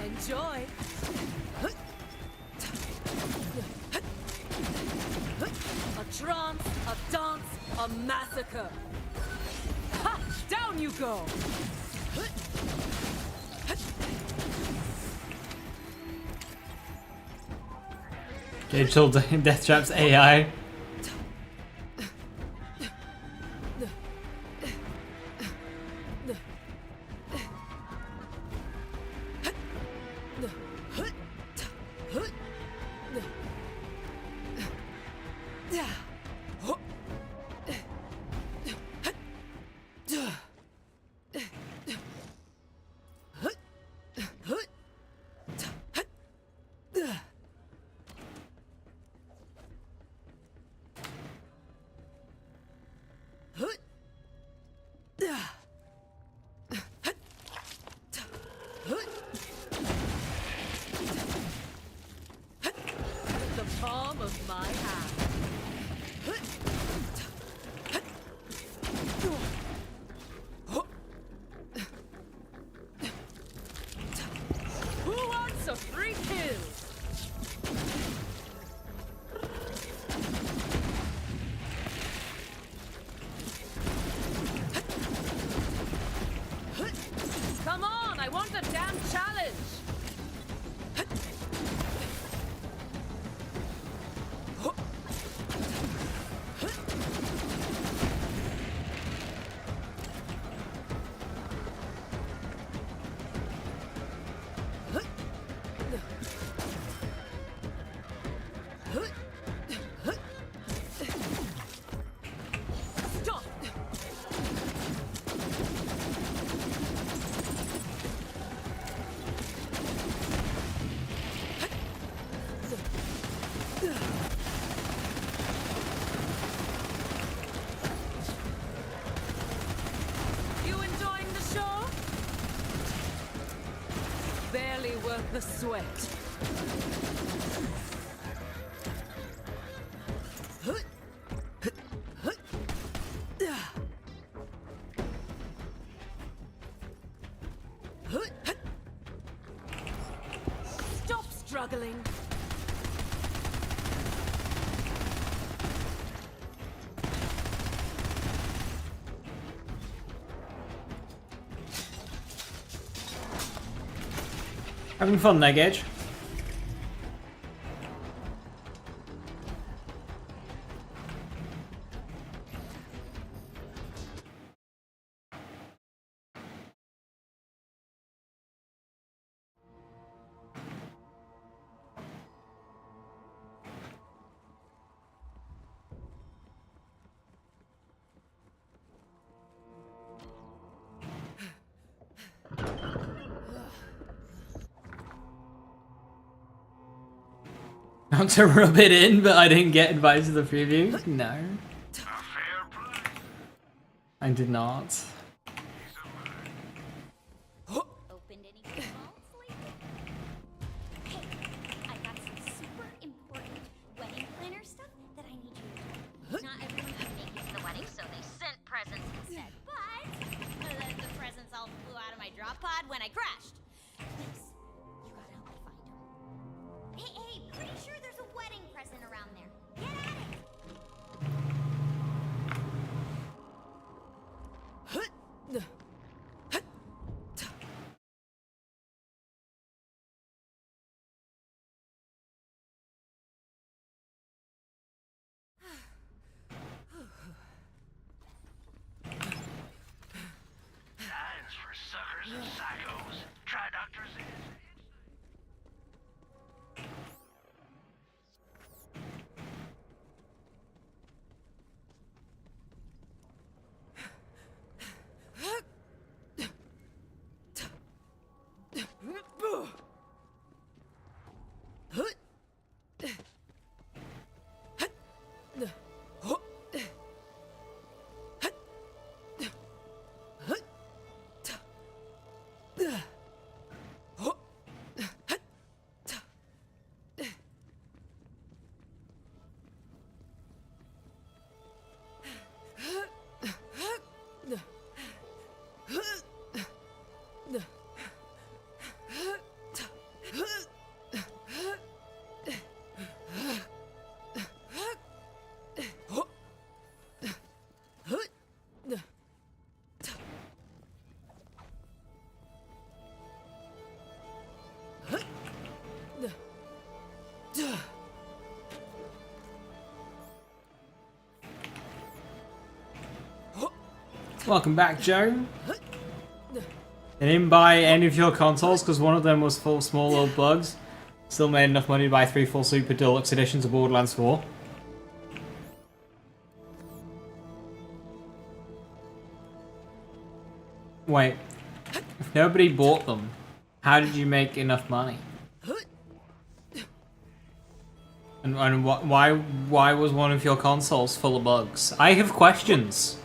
Enjoy. A trance, a dance, a massacre. Ha! Down you go. Digital Death Trap's AI. The palm of my hand. Who wants a free kill? Come on, I want a damn challenge. Stop. You enjoying the show? Barely worth the sweat. Stop struggling. Having fun there, Gage. Not to rub it in, but I didn't get invited to the preview. No. I did not. Opened any vaults lately? Hey, I got some super important wedding planner stuff that I need you to do. Not everyone can make it to the wedding, so they sent presents instead. But the presents all flew out of my drop pod when I crashed. Please, you gotta help me find them. Hey, pretty sure there's a wedding present around there. Get at it! Thanks for Welcome back, Joe. I didn't buy any of your consoles because one of them was full of small little bugs. Still made enough money to buy 3 full super deluxe editions of Borderlands 4. Wait, if nobody bought them, how did you make enough money? And why was one of your consoles full of bugs? I have questions.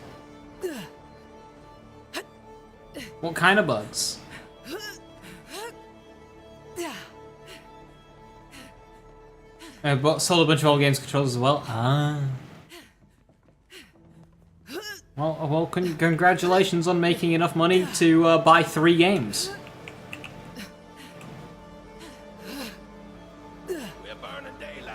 What kind of bugs? I sold a bunch of old games controllers as well. Ah. Well, congratulations on making enough money to buy 3 games. We're burning daylight.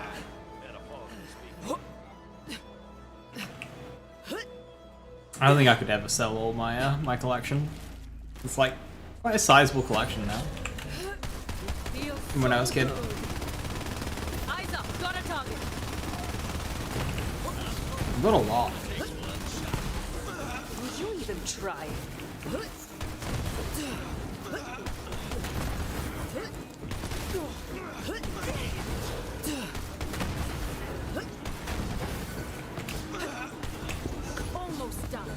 I don't think I could ever sell all my my collection. It's like quite a sizable collection now. From when I was a kid. Eyes up, got a target. I've got a lot. Would you even try? Almost done.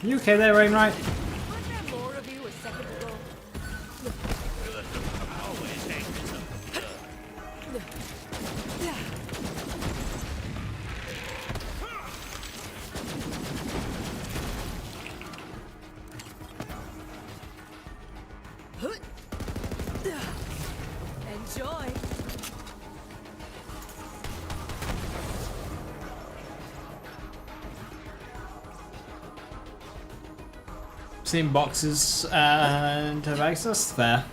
You okay there, Rainwright? Wasn't there more of you a second ago? Enjoy. Seen boxes and have access there.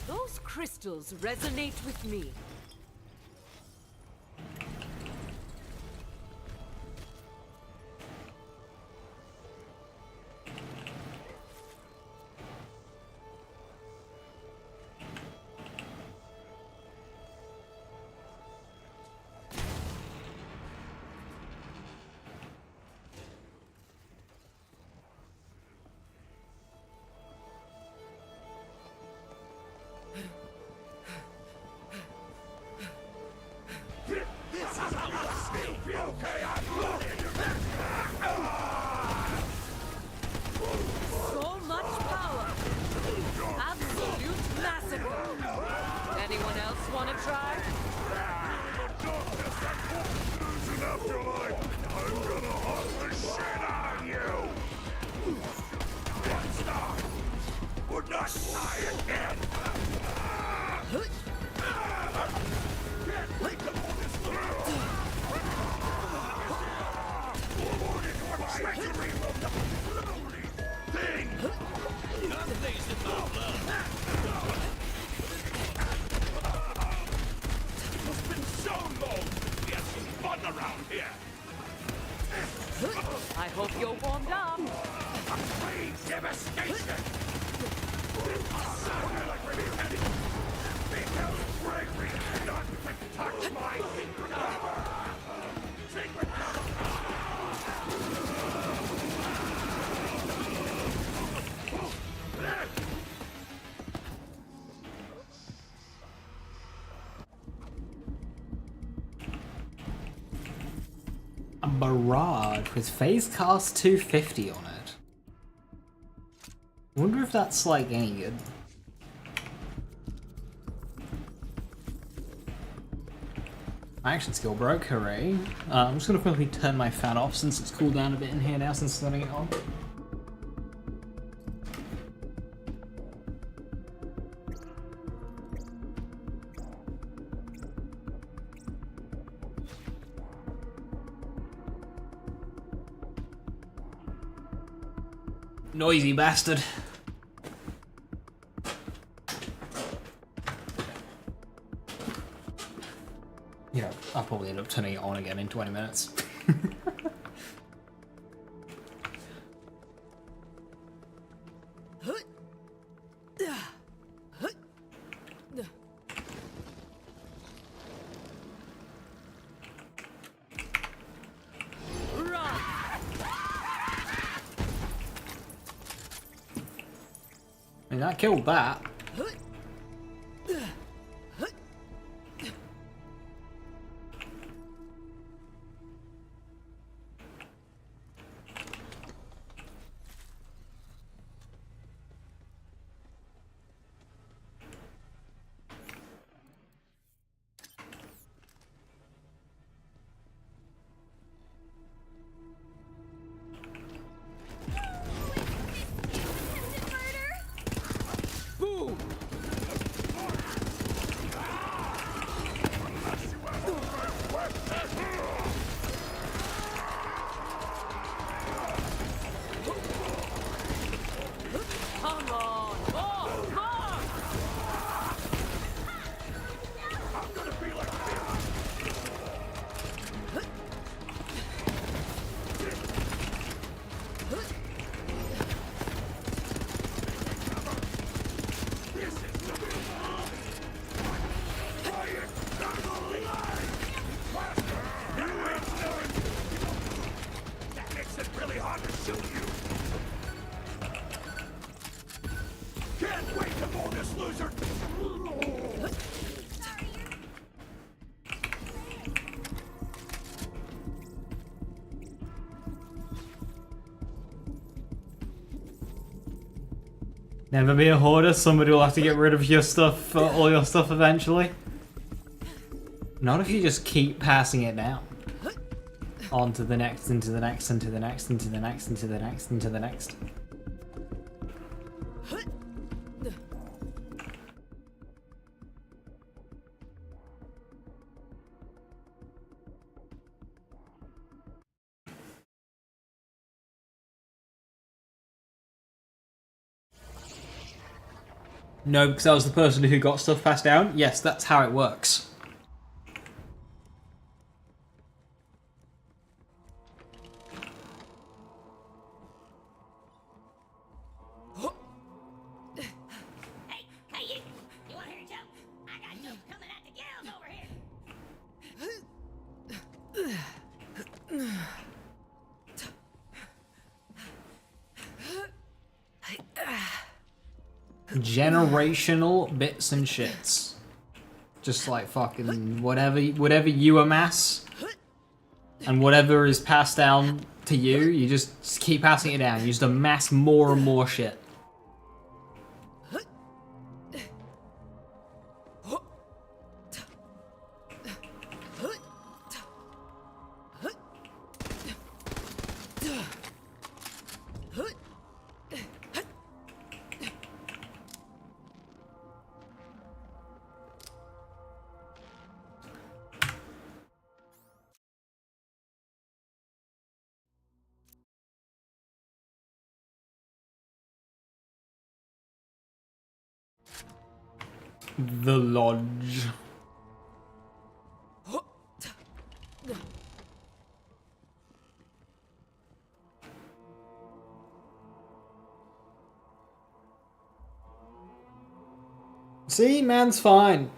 Those crystals resonate with me. Anyone else want to try? I'm gonna hunt the shit out of you! What's that? Would not die again! Can't wait to pull this through! Treachery of the thing! Nothing's in my blood! It's been so long! We have some fun around here! I hope you're warmed up. Complete devastation! Because Gregory not to touch my secret cover! Secret cover! A barrage with phase cast 250 on it. I wonder if that's like any good. My action skill broke, hooray. I'm just gonna quickly turn my fan off since it's cooled down a bit in here now since turning it on. Noisy bastard. You know, I'll probably end up turning it on again in 20 minutes. I mean, that killed that. Never be a hoarder, somebody will have to get rid of your stuff, all your stuff eventually. Not if you just keep passing it down. On to the next, into the next, into the next, into the next, into the next, into the next. No, because I was the person who got stuff passed down. Yes, that's how it works. Generational bits and shits. Just like fucking whatever you amass and whatever is passed down to you, you just keep passing it down. You just amass more and more shit. The Lodge. See, man's fine.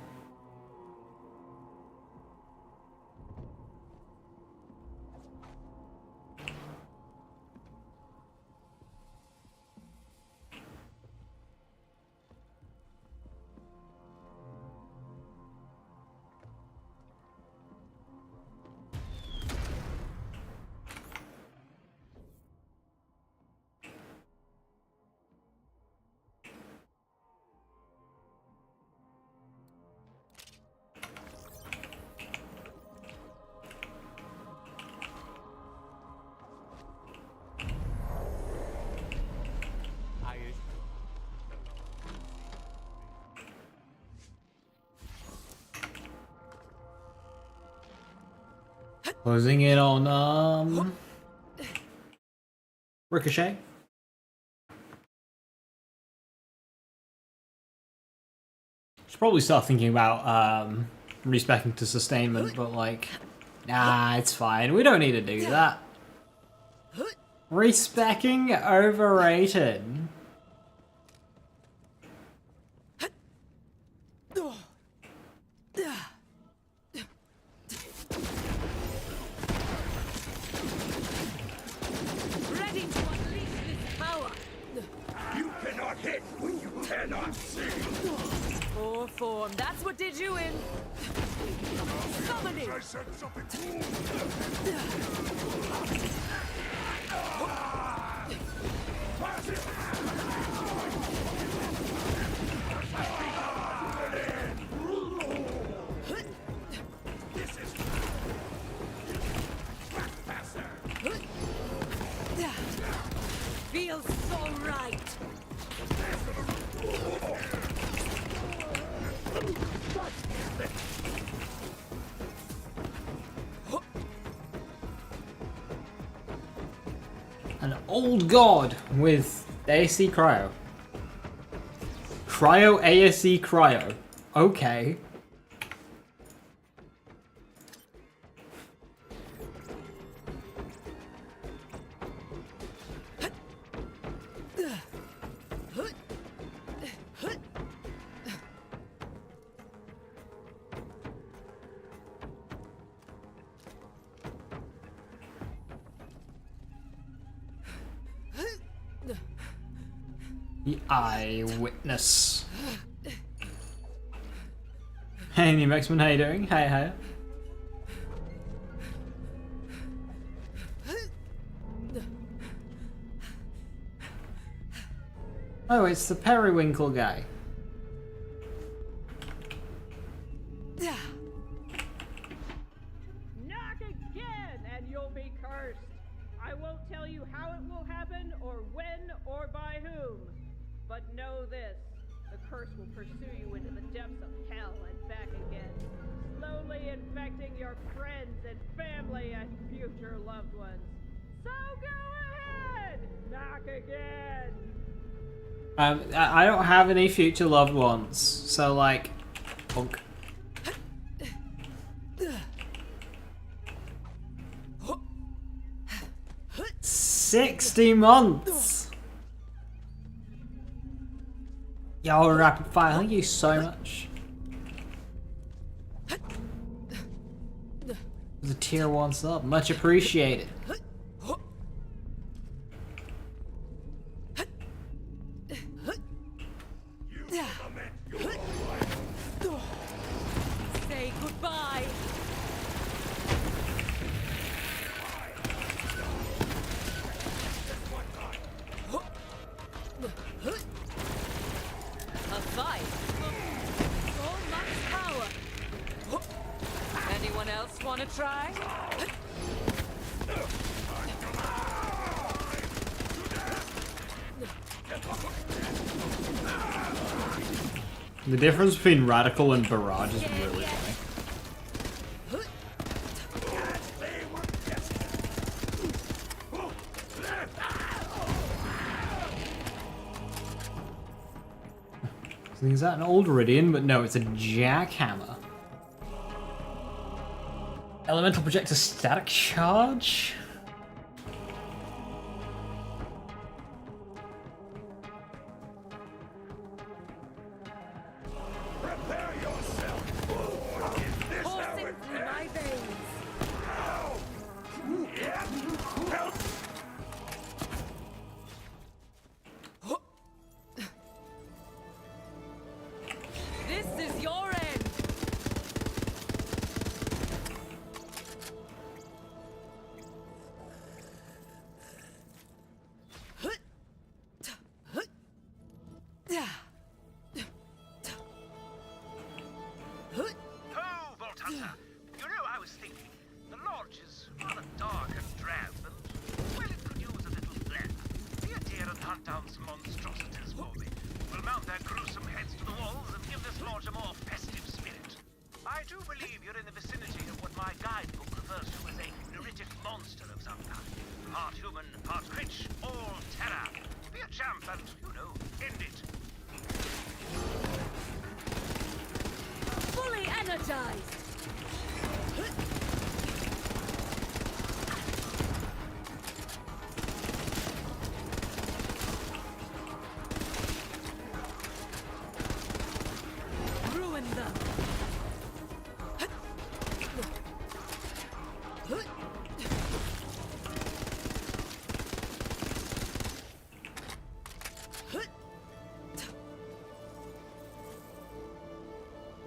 Closing in on Ricochet. Should probably start thinking about respecing to sustainment, but like, nah, it's fine. We don't need to do that. Respecking overrated. Ready to unleash this power. You cannot hit what you cannot see. Poor form. That's what did you in. Summoning. I said something cool. Feels so right. An old god with ASC Cryo. Cryo ASC Cryo. Okay. The Eyewitness. Hey, New Maxman, how you doing? Hey, hey. Oh, it's the Periwinkle guy. Knock again, and you'll be cursed. I won't tell you how it will happen, or when, or by whom. But know this, the curse will pursue you into the depths of hell and back again, slowly infecting your friends and family and future loved ones. So go ahead, knock again. I don't have any future loved ones, so like, punk. $60 months. Yo, rapid fire, thank you so much. The tier 1 sub, much appreciated. Say goodbye. A fight. So much power. Anyone else want to try? The difference between Radical and Barrage is really funny. Is that an old Iridian? But no, it's a jackhammer. Elemental projector static charge? Prepare yourself. This how it Through my veins. Help. This is your end. Ho, Vault Hunter! You know, I was thinking, the lodge is rather dark and drab, and, well, it could use a little flair. Be a dear and hunt down some monstrosities for me. We'll mount their gruesome heads to the walls and give this lodge a more festive spirit. I do believe you're in the vicinity of what my guidebook refers to as a neuritic monster of some kind. Part human, part critch, all terror. Be a champ and, you know, end it. Fully energized. Ruin them.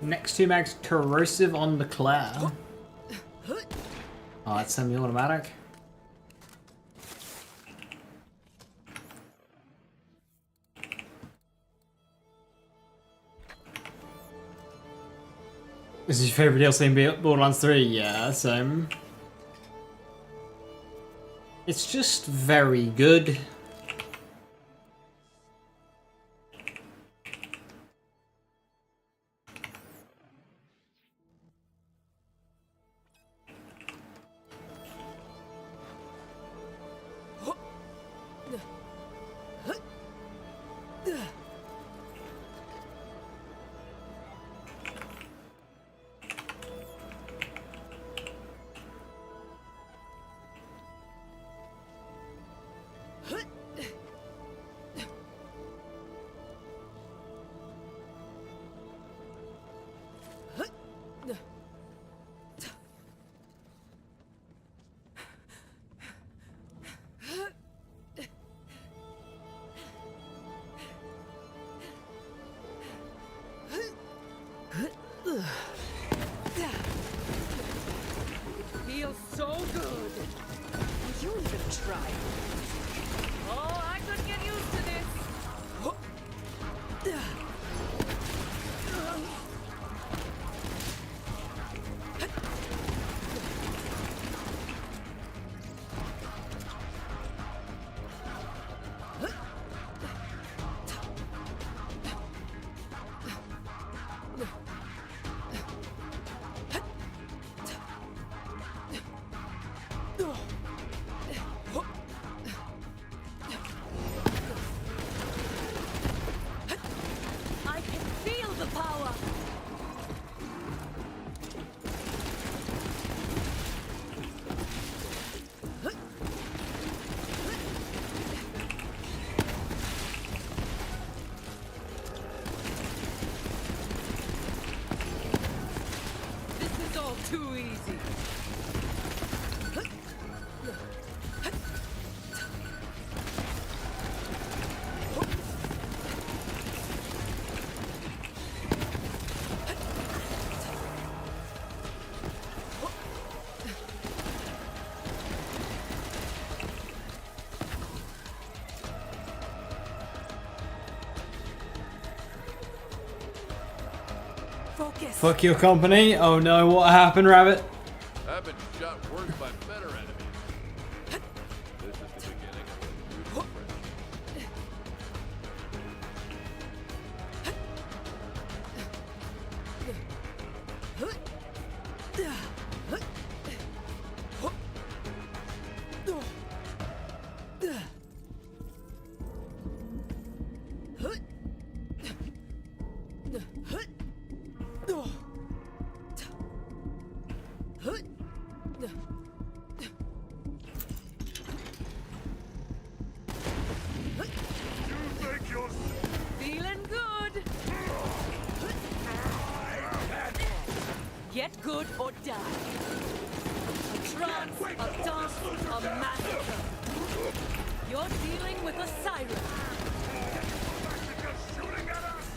Next two mags, corrosive on the Claire. Oh, it's semi-automatic. This is your favorite DLC in Borderlands 3? Yeah, same. It's just very good. Feels so good. Would you even try? Oh, I could get used to this. I can feel the power. This is all too easy. Focus. Fuck your company. Oh no, what happened, Rabbit? I've been shot worse by better enemies. This is the beginning of a beautiful friendship. Get good or die. A trance, a dance, a massacre. You're dealing with a siren. Shooting at us!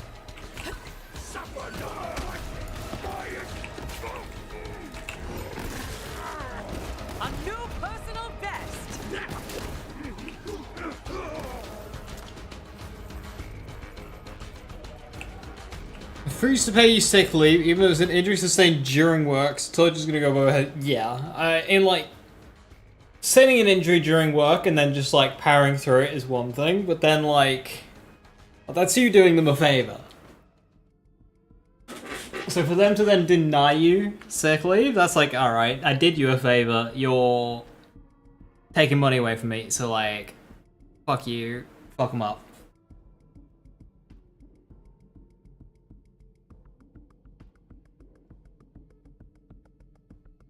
Suffer no! A new personal best. Refuse to pay you sick leave, even though it's an injury sustained during work. So Todd is gonna go ahead. Yeah, in like sustaining an injury during work and then just like powering through it is one thing, but then like that's you doing them a favor. So for them to then deny you sick leave, that's like, all right, I did you a favor. You're taking money away from me, so like, fuck you, fuck them up.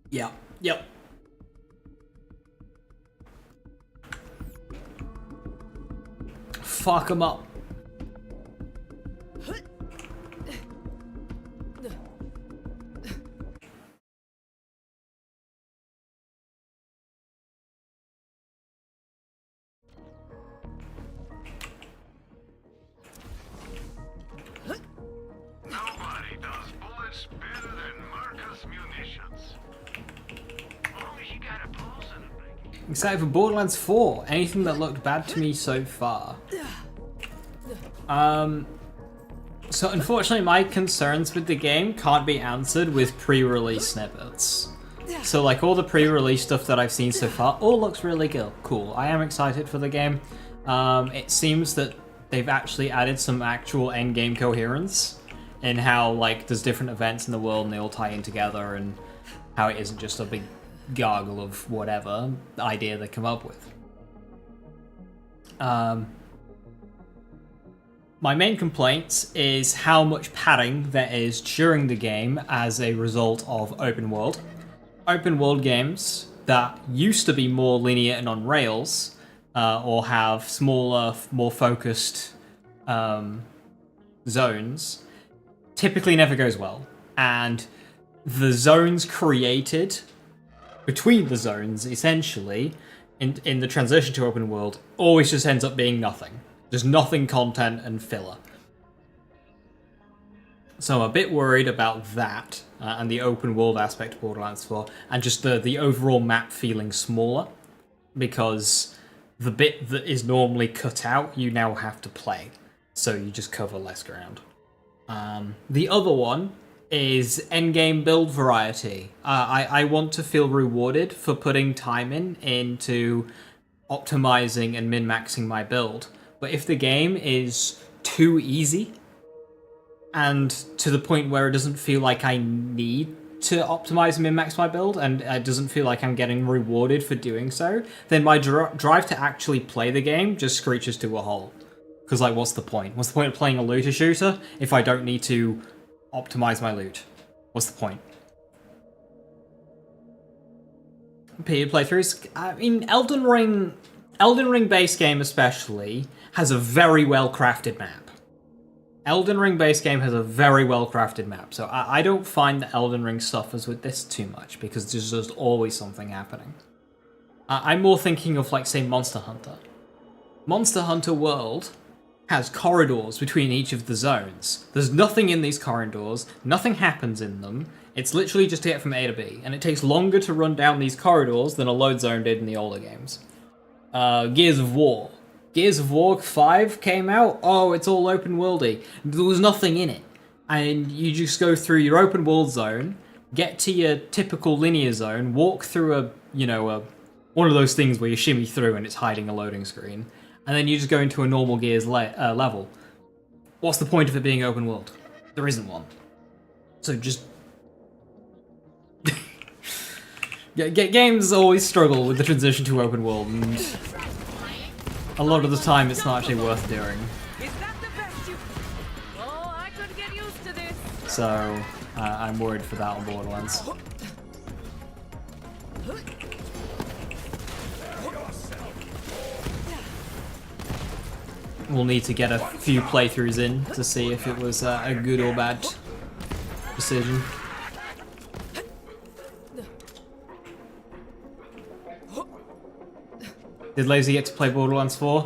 Yeah. Yep. Fuck them up. Nobody does bullets better than Marcus Munitions. Only he got a pulse and a break. Excited for Borderlands 4. Anything that looked bad to me so far? So unfortunately my concerns with the game can't be answered with pre-release snippets. So like all the pre-release stuff that I've seen so far all looks really cool. I am excited for the game. It seems that they've actually added some actual endgame coherence in how like there's different events in the world and they all tie in together, and how it isn't just a big gargle of whatever idea they come up with. My main complaint is how much padding there is during the game as a result of open world. Open world games that used to be more linear and on rails, or have smaller, more focused zones, typically never goes well. And the zones created between the zones, essentially, in the transition to open world, always just ends up being nothing. Just nothing content and filler. So I'm a bit worried about that, and the open world aspect of Borderlands 4, and just the overall map feeling smaller, because the bit that is normally cut out, you now have to play, so you just cover less ground. The other one is endgame build variety. I want to feel rewarded for putting time into optimizing and min-maxing my build. But if the game is too easy, and to the point where it doesn't feel like I need to optimize and min-max my build, and it doesn't feel like I'm getting rewarded for doing so, then my drive to actually play the game just screeches to a halt. Because, like, what's the point? What's the point of playing a looter shooter if I don't need to optimize my loot? What's the point? Repeated playthroughs. I mean, Elden Ring base game especially has a very well crafted map. Elden Ring base game has a very well crafted map, so I don't find that Elden Ring suffers with this too much, because there's just always something happening. I'm more thinking of, like, say, Monster Hunter. Monster Hunter World has corridors between each of the zones. There's nothing in these corridors, nothing happens in them, it's literally just to get from A to B, and it takes longer to run down these corridors than a load zone did in the older games. Gears of War. Gears of War 5 came out, oh, it's all open worldy. There was nothing in it. And you just go through your open world zone, get to your typical linear zone, walk through one of those things where you shimmy through and it's hiding a loading screen, and then you just go into a normal Gears level. What's the point of it being open world? There isn't one. So just... Games always struggle with the transition to open world, and a lot of the time it's not actually worth doing. Is that the best you... Oh, I could get used to this. So, I'm worried for that on Borderlands. We'll need to get a few playthroughs in to see if it was a good or bad decision. Did Lazy get to play Borderlands 4?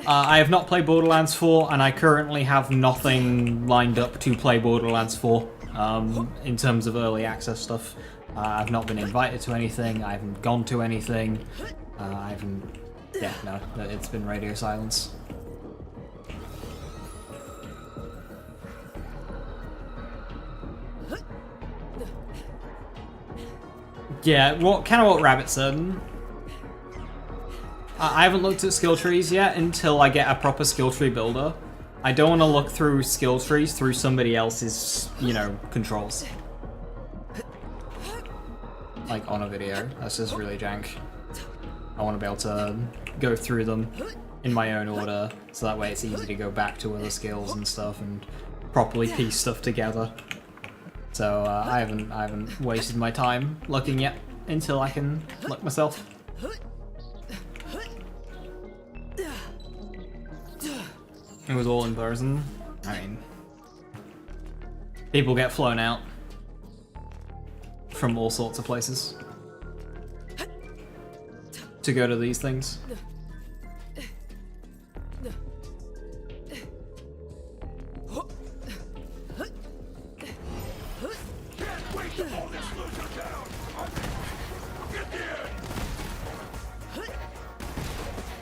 I have not played Borderlands 4, and I currently have nothing lined up to play Borderlands 4 in terms of early access stuff. I've not been invited to anything, I haven't gone to anything, I haven't... Yeah, no, it's been radio silence. Yeah, kind of what Rabbit said. I haven't looked at skill trees yet until I get a proper skill tree builder. I don't want to look through skill trees through somebody else's, you know, controls. Like on a video. That's just really jank. I want to be able to go through them in my own order, so that way it's easy to go back to other skills and stuff and properly piece stuff together. So I haven't wasted my time looking yet until I can look myself. It was all in person. I mean, people get flown out from all sorts of places to go to these things.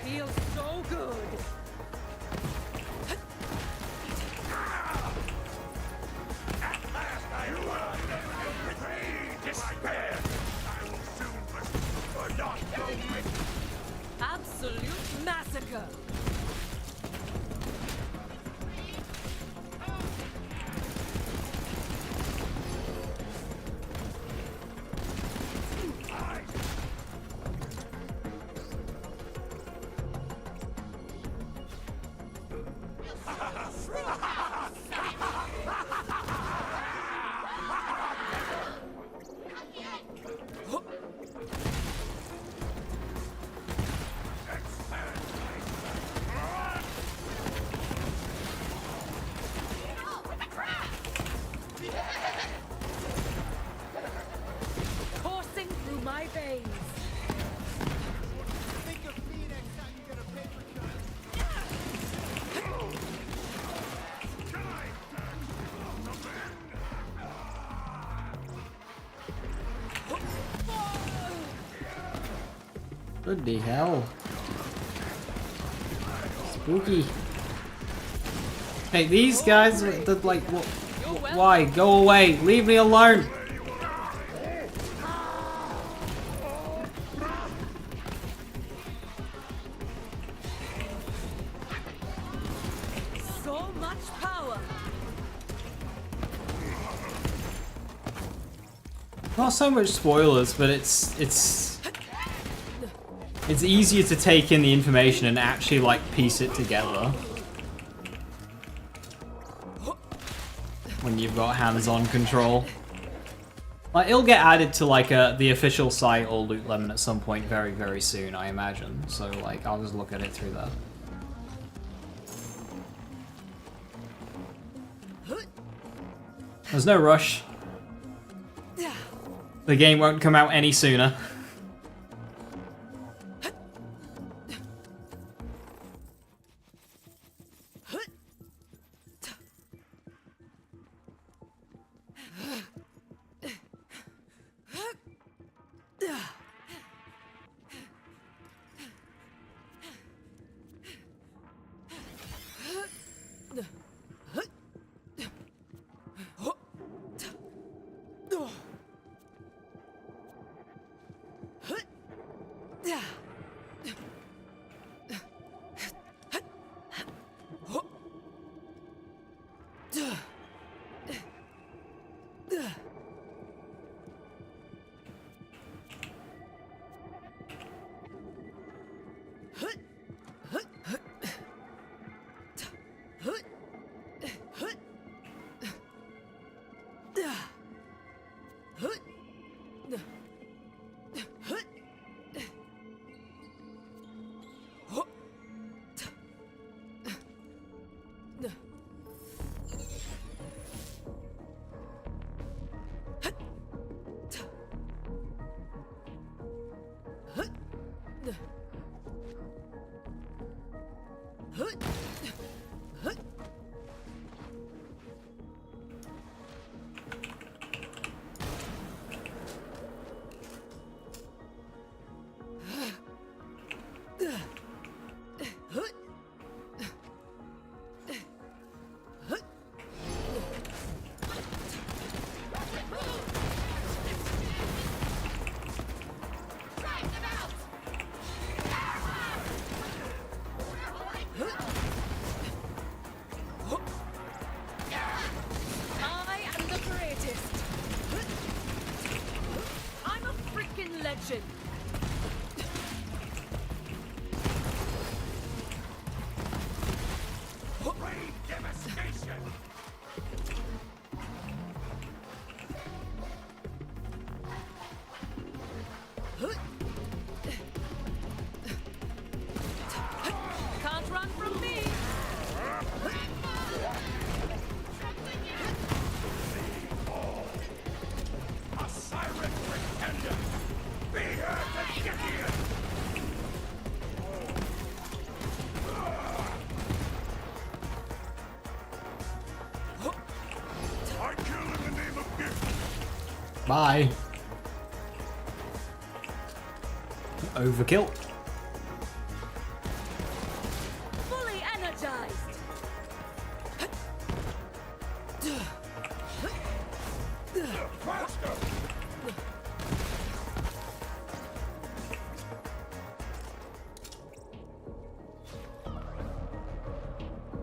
Feels so good. Absolute massacre. Coursing through my veins. Bloody hell. Spooky. Hey, these guys, they're like, what? Why? Go away! Leave me alone! So much power. Not so much spoilers, but it's easier to take in the information and actually like piece it together when you've got hands-on control. Like, it'll get added to like the official site or Loot Lemon at some point very, very soon, I imagine. So like, I'll just look at it through that. There's no rush. The game won't come out any sooner. destruction. Rain devastation! Can't run from me. A Siren pretender! Be here to get you! I kill in the name of gift! Bye. Overkill. Fully energized. Faster!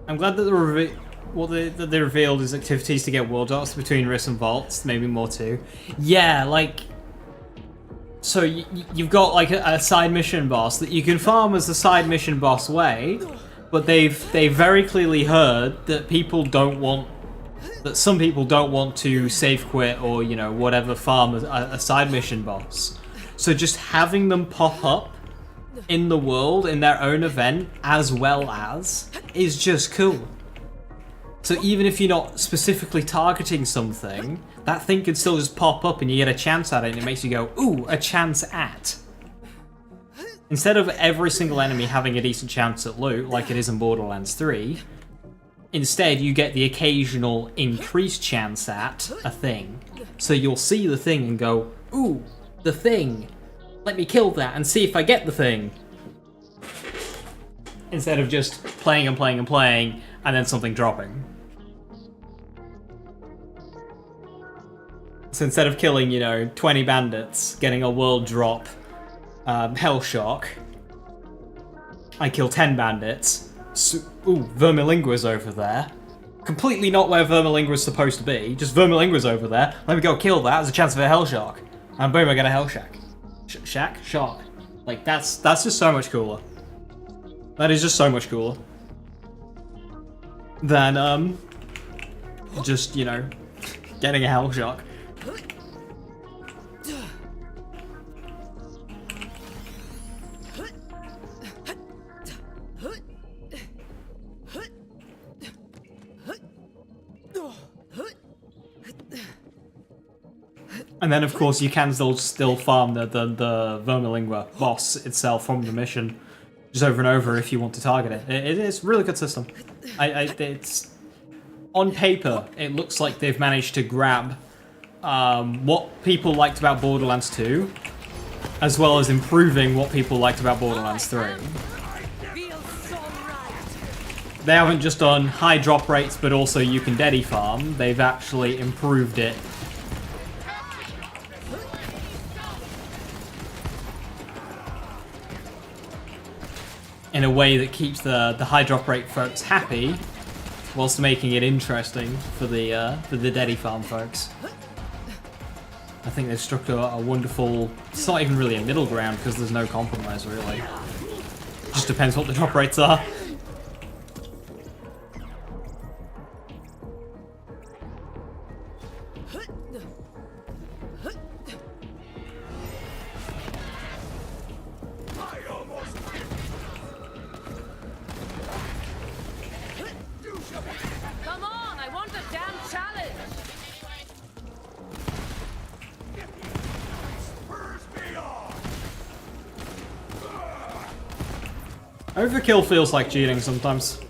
I'm glad that they revealed is activities to get world dots between Riss and Vaults, maybe more too. Yeah, like, so you've got like a side mission boss that you can farm as the side mission boss way, but they've very clearly heard that some people don't want to save quit or, you know, whatever, farm a side mission boss. So just having them pop up in the world in their own event as well as is just cool. So even if you're not specifically targeting something, that thing could still just pop up and you get a chance at it and it makes you go, ooh, a chance at. Instead of every single enemy having a decent chance at loot like it is in Borderlands 3, instead you get the occasional increased chance at a thing. So you'll see the thing and go, ooh, the thing. Let me kill that and see if I get the thing. Instead of just playing and playing and playing and then something dropping. So instead of killing, you know, 20 bandits, getting a world drop hell shock, I kill 10 bandits. So, ooh, Vermilingua's over there. Completely not where Vermilingua's supposed to be. Just Vermilingua's over there. Let me go kill that. There's a chance of a hell shock. And boom, I get a hell shack. Shock. Like, that's just so much cooler. That is just so much cooler. Than, just, you know, getting a hell shock. And then, of course, you can still farm the Vermilingua boss itself from the mission, just over and over if you want to target it. It's a really good system. It's on paper, it looks like they've managed to grab what people liked about Borderlands 2, as well as improving what people liked about Borderlands 3. They haven't just done high drop rates, but also you can deady farm. They've actually improved it. In a way that keeps the high drop rate folks happy, whilst making it interesting for the deady farm folks. I think they've struck a wonderful. It's not even really a middle ground because there's no compromise really. Just depends what the drop rates are. Come on, I want a damn challenge. Overkill feels like cheating sometimes.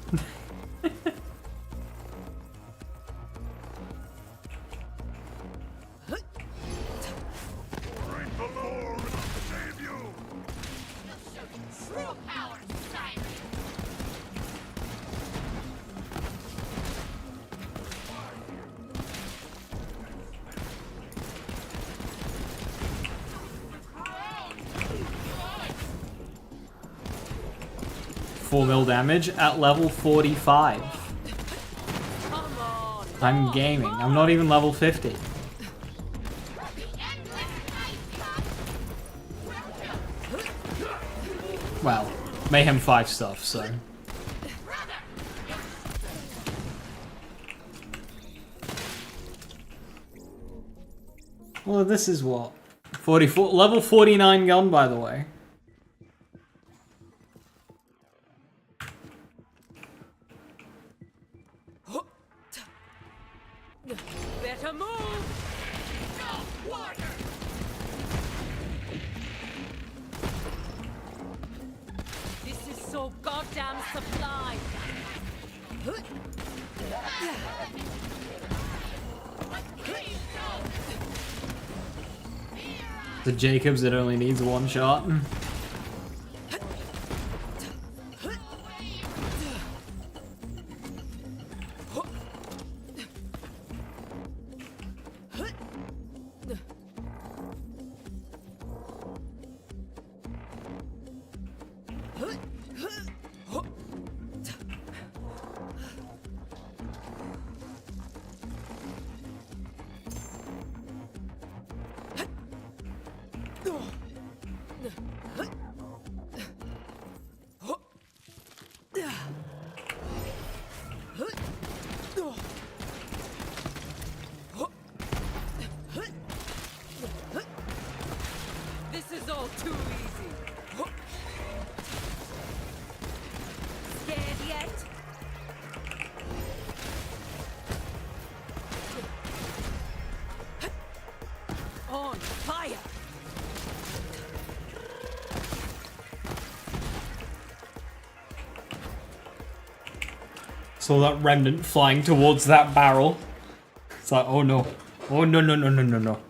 Four mil damage at level 45. I'm gaming. I'm not even level 50. well, Mayhem 5 stuff, so. Well, this is what? 44, level 49 gun, by the way. Better move! This is so goddamn supplied. The Jacobs, it only needs one shot. This is all too easy. Scared yet? On fire! Saw that remnant flying towards that barrel. It's like, oh no. Oh no, no, no, no, no, no.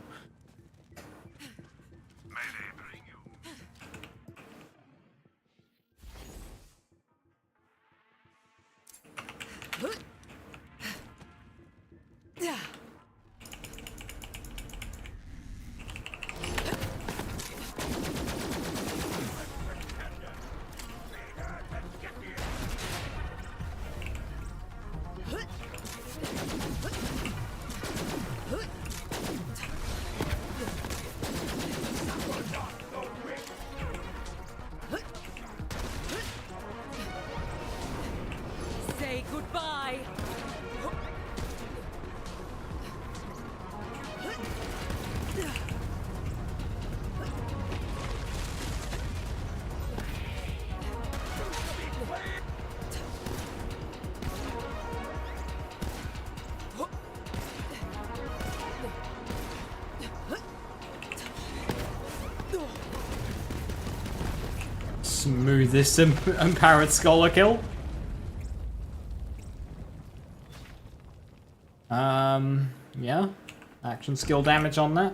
Say goodbye. Smoothest empowered scholar kill. Yeah. Action skill damage on that.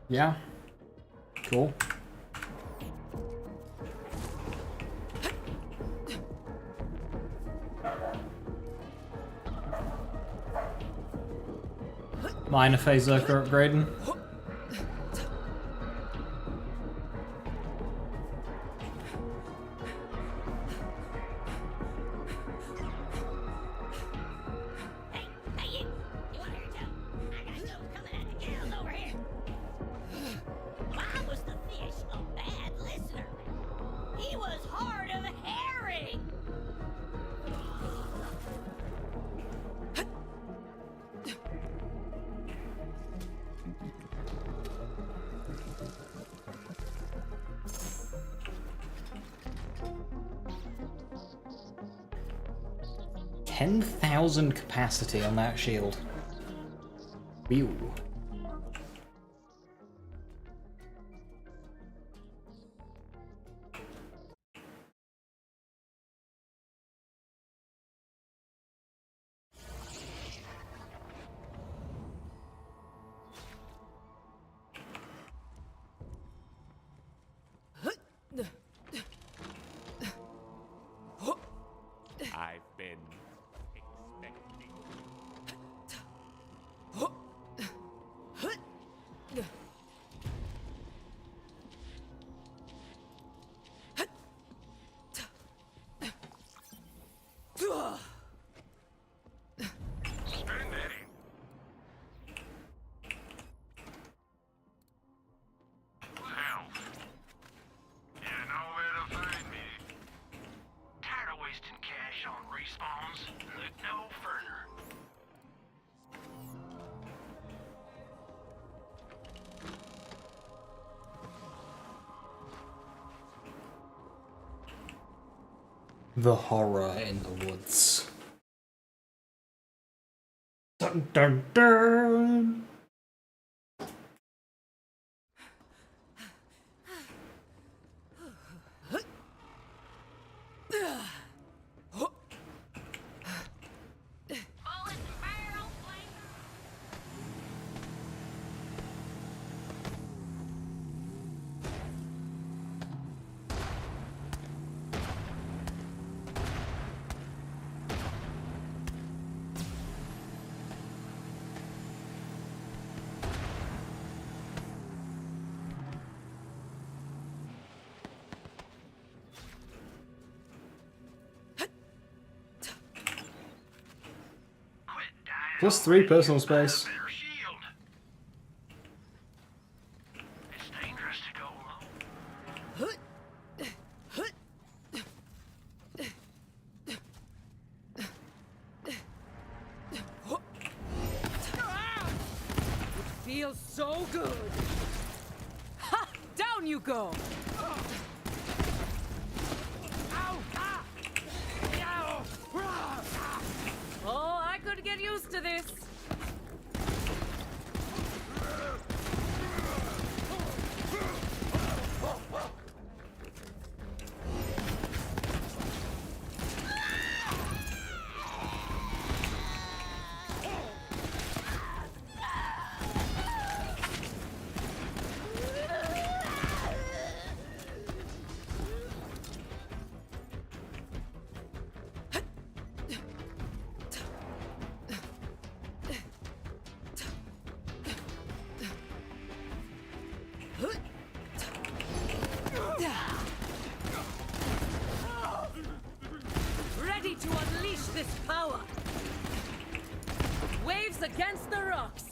Yeah. Cool. Minor phase lurker upgrading. Capacity on that shield. Ew. I've been expecting. The horror in the woods. Dun dun dun! +3 personal space. It's dangerous to go alone. Feels so good. Ha! Down you go. Oh, I could get used to this. Ready to unleash this power. Waves against the rocks.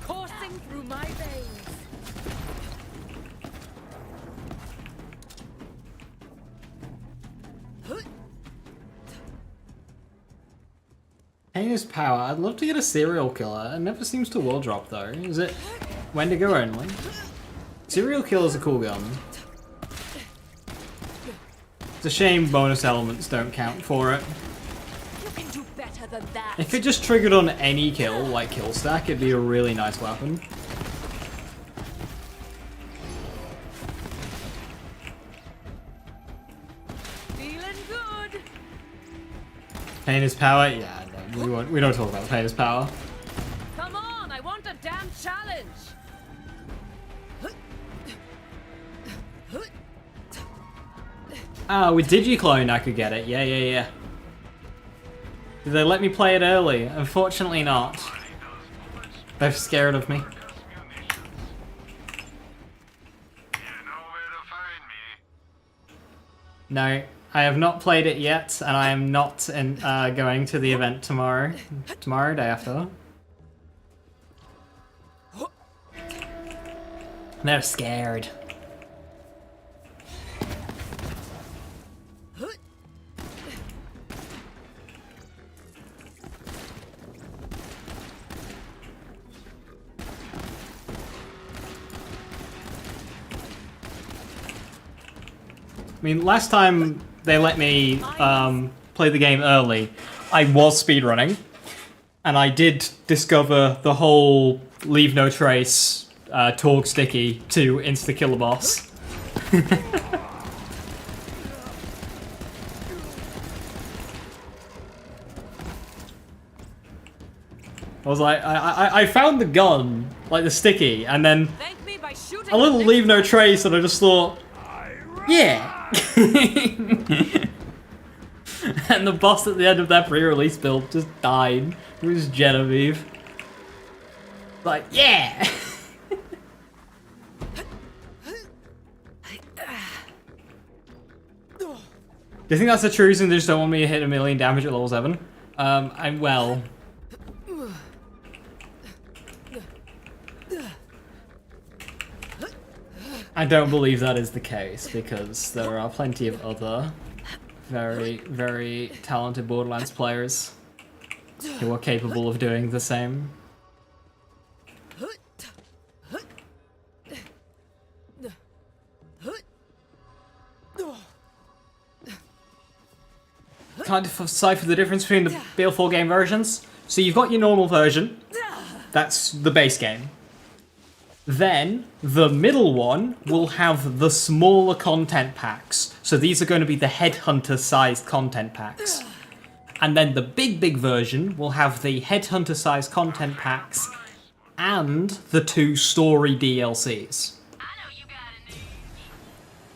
Coursing through my veins. Heinous power. I'd love to get a serial killer. It never seems to wall drop though. Is it Wendigo only? Serial killer's a cool gun. It's a shame bonus elements don't count for it. You can do better than that. If it just triggered on any kill, like kill stack, it'd be a really nice weapon. Feeling good. Heinous power? Yeah, no, we don't talk about heinous power. Come on, I want a damn challenge. Ah, with Digiclone I could get it. Yeah. Did they let me play it early? Unfortunately not. They're scared of me. No, I have not played it yet, and I am not going to the event tomorrow. Tomorrow, day after. They're scared. I mean, last time they let me play the game early, I was speedrunning, and I did discover the whole leave no trace torg sticky to insta-kill a boss. I was like, I found the gun, like the sticky, and then a little leave no trace, and I just thought, yeah. And the boss at the end of that pre-release build just died. It was Genevieve. Like, yeah! you think that's the true reason they just don't want me to hit 1,000,000 damage at level 7? Well... I don't believe that is the case, because there are plenty of other very, very talented Borderlands players who are capable of doing the same. Can't decipher the difference between the BL4 game versions. So you've got your normal version, that's the base game. Then, the middle one will have the smaller content packs. So these are going to be the Headhunter-sized content packs. And then the big version will have the Headhunter-sized content packs and the 2 story DLCs.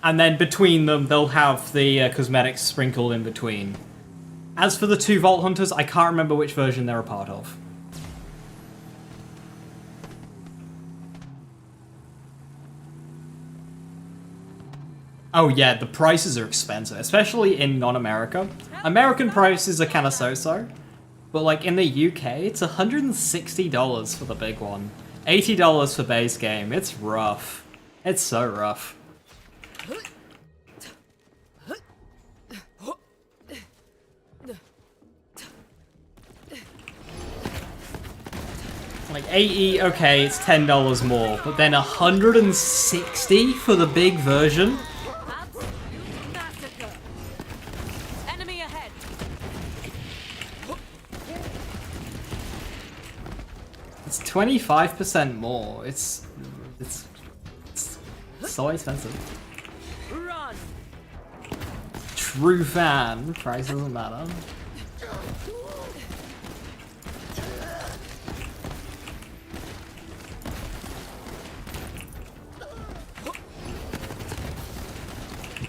And then between them, they'll have the cosmetics sprinkled in between. As for the 2 Vault Hunters, I can't remember which version they're a part of. Oh yeah, the prices are expensive, especially in non-America. American prices are kind of so-so, but like in the UK, it's $160 for the big one. $80 for base game. It's rough. It's so rough. Like 80, okay, it's $10 more, but then 160 for the big version? Enemy ahead. It's 25% more. It's so expensive. Run. True fan. Price doesn't matter.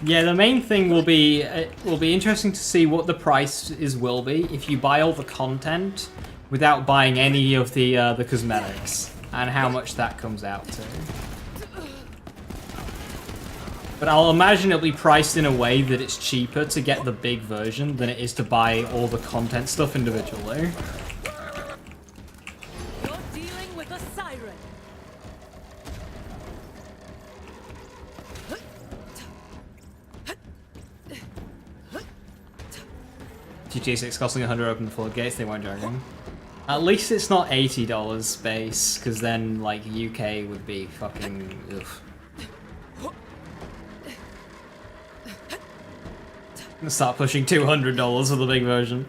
Yeah, the main thing will be interesting to see what the price will be if you buy all the content without buying any of the cosmetics, and how much that comes out to. But I'll imagine it'll be priced in a way that it's cheaper to get the big version than it is to buy all the content stuff individually. You're dealing with a Siren. GTA 6 costing 100 open the floodgates, they weren't joking. At least it's not $80 base, because then, like, UK would be fucking... ugh. I'm gonna start pushing $200 for the big version.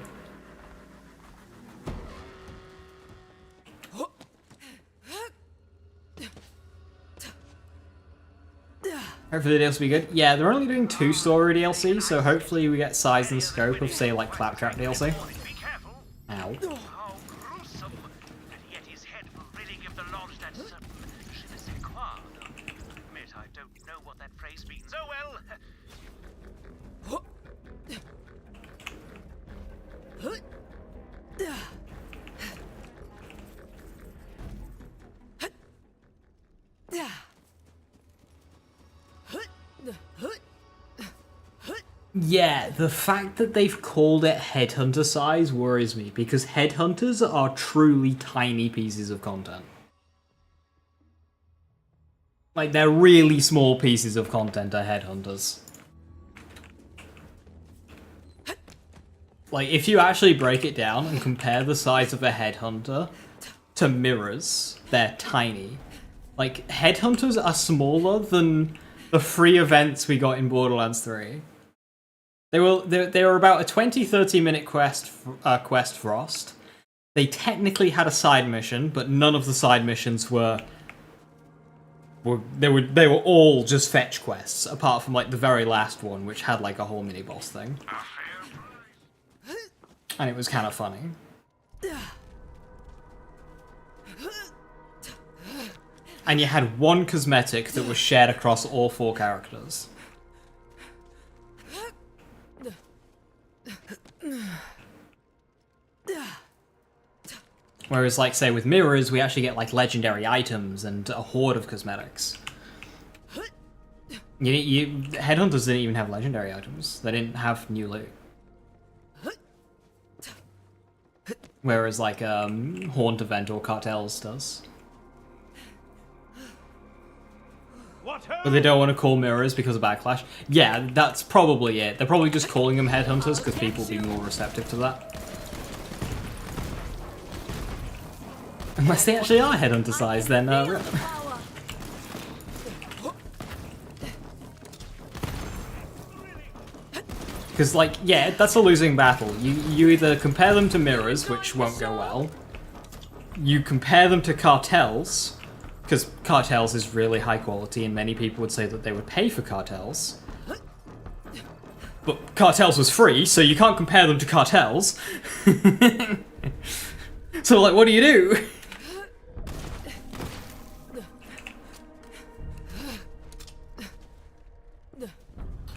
Hopefully the DLC will be good. Yeah, they're only doing 2 story DLCs, so hopefully we get size and scope of, say, like, Claptrap DLC. Ow. Yeah, the fact that they've called it Headhunter size worries me, because Headhunters are truly tiny pieces of content. Like, they're really small pieces of content are Headhunters. Like, if you actually break it down and compare the size of a Headhunter to mirrors, they're tiny. Like, Headhunters are smaller than the free events we got in Borderlands 3. They were about a 20-30 minute quest Frost. They technically had a side mission, but none of the side missions were they were all just fetch quests, apart from like the very last one, which had like a whole mini boss thing. And it was kind of funny. And you had one cosmetic that was shared across all 4 characters. Whereas, like, say, with mirrors, we actually get, like, legendary items and a horde of cosmetics. Headhunters didn't even have legendary items. They didn't have new loot. Whereas like Haunt Event or Cartels does. But they don't want to call mirrors because of backlash. Yeah, that's probably it. They're probably just calling them headhunters because people will be more receptive to that. Unless they actually are headhunter size, then because like, yeah, that's a losing battle. You either compare them to mirrors, which won't go well. You compare them to cartels, because Cartels is really high quality, and many people would say that they would pay for Cartels. But Cartels was free, so you can't compare them to Cartels. So, like, what do you do?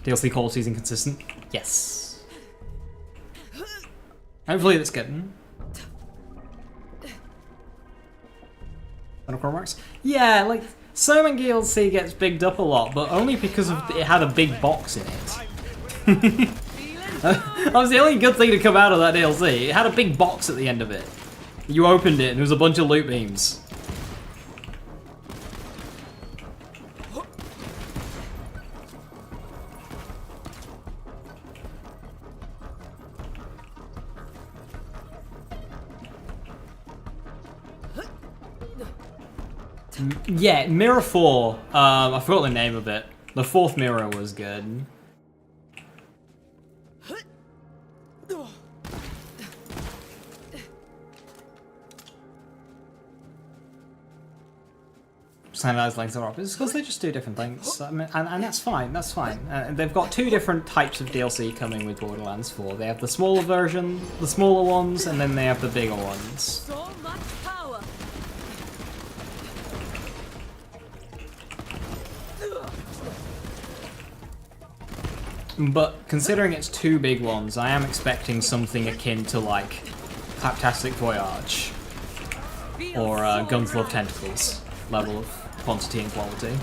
DLC quality is inconsistent? Yes. Hopefully that's good. Marks? Yeah, like, Sermon DLC gets bigged up a lot, but only because of it had a big box in it. That was the only good thing to come out of that DLC. It had a big box at the end of it. You opened it and there was a bunch of loot beams. Yeah, Mirror 4, I forgot the name of it. The fourth mirror was good. Standardized lengths are opposites because they just do different things. I mean, and that's fine, that's fine. They've got two different types of DLC coming with Borderlands 4. They have the smaller version, the smaller ones, and then they have the bigger ones. So much power. But considering it's two big ones, I am expecting something akin to like Claptastic Voyage or Guns Love Tentacles level of quantity and quality.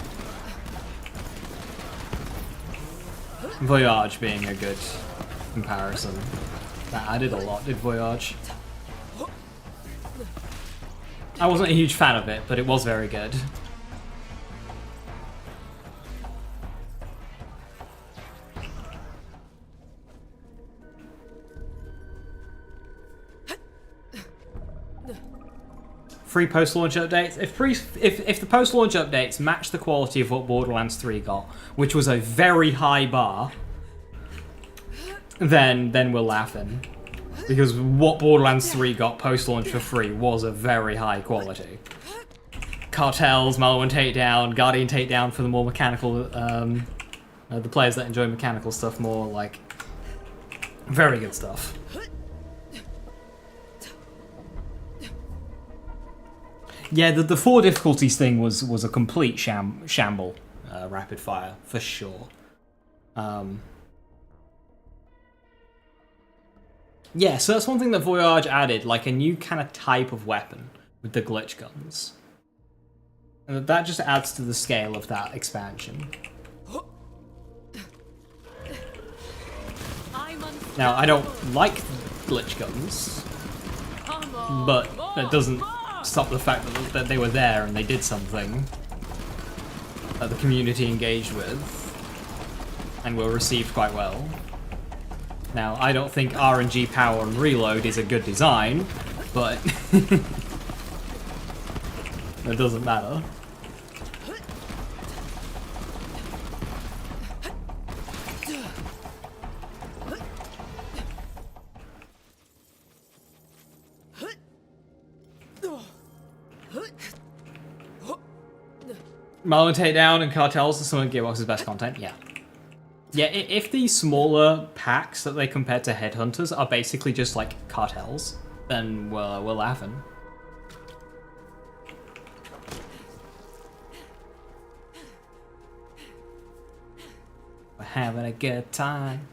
Voyage being a good comparison. That added a lot, did Voyage. I wasn't a huge fan of it, but it was very good. Free post-launch updates. If the post-launch updates match the quality of what Borderlands 3 got, which was a very high bar, then we're laughing. Because what Borderlands 3 got post-launch for free was a very high quality. Cartels, Maliwan Takedown, Guardian Takedown for the more mechanical, the players that enjoy mechanical stuff more, like, very good stuff. Yeah, the 4 difficulties thing was a complete shamble, rapid fire, for sure. Yeah, so that's one thing that Voyage added, like a new kind of type of weapon with the glitch guns. And that just adds to the scale of that expansion. Now, I don't like glitch guns, but that doesn't stop the fact that they were there and they did something that the community engaged with and were received quite well. Now, I don't think RNG power and reload is a good design, but it doesn't matter. Maliwan Takedown and Cartels are some of Gearbox's best content, yeah. Yeah, if these smaller packs that they compare to Headhunters are basically just like Cartels, then we're laughing. We're having a good time.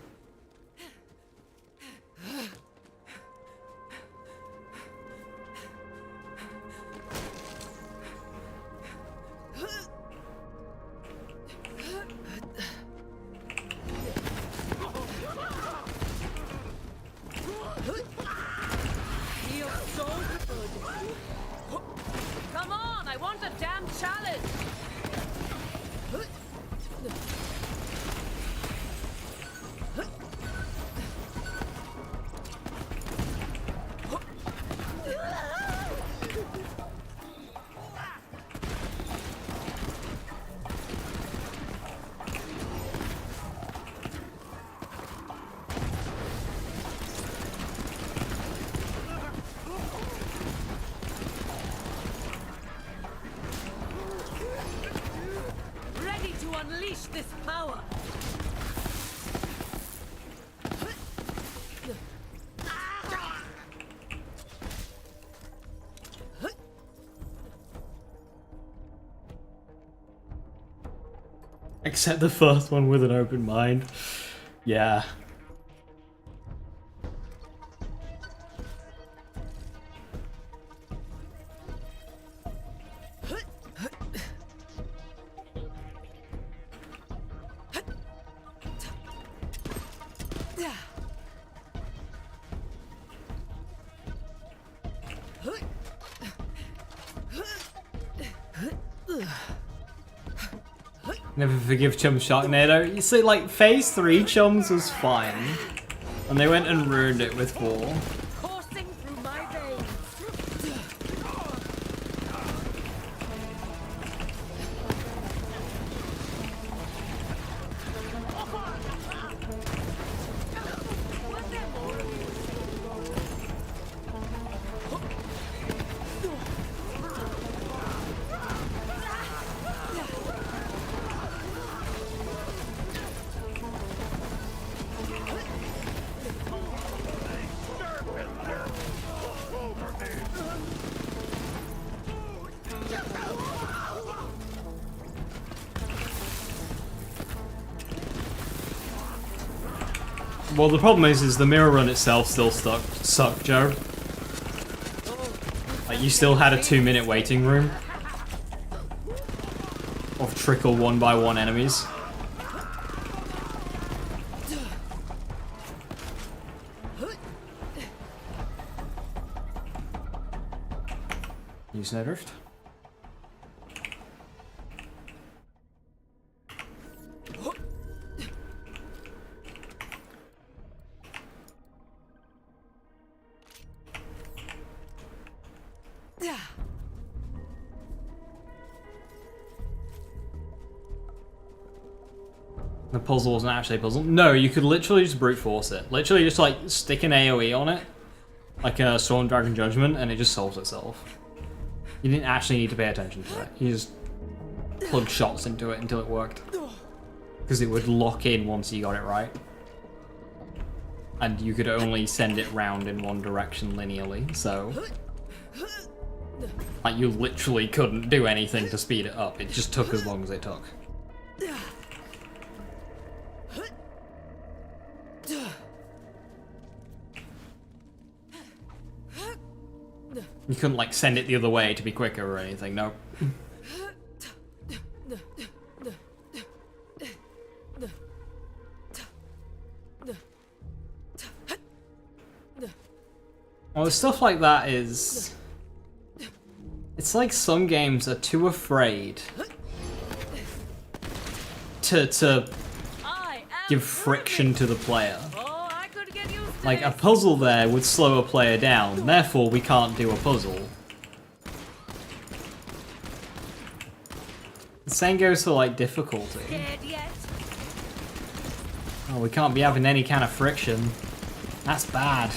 Accept the first one with an open mind. Yeah. Never forgive Chum Sharknado. You see, like, Phase 3 Chums was fine. And they went and ruined it with 4. Coursing through my veins. Well, the problem is the mirror run itself still sucked, Joe. Like, you still had a 2-minute waiting room of trickle 1 by 1 enemies. Use Snowdrift. The puzzle wasn't actually a puzzle. No, you could literally just brute force it. Literally just like stick an AoE on it, like a Storm Dragon Judgment, and it just solves itself. You didn't actually need to pay attention to it. You just plug shots into it until it worked. Because it would lock in once you got it right. And you could only send it round in one direction linearly, so... Like, you literally couldn't do anything to speed it up. It just took as long as it took. You couldn't, like, send it the other way to be quicker or anything, no. Well, stuff like that is... It's like some games are too afraid to give friction to the player. Like, a puzzle there would slow a player down, therefore we can't do a puzzle. The same goes for, like, difficulty. Oh, we can't be having any kind of friction. That's bad.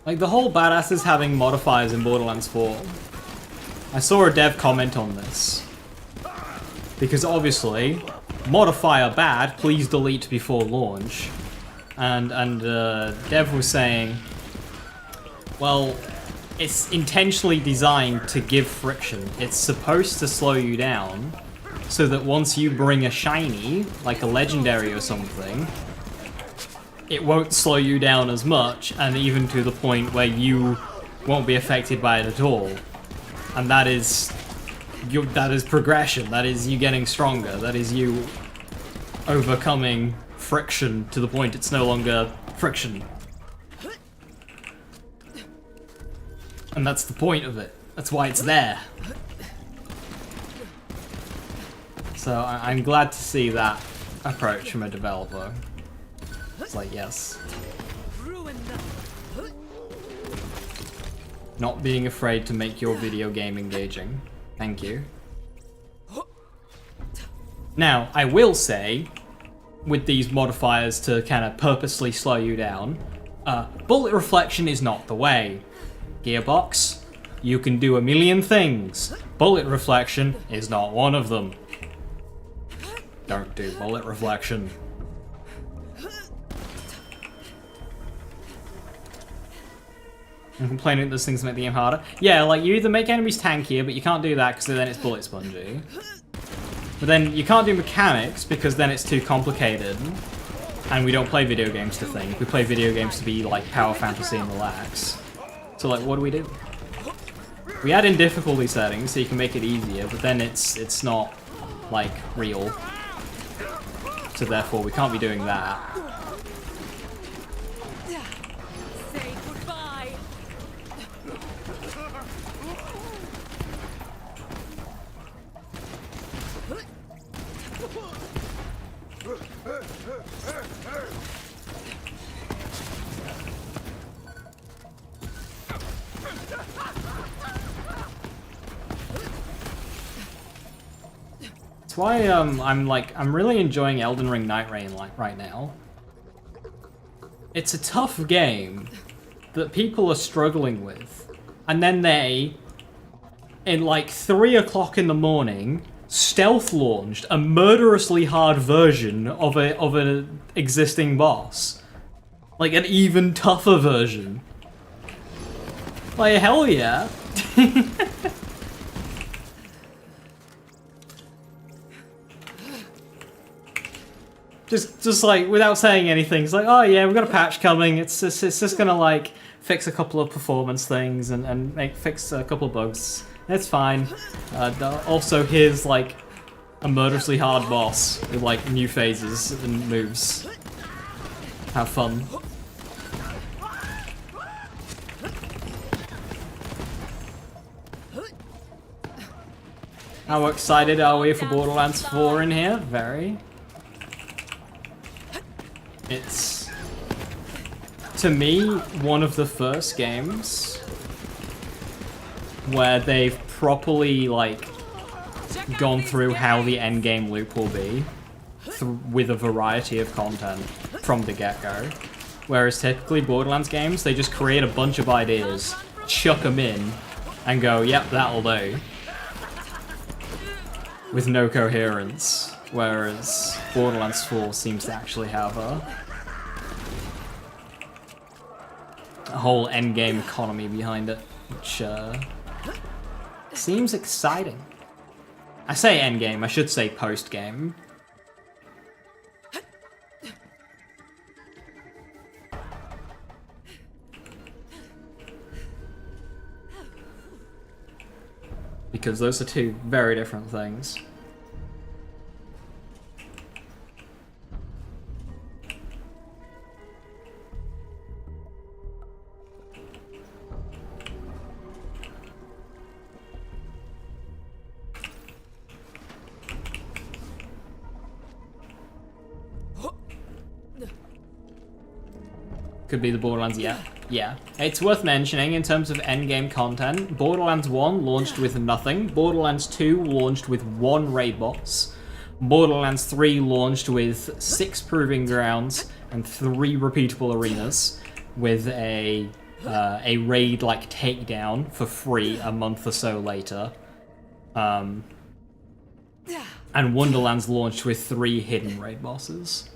Like, the whole badasses having modifiers in Borderlands 4. I saw a dev comment on this. Because obviously, modifier bad, please delete before launch. And dev was saying, well, it's intentionally designed to give friction. It's supposed to slow you down, so that once you bring a shiny, like a legendary or something, it won't slow you down as much, and even to the point where you won't be affected by it at all. And that is progression. That is you getting stronger. That is you overcoming friction to the point it's no longer friction. And that's the point of it. That's why it's there. So I'm glad to see that approach from a developer. It's like, yes. Not being afraid to make your video game engaging. Thank you. Now, I will say, with these modifiers to kind of purposely slow you down. Bullet reflection is not the way. Gearbox, you can do a million things. Bullet reflection is not one of them. Don't do bullet reflection. I'm complaining that those things make the game harder. Yeah, like, you either make enemies tankier, but you can't do that because then it's bullet spongy. But then you can't do mechanics because then it's too complicated. And we don't play video games to think. We play video games to be, like, power fantasy and relax. So, like, what do? We add in difficulty settings so you can make it easier, but then it's not, like, real. So therefore, we can't be doing that. Say goodbye. That's why I'm really enjoying Elden Ring Night Rain right now. It's a tough game that people are struggling with, and then they, in like 3 o'clock in the morning, stealth launched a murderously hard version of an existing boss, like an even tougher version. Like, hell yeah. Just like, without saying anything, it's like, oh yeah, we've got a patch coming, it's just gonna like fix a couple of performance things and fix a couple of bugs. It's fine. Also, here's like a murderously hard boss with like new phases and moves. Have fun. How excited are we for Borderlands 4 in here? Very. It's, to me, one of the first games where they've properly, like, gone through how the endgame loop will be with a variety of content from the get-go. Whereas typically Borderlands games, they just create a bunch of ideas, chuck them in, and go, yep, that'll do. With no coherence. Whereas Borderlands 4 seems to actually have a whole endgame economy behind it, which seems exciting. I say endgame, I should say post-game. Because those are two very different things. Could be the Borderlands, yeah. It's worth mentioning in terms of endgame content, Borderlands 1 launched with nothing, Borderlands 2 launched with 1 raid boss, Borderlands 3 launched with 6 proving grounds and 3 repeatable arenas, with a raid-like takedown for free a month or so later. And Wonderlands launched with 3 hidden raid bosses.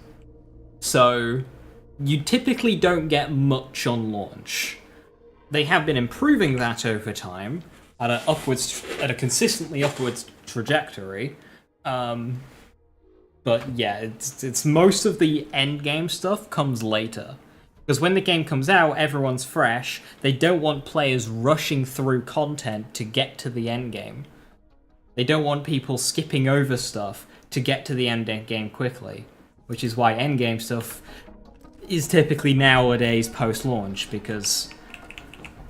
So you typically don't get much on launch. They have been improving that over time at a consistently upwards trajectory. But yeah, it's most of the end game stuff comes later. Because when the game comes out, everyone's fresh. They don't want players rushing through content to get to the end game. They don't want people skipping over stuff to get to the end game quickly. Which is why end game stuff is typically nowadays post-launch, because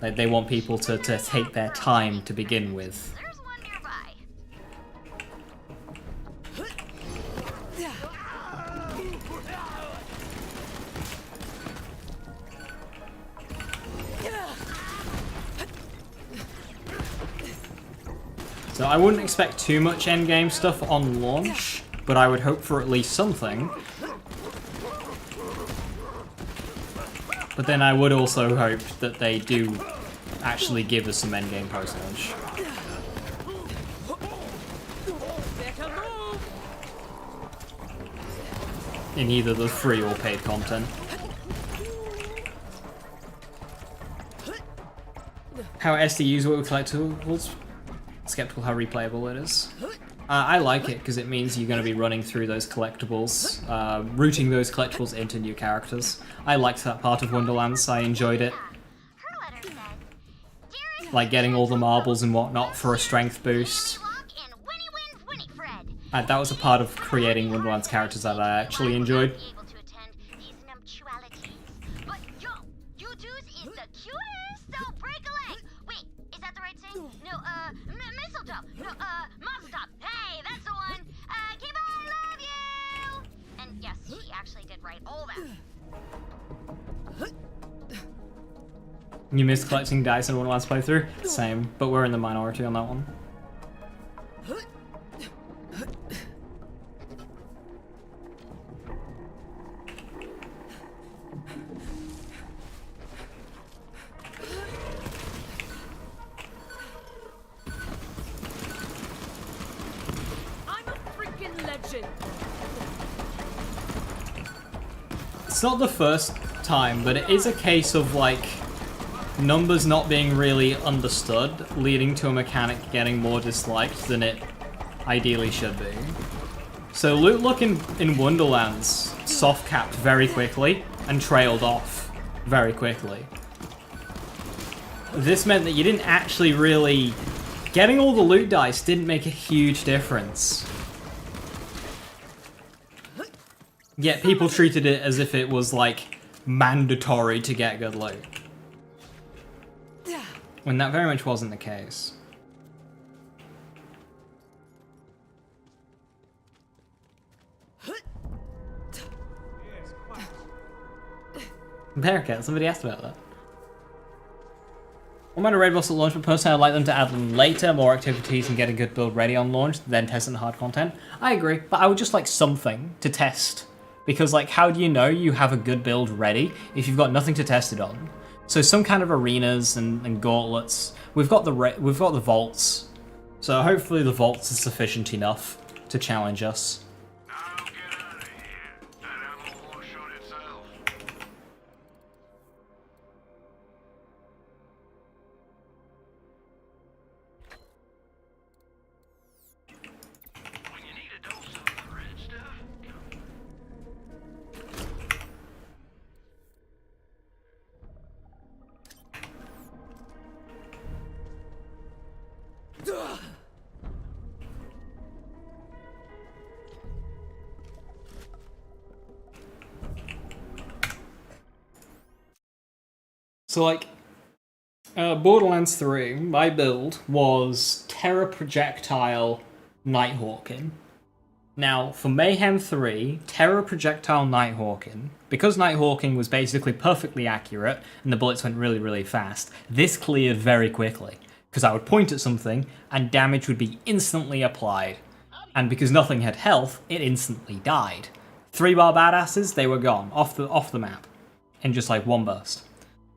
they want people to take their time to begin with. There's one nearby. So I wouldn't expect too much endgame stuff on launch, but I would hope for at least something. But then I would also hope that they do actually give us some endgame personage. In either the free or paid content. How SDUs work with collectibles? Skeptical how replayable it is. I like it because it means you're going to be running through those collectibles, routing those collectibles into new characters. I liked that part of Wonderlands, I enjoyed it. Like getting all the marbles and whatnot for a strength boost. That was a part of creating Wonderlands characters that I actually enjoyed. You missed collecting dice in Wonderlands playthrough? Same, but we're in the minority on that one. I'm a freaking legend. It's not the first time, but it is a case of like numbers not being really understood, leading to a mechanic getting more disliked than it ideally should be. So loot luck in Wonderlands soft-capped very quickly and trailed off very quickly. This meant that you didn't actually really... Getting all the loot dice didn't make a huge difference. Yet people treated it as if it was like mandatory to get good loot. When that very much wasn't the case. Bearcat, somebody asked about that. What amount of raid boss at launch, but personally I'd like them to add later, more activities and get a good build ready on launch, then test in hard content. I agree, but I would just like something to test. Because like, how do you know you have a good build ready if you've got nothing to test it on? So some kind of arenas and gauntlets. We've got the vaults, so hopefully the vaults is sufficient enough to challenge us. So like, Borderlands 3, my build was Terror Projectile Nighthawking. Now, for Mayhem 3, Terror Projectile Nighthawking, because Nighthawking was basically perfectly accurate and the bullets went really, really fast, this cleared very quickly. Because I would point at something and damage would be instantly applied. And because nothing had health, it instantly died. 3-bar badasses, they were gone, off the map, in just like one burst.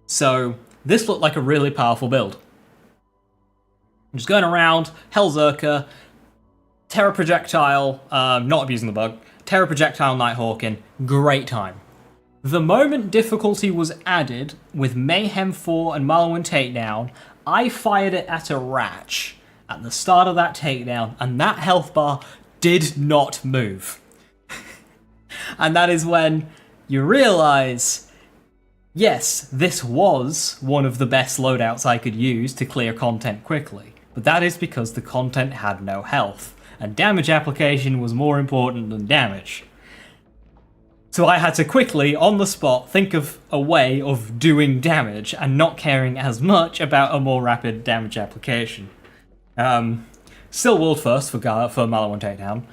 So, this looked like a really powerful build. I'm just going around, Hellzerker, Terror Projectile, not abusing the bug, Terror Projectile Nighthawking, great time. The moment difficulty was added with Mayhem 4 and Marlon Takedown, I fired it at a Ratch at the start of that takedown, and that health bar did not move. And that is when you realise, yes, this was one of the best loadouts I could use to clear content quickly, but that is because the content had no health, and damage application was more important than damage. So I had to quickly, on the spot, think of a way of doing damage and not caring as much about a more rapid damage application. Still world first for Mallow and Takedown.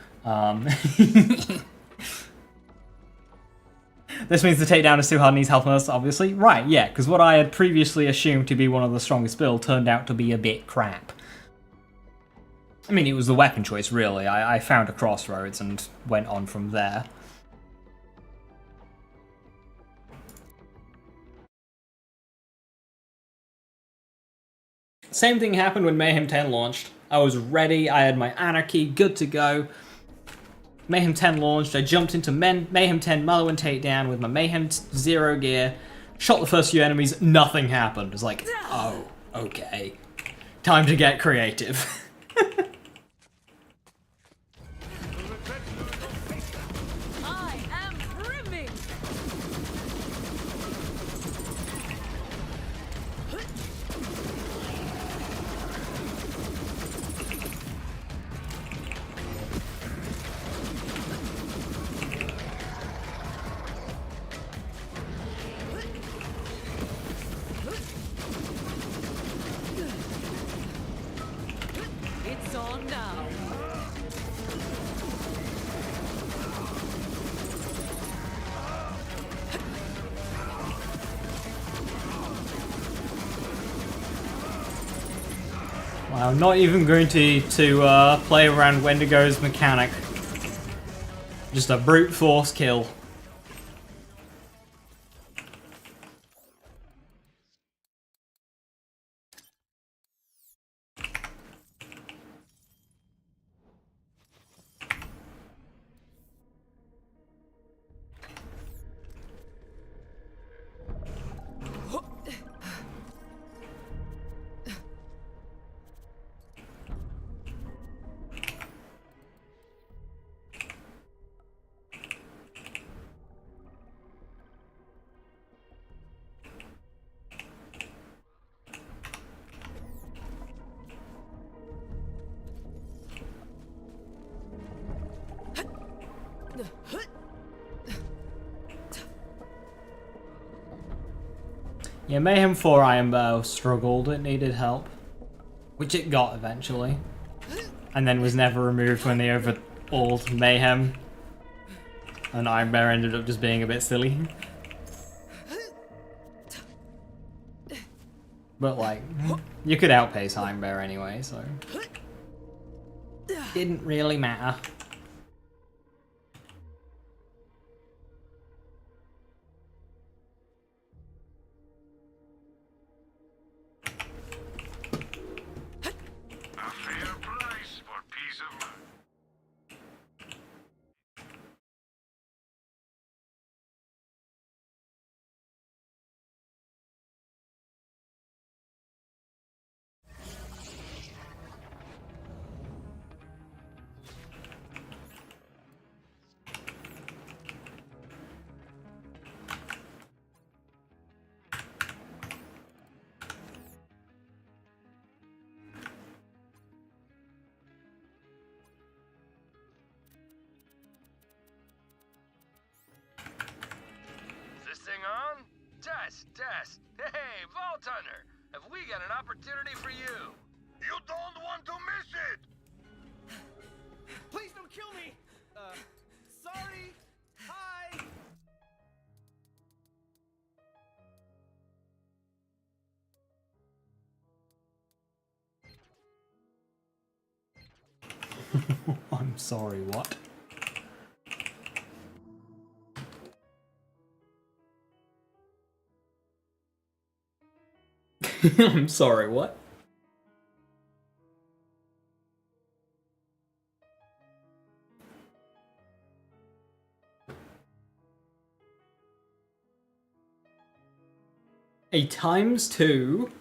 This means the takedown is too hard and needs health most, obviously. Right, yeah, because what I had previously assumed to be one of the strongest builds turned out to be a bit crap. I mean, it was the weapon choice, really. I found a crossroads and went on from there. Same thing happened when Mayhem 10 launched. I was ready, I had my Anarchy, good to go. Mayhem 10 launched, I jumped into Mayhem 10 Mulligan takedown with my Mayhem 0 gear, shot the first few enemies, nothing happened. It was like, oh, okay. Time to get creative. I am brimming. It's on now. Wow, I'm not even going to play around Wendigo's mechanic. Just a brute force kill. Yeah, Mayhem 4 Iron Bow struggled, it needed help. Which it got eventually. And then was never removed when they overhauled Mayhem. And Iron Bear ended up just being a bit silly. But like, you could outpace Iron Bear anyway, so... Didn't really matter. On? Test. Hey, Vault Hunter, have we got an opportunity for you? You don't want to miss it! Please don't kill me! Sorry! Hi! I'm sorry, what? I'm sorry, what? A ×2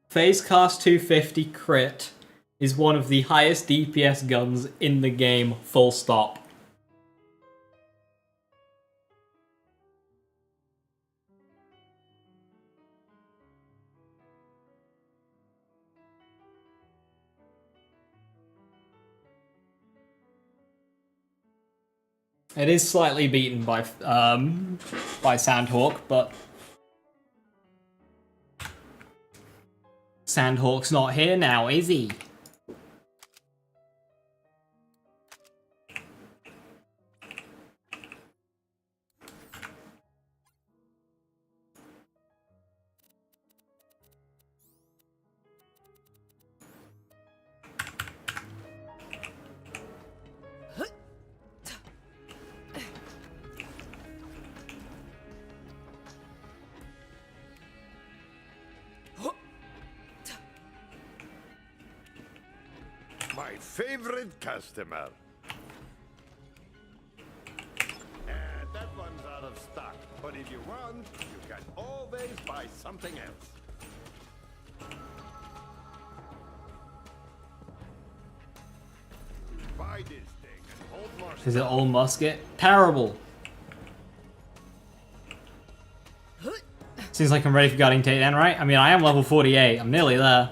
phase cast 250 crit is one of the highest DPS guns in the game, full stop. It is slightly beaten by Sandhawk, but Sandhawk's not here now, is he? My favorite customer. That one's out of stock, but if you want, you can always buy something else. Buy this thing and hold more. Is it all musket? Terrible. Seems like I'm ready for Guardian Takedown, right? I mean, I am level 48. I'm nearly there.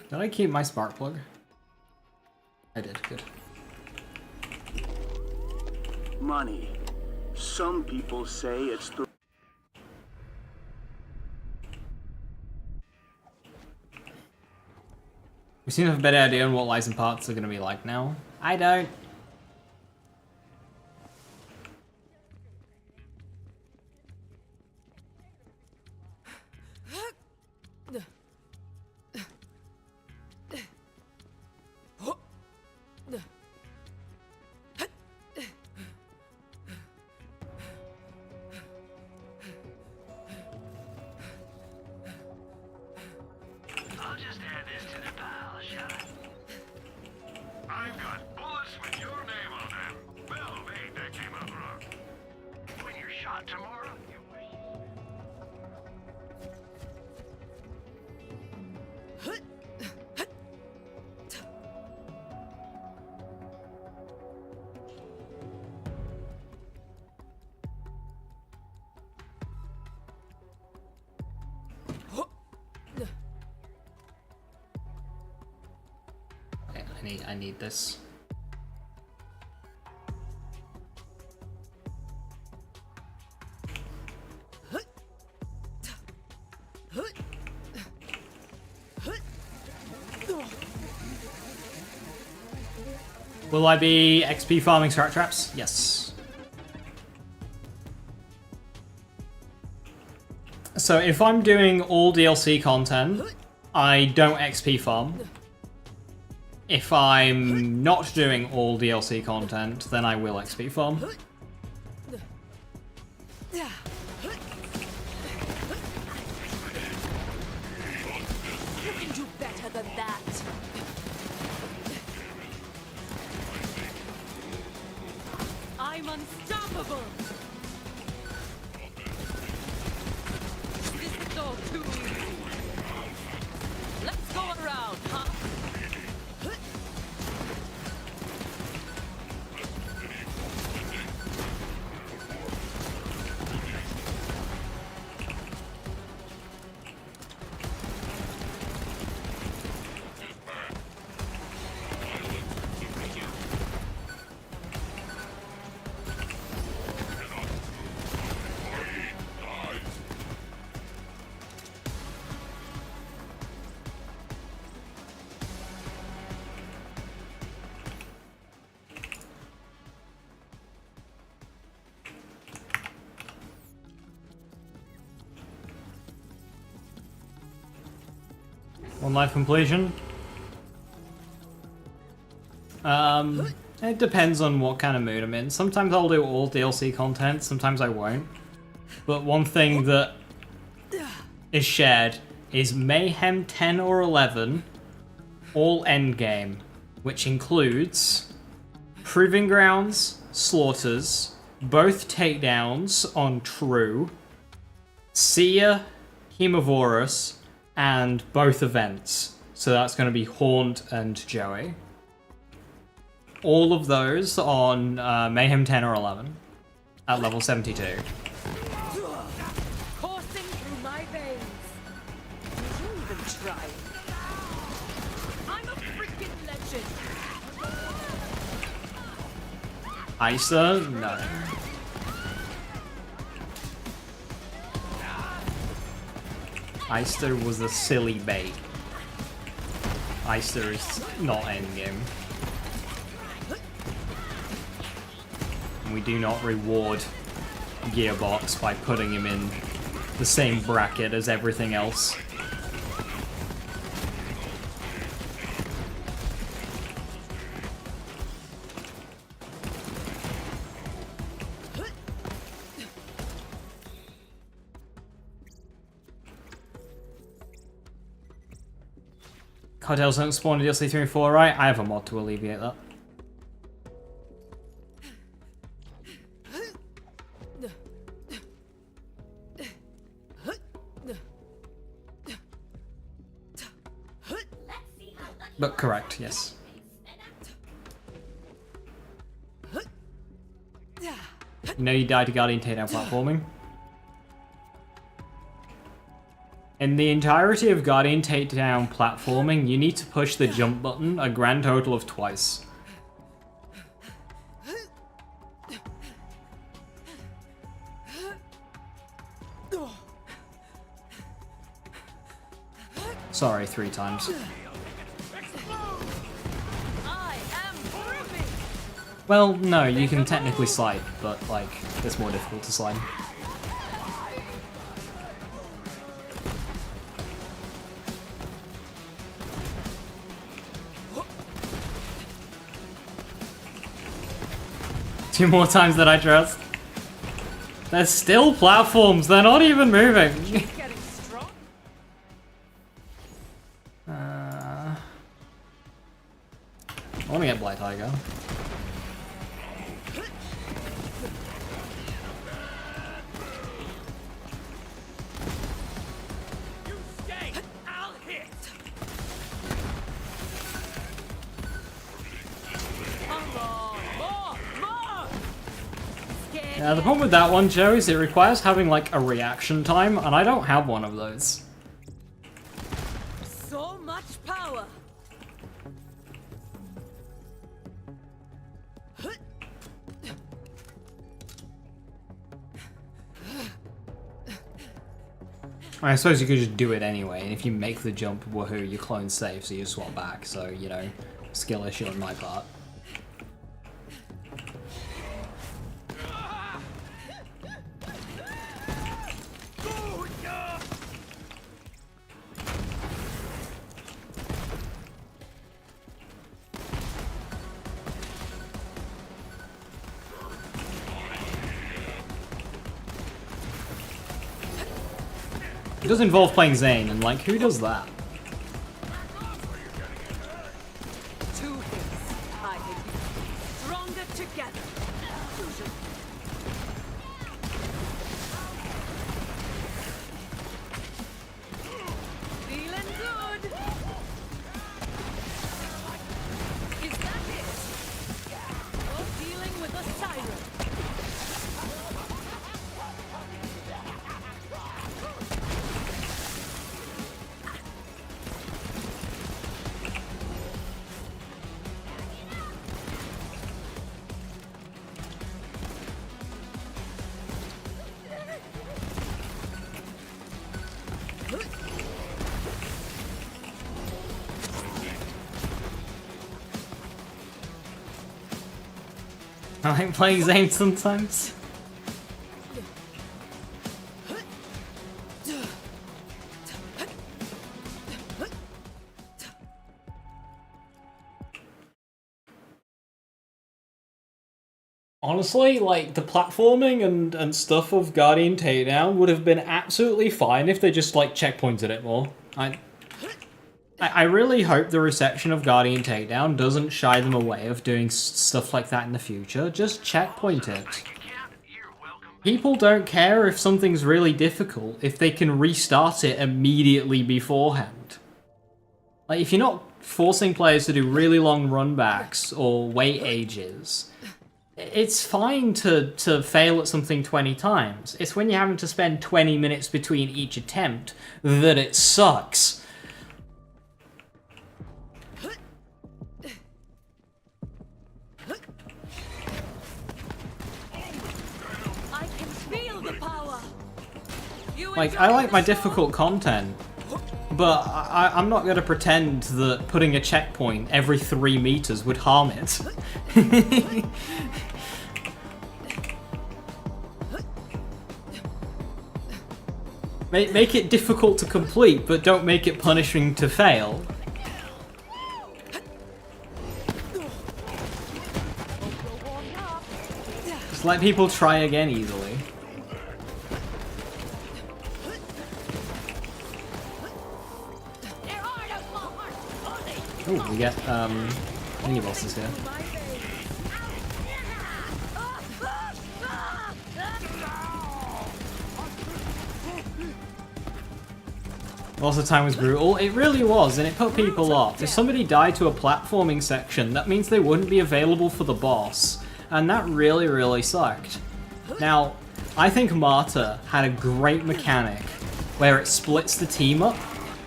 Did I keep my spark plug? I did, good. Money. Some people say it's the... We seem to have a better idea on what license parts are going to be like now. I don't. I'll just add this to the pile, shall I? I've got bullets with your name on them. Well, hey, that came out wrong. When you're shot tomorrow, you wish. I need this. Will I be XP farming strat traps? Yes. So if I'm doing all DLC content, I don't XP farm. If I'm not doing all DLC content, then I will XP farm. You can do better than that. I'm unstoppable. This is all too easy. Let's go around, huh? One life completion. It depends on what kind of mood I'm in. Sometimes I'll do all DLC content, sometimes I won't. But one thing that is shared is Mayhem 10 or 11, all endgame, which includes Proving Grounds, Slaughters, both takedowns on True, Seer, Hemovorus, and both events. So that's going to be Haunt and Joey. All of those on Mayhem 10 or 11 at level 72. Coursing through my veins. Did you even try? I'm a freaking legend. Isa? No. Isa was a silly bait. Eister is not Endgame. And we do not reward Gearbox by putting him in the same bracket as everything else. Cartels don't spawn in DLC 3 and 4, right? I have a mod to alleviate that. But correct, yes. You know you died to Guardian takedown platforming? In the entirety of Guardian takedown platforming, you need to push the jump button a grand total of twice. Sorry, 3 times. Well, no, you can technically slide, but, like, it's more difficult to slide. Two more times than I trust. There's still platforms, they're not even moving. I want to get Blight Tiger. Yeah, the problem with that one, Joe, is it requires having like a reaction time, and I don't have one of those. So much power. I suppose you could just do it anyway, and if you make the jump, woohoo, your clone's safe, so you swap back, so, you know, skill issue on my part. It does involve playing Zane, and like, who does that? Two hits. I hit you. Stronger together. Feeling good. Is that it? You're dealing with a Siren. I like playing Zane sometimes. Honestly, like, the platforming and stuff of Guardian Takedown would have been absolutely fine if they just, like, checkpointed it more. I really hope the reception of Guardian Takedown doesn't shy them away of doing stuff like that in the future. Just checkpoint it. People don't care if something's really difficult if they can restart it immediately beforehand. Like, if you're not forcing players to do really long runbacks or wait ages, it's fine to fail at something 20 times. It's when you're having to spend 20 minutes between each attempt that it sucks. Like, I like my difficult content, but I'm not going to pretend that putting a checkpoint every 3 meters would harm it. Make it difficult to complete, but don't make it punishing to fail. Just let people try again easily. Ooh, we get mini bosses here. Also, time was brutal. It really was, and it put people off. If somebody died to a platforming section, that means they wouldn't be available for the boss, and that really, really sucked. Now, I think Martyr had a great mechanic where it splits the team up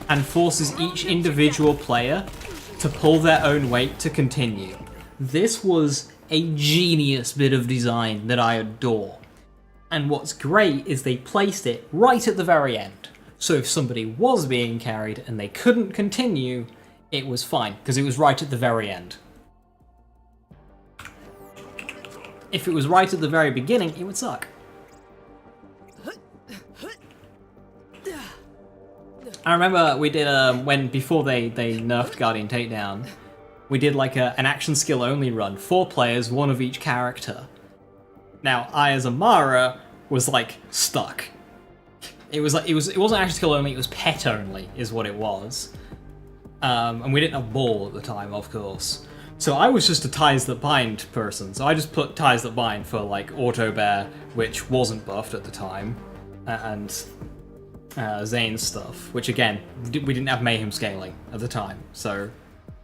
and forces each individual player to pull their own weight to continue. This was a genius bit of design that I adore. And what's great is they placed it right at the very end. So if somebody was being carried and they couldn't continue, it was fine, because it was right at the very end. If it was right at the very beginning, it would suck. I remember we did before they nerfed Guardian Takedown, we did like an action skill only run, 4 players, 1 of each character. Now I as Amara was like stuck. It wasn't action skill only, it was pet only is what it was. And we didn't have ball at the time, of course. So I was just a ties that bind person. So I just put ties that bind for like auto bear, which wasn't buffed at the time, and Zane's stuff, which again, we didn't have mayhem scaling at the time, so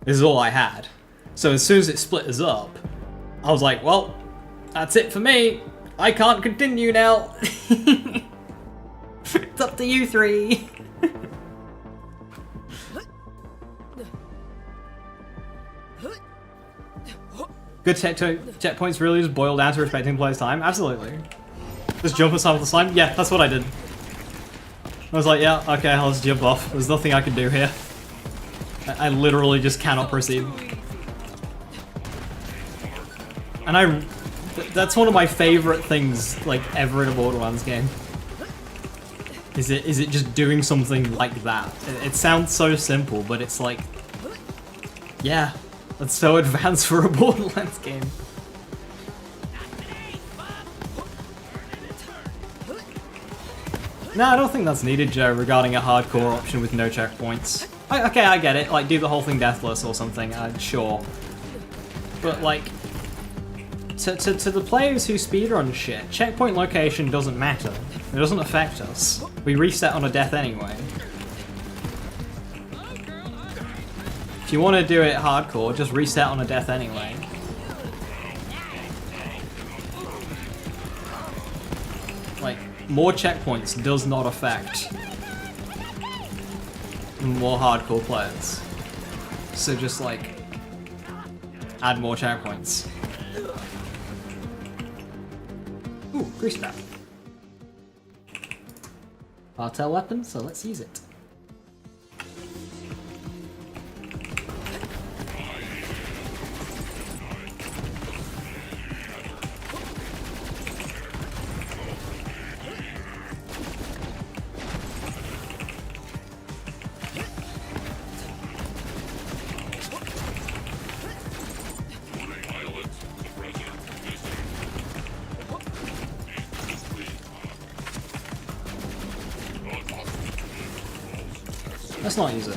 this is all I had. So as soon as it split us up, I was like, well, that's it for me. I can't continue now. It's up to you 3. Good checkpoints really just boil down to respecting players' time. Absolutely. Just jump on some of the slime. Yeah, that's what I did. I was like, yeah, okay, I'll just jump off. There's nothing I can do here. I literally just cannot proceed. And that's one of my favorite things, like, ever in a Borderlands game. Is it just doing something like that? It sounds so simple, but it's like, yeah, that's so advanced for a Borderlands game. No, I don't think that's needed, Joe, regarding a hardcore option with no checkpoints. Okay, I get it, like, do the whole thing deathless or something, sure. But, like, to the players who speedrun shit, checkpoint location doesn't matter. It doesn't affect us. We reset on a death anyway. If you want to do it hardcore, just reset on a death anyway. Like, more checkpoints does not affect more hardcore players. So just like, add more checkpoints. Ooh, grease trap. Cartel weapon, so let's use it. Let's not use it.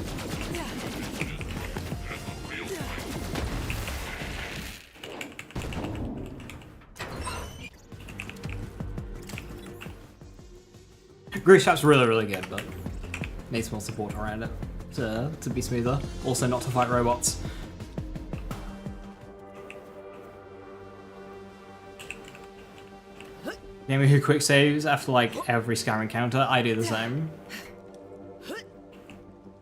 Grease trap's really, really good, but needs more support around it to be smoother. Also not to fight robots. Gaming who quick saves after like every scam encounter, I do the same.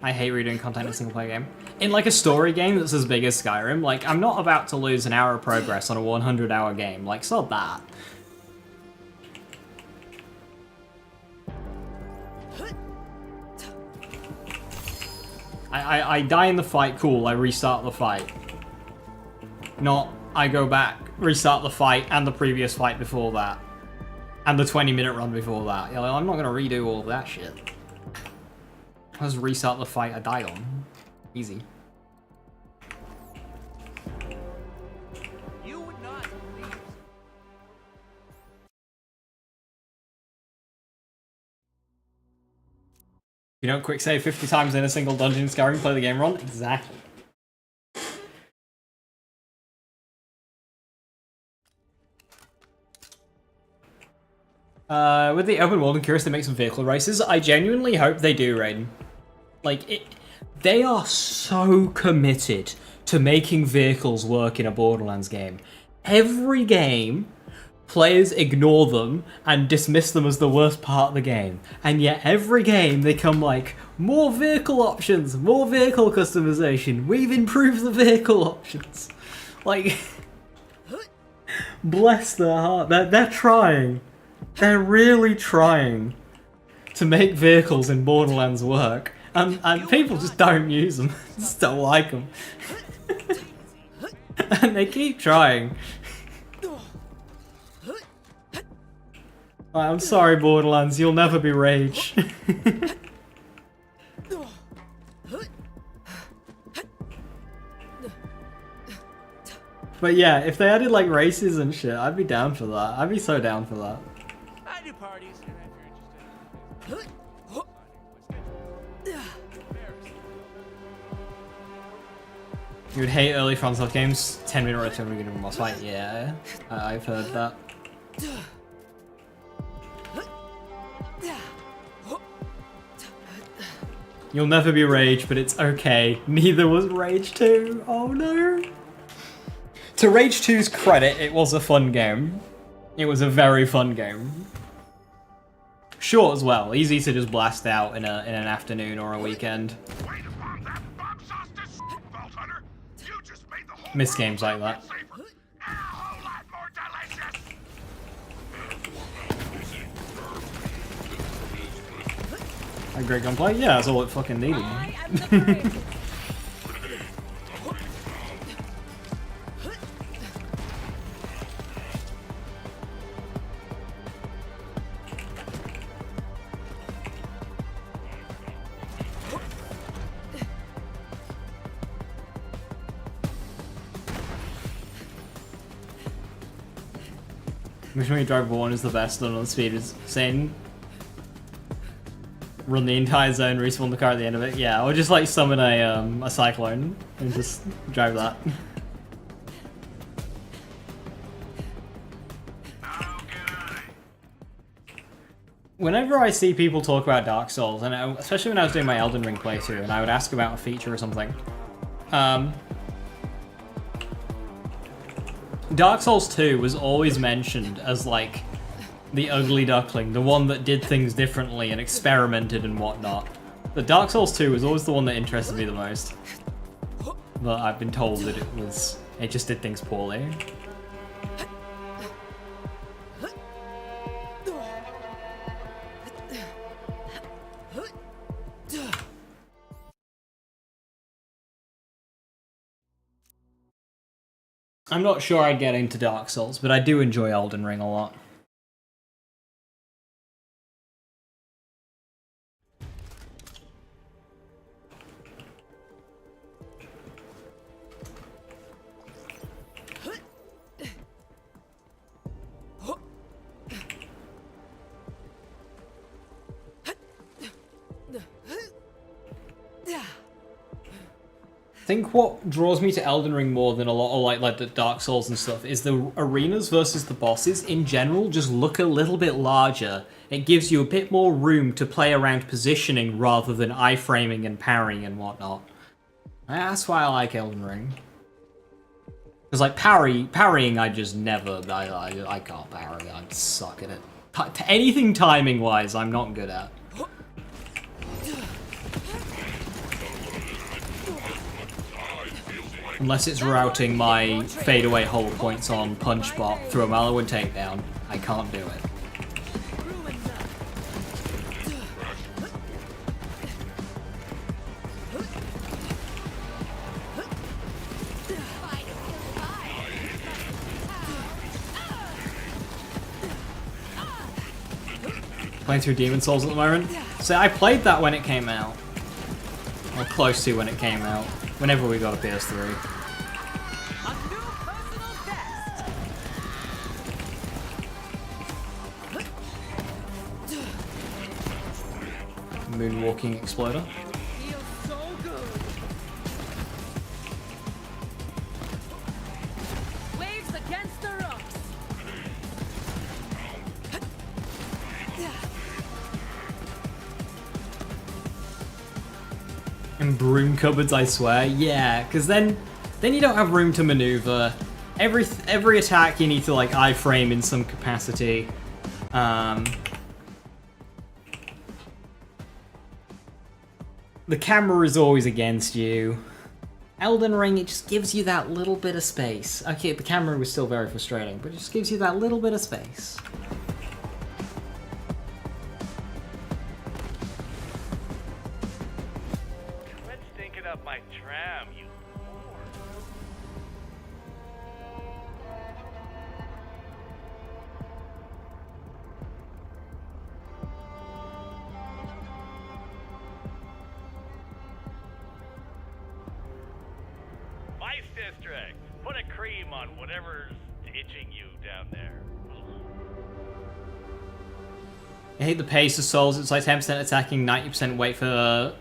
I hate redoing content in a single player game. In like a story game that's as big as Skyrim, like I'm not about to lose an hour of progress on a 100-hour game, like sod that. I die in the fight, cool, I restart the fight. Not, I go back, restart the fight, and the previous fight before that. And the 20-minute run before that. You know, I'm not gonna redo all that shit. Let's restart the fight I died on. Easy. You would not leave. You don't quick save 50 times in a single dungeon Skyrim, play the game run? Exactly. With the open world, I'm curious to make some vehicle races. I genuinely hope they do, Raiden. Like, they are so committed to making vehicles work in a Borderlands game. Every game, players ignore them and dismiss them as the worst part of the game. And yet every game they come like, more vehicle options, more vehicle customization, we've improved the vehicle options. Like, bless their heart, they're trying. They're really trying to make vehicles in Borderlands work. And people just don't use them, just don't like them. And they keep trying. I'm sorry, Borderlands, you'll never be Rage. But yeah, if they added like races and shit, I'd be down for that. I'd be so down for that. I do parties, and if you're interested. You would hate early FromSoft games, 10-minute return to a boss fight. Yeah, I've heard that. You'll never be Rage, but it's okay. Neither was Rage 2. Oh no. To Rage 2's credit, it was a fun game. It was a very fun game. Short as well, easy to just blast out in an afternoon or a weekend. Miss games like that. A great gunplay? Yeah, that's all it fucking needed. Mission where you drive one is the best on speed is insane. Run the entire zone, respawn the car at the end of it. Yeah, or just like summon a cyclone and just drive that. Whenever I see people talk about Dark Souls, and especially when I was doing my Elden Ring playthrough, and I would ask about a feature or something, Dark Souls 2 was always mentioned as like the ugly duckling, the one that did things differently and experimented and whatnot. But Dark Souls 2 was always the one that interested me the most. But I've been told that it just did things poorly. I'm not sure I'd get into Dark Souls, but I do enjoy Elden Ring a lot. I think what draws me to Elden Ring more than a lot of like the Dark Souls and stuff is the arenas versus the bosses in general just look a little bit larger. It gives you a bit more room to play around positioning rather than iframing and parrying and whatnot. That's why I like Elden Ring. Because like parrying I just never, I can't parry, I suck at it. Anything timing wise I'm not good at. Unless it's routing my fadeaway hold points on punch bot through a Maliwan takedown, I can't do it. Playing through Demon Souls at the moment. So I played that when it came out. Or close to when it came out. Whenever we got a PS3. Moonwalking exploder. Feels so good. Waves against the rocks. And broom cupboards, I swear. Yeah, because then you don't have room to maneuver. Every attack you need to like iframe in some capacity. The camera is always against you. Elden Ring, it just gives you that little bit of space. Okay, the camera was still very frustrating, but it just gives you that little bit of space. Quit stinking up my tram, you whore. Vice District! Put a cream on whatever's itching you down there. I hate the pace of Souls. It's like 10% attacking, 90% wait for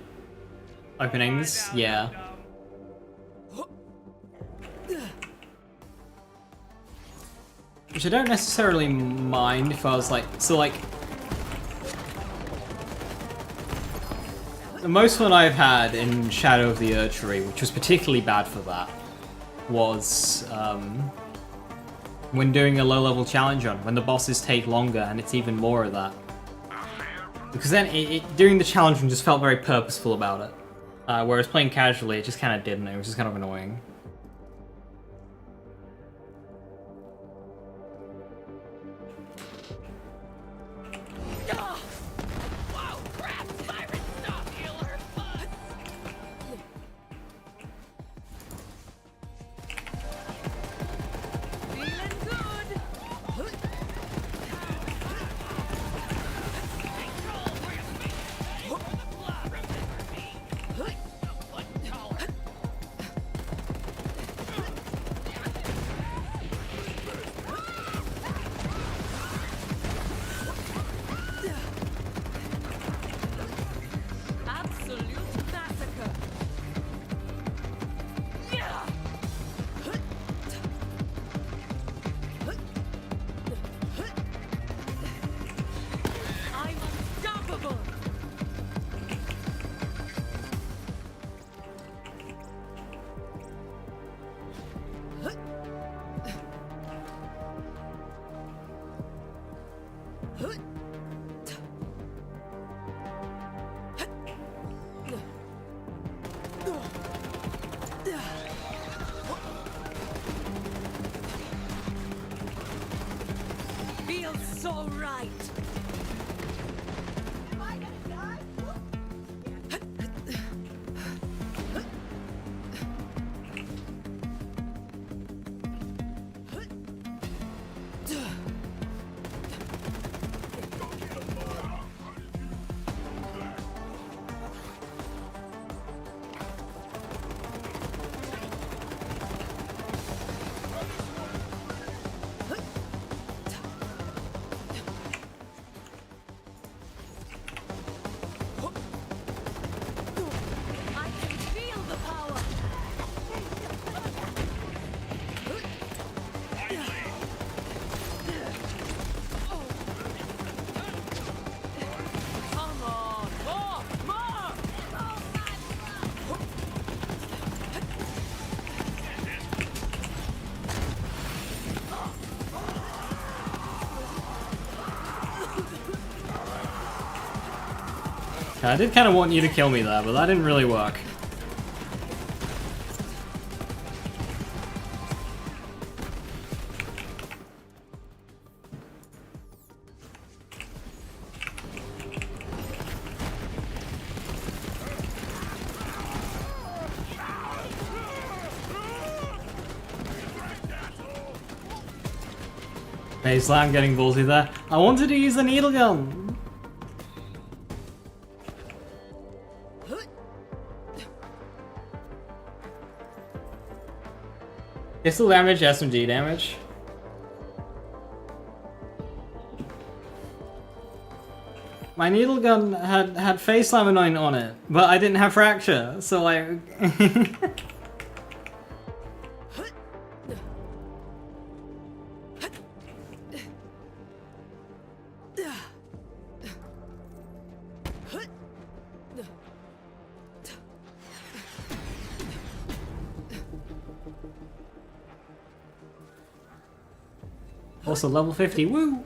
openings. Yeah. Which I don't necessarily mind if I was like... So like... The most fun I've had in Shadow of the Erdtree, which was particularly bad for that, was when doing a low-level challenge run, when the bosses take longer, and it's even more of that. Because then doing the challenge run just felt very purposeful about it. Whereas playing casually, it just kind of didn't. It was just kind of annoying. Wow, crap! Siren, stop! Heal her butt! Feeling good! Control where your feet stay on the blood, remember me! A foot taller! Absolute massacre! Yeah! I'm unstoppable! Feels so right! Am I gonna die? I can feel the power! Come on! More! More! I did kind of want you to kill me there, but that didn't really work. Hey, Slam getting ballsy there. I wanted to use the needle gun. Pistol damage, SMG damage. My needle gun had face laminate on it, but I didn't have fracture, so like... Also level 50, woo!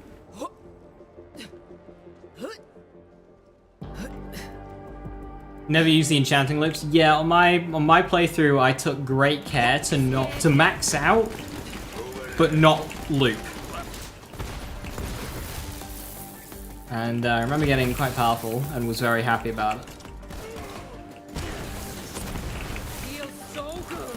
Never use the enchanting loops. Yeah, on my playthrough, I took great care to max out, but not loop. And I remember getting quite powerful and was very happy about it. Feels so good.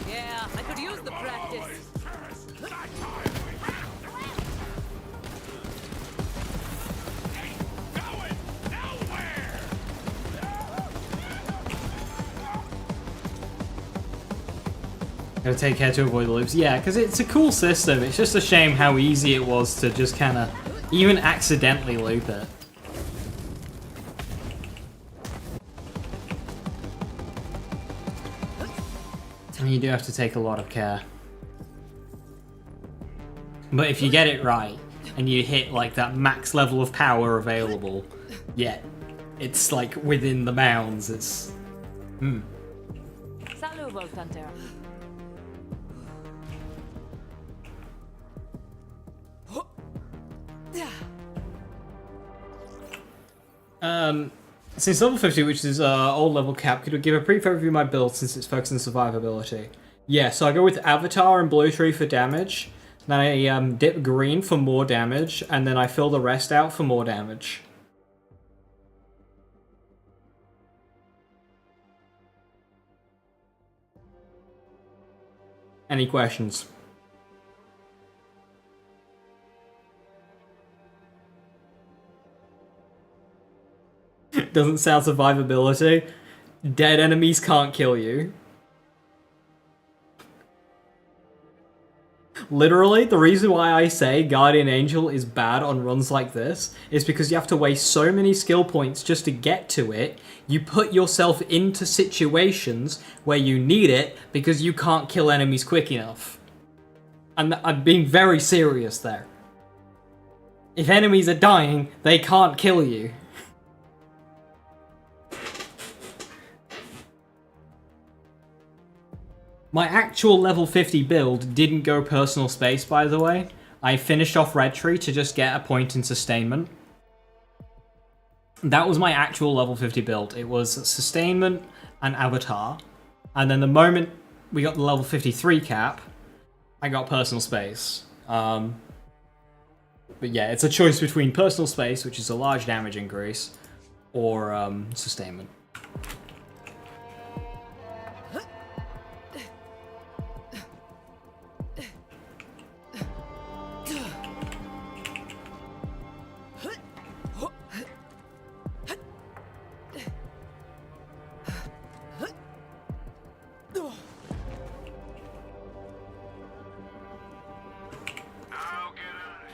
Yeah, I could use the practice. Gotta take care to avoid the loops. Yeah, because it's a cool system. It's just a shame how easy it was to just kind of even accidentally loop it. And you do have to take a lot of care. But if you get it right, and you hit like that max level of power available, yeah, it's like within the bounds. It's... Salut, Vault Hunter. Since level 50, which is old level cap, could we give a brief overview of my build since it's focused on survivability? Yeah, so I go with Avatar and Blue Tree for damage, then I dip green for more damage, and then I fill the rest out for more damage. Any questions? Doesn't sound survivability. Dead enemies can't kill you. Literally, the reason why I say Guardian Angel is bad on runs like this is because you have to waste so many skill points just to get to it. You put yourself into situations where you need it because you can't kill enemies quick enough. And I'm being very serious there. If enemies are dying, they can't kill you. My actual level 50 build didn't go personal space, by the way. I finished off Red Tree to just get a point in sustainment. That was my actual level 50 build. It was sustainment and Avatar. And then the moment we got the level 53 cap, I got personal space. But yeah, it's a choice between personal space, which is a large damage increase, or sustainment.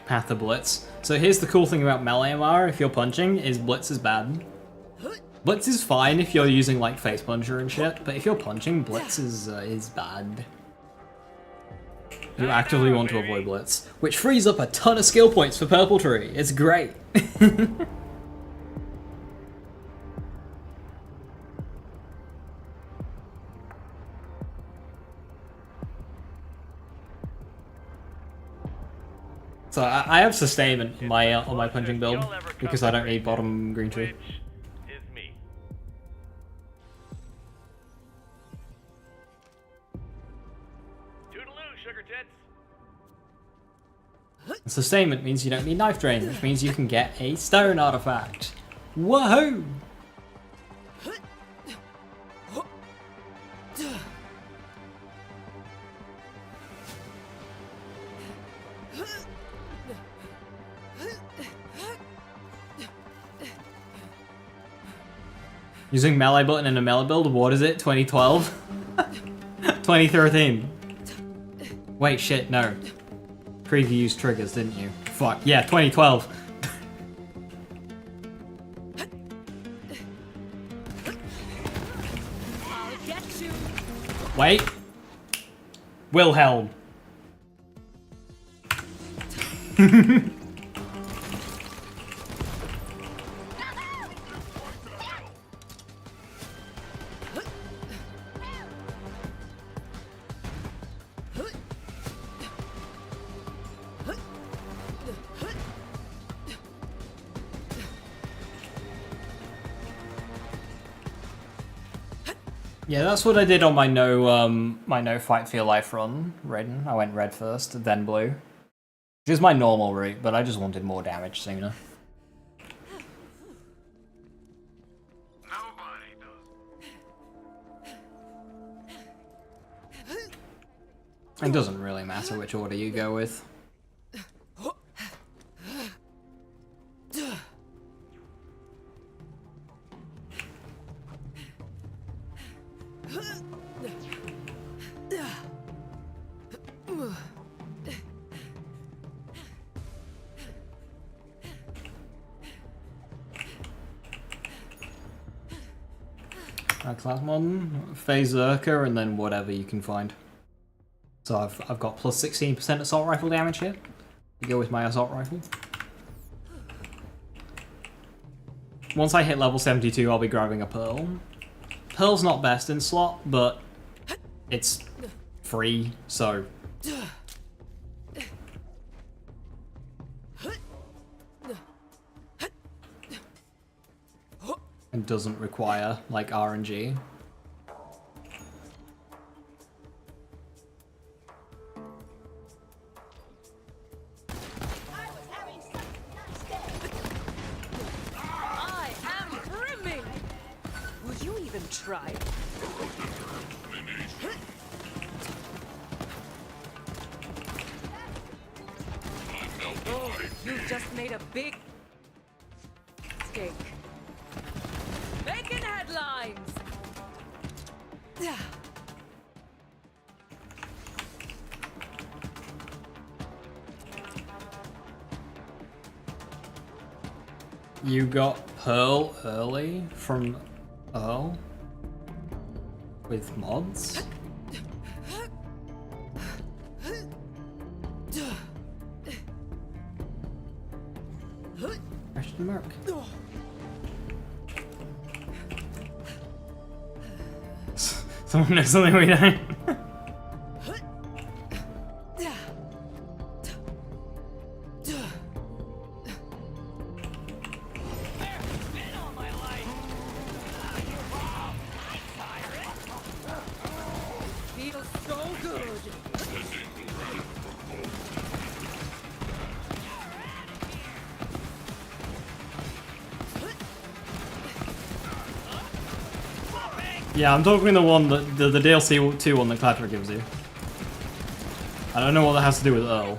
Path of Blitz. So here's the cool thing about melee MR, if you're punching, is Blitz is bad. Blitz is fine if you're using like Face Puncher and shit, but if you're punching, Blitz is bad. You actively want to avoid Blitz, which frees up a ton of skill points for Purple Tree. It's great. So I have sustainment on my punching build because I don't need bottom green tree. Sustainment means you don't need knife drain, which means you can get a stone artifact. Woohoo! Using melee button in a melee build, what is it? 2012? 2013. Wait, shit, no. Preview used triggers, didn't you? Fuck, yeah, 2012. I'll get you. Wait. Wilhelm. Yeah, that's what I did on my no fight for your life run, Raiden. I went red first, then blue. Which is my normal route, but I just wanted more damage sooner. It doesn't really matter which order you go with. Class modern, phase Zerker, and then whatever you can find. So I've got plus 16% assault rifle damage here. You go with my assault rifle. Once I hit level 72, I'll be grabbing a Pearl. Pearl's not best in slot, but it's free, so... and doesn't require, like, RNG. I am brimming. Will you even try? Oh, you just made a big mistake. Making headlines. You got Pearl early from Earl? With mods? Question mark. Someone knows something we don't. Feels so good. Yeah, I'm talking the one that the DLC 2 one that Clatterer gives you. I don't know what that has to do with Earl.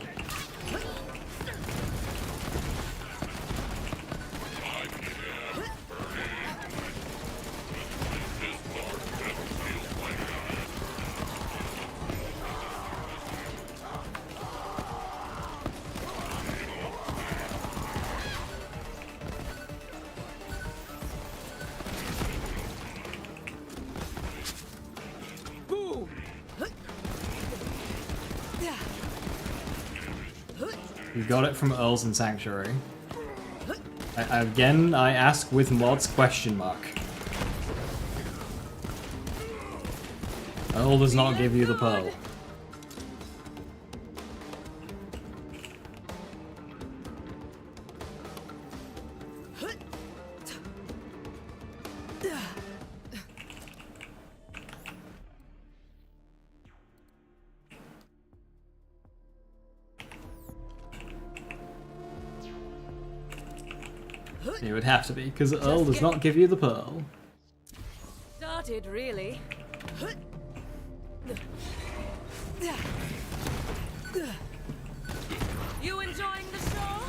You got it from Earls and Sanctuary. Again, I ask with mods question mark. Earl does not give you the pearl. It would have to be, because Earl does not give you the pearl. Started, really. You enjoying the show?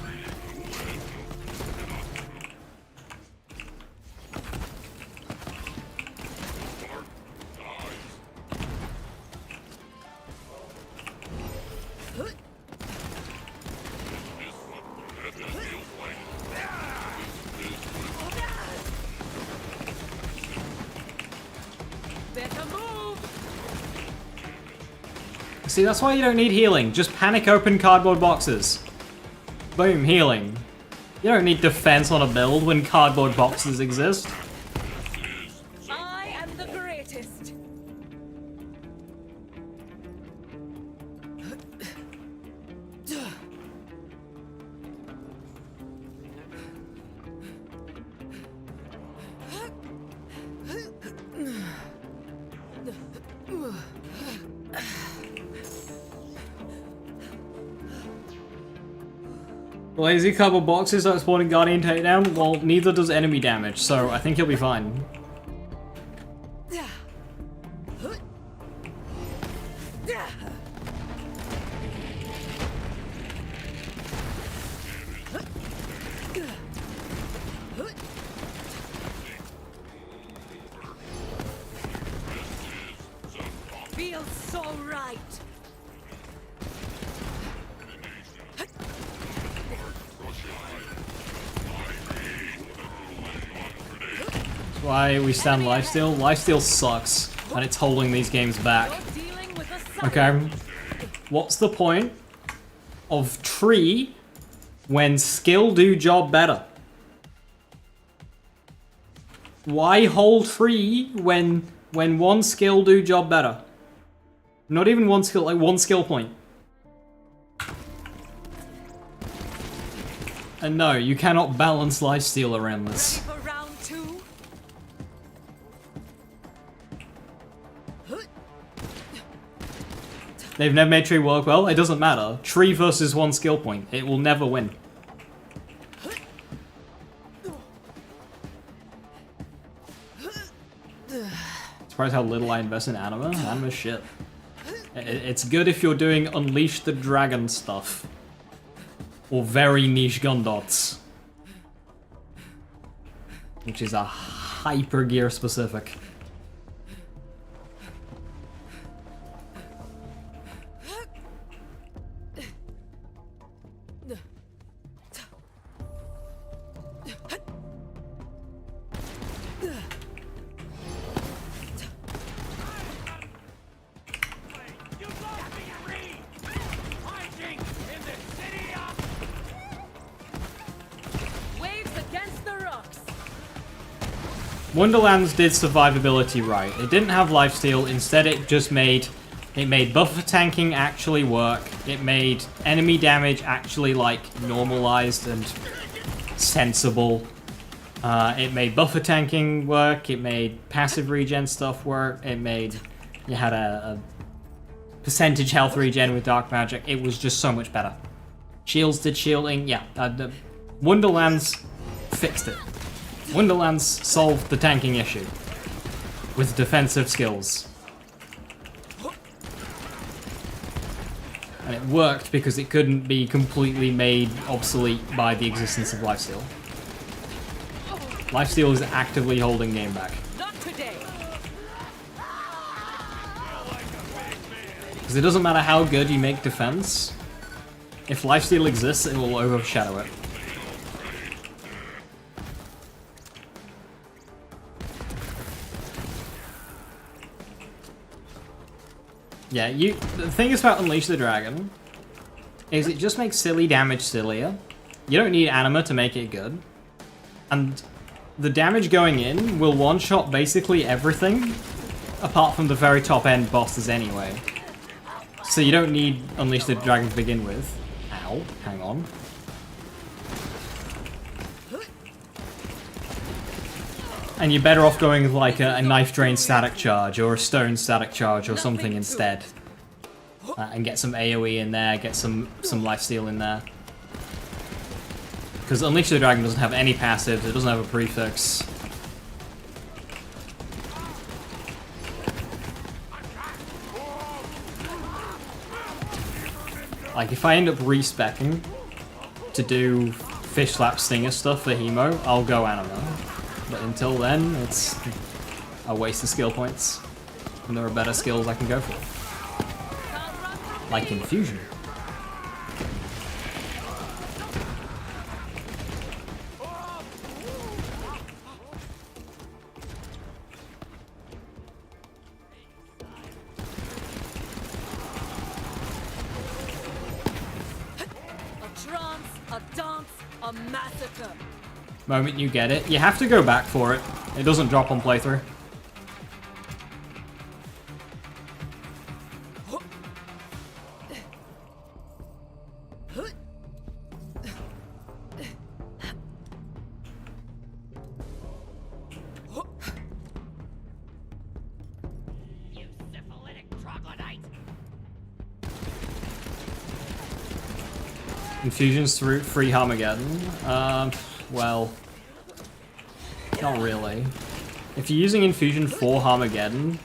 Better move! See, that's why you don't need healing. Just panic open cardboard boxes. Boom, healing. You don't need defense on a build when cardboard boxes exist. I am the greatest. Lazy cardboard boxes don't spawn in Guardian takedown? Well, neither does enemy damage, so I think he'll be fine. Feels so right. That's why we stand lifesteal. Lifesteal sucks, and it's holding these games back. Okay, what's the point of tree when skill do job better? Why hold tree when one skill do job better? Not even one skill, like one skill point. And no, you cannot balance lifesteal around this. They've never made tree work well. It doesn't matter. Tree versus one skill point. It will never win. Surprised how little I invest in anima. Anima's shit. It's good if you're doing Unleash the Dragon stuff. Or very niche gun dots. Which is a hyper gear specific. Wonderlands did survivability right. It didn't have lifesteal, instead it just made buffer tanking actually work. It made enemy damage actually like normalized and sensible. It made buffer tanking work, it made passive regen stuff work, it made you had a percentage health regen with dark magic. It was just so much better. Shields did shielding, yeah. The Wonderlands fixed it. Wonderlands solved the tanking issue with defensive skills. And it worked because it couldn't be completely made obsolete by the existence of lifesteal. Lifesteal is actively holding game back. Because it doesn't matter how good you make defense, if lifesteal exists, it will overshadow it. Yeah, the thing is about Unleash the Dragon is it just makes silly damage sillier. You don't need anima to make it good. And the damage going in will one-shot basically everything apart from the very top end bosses anyway. So you don't need Unleash the Dragon to begin with. Ow, hang on. And you're better off going with like a knife drain static charge or a stone static charge or something instead. And get some AoE in there, get some lifesteal in there. Because Unleash the Dragon doesn't have any passives, it doesn't have a prefix. Like if I end up respecing to do Fish Slap Stinger stuff for Hemo, I'll go anima. But until then, it's a waste of skill points. And there are better skills I can go for. Like Infusion. dance, a massacre. Moment you get it, you have to go back for it. It doesn't drop on playthrough. Infusions through free Harmageddon? Well, not really. If you're using Infusion for Harmageddon,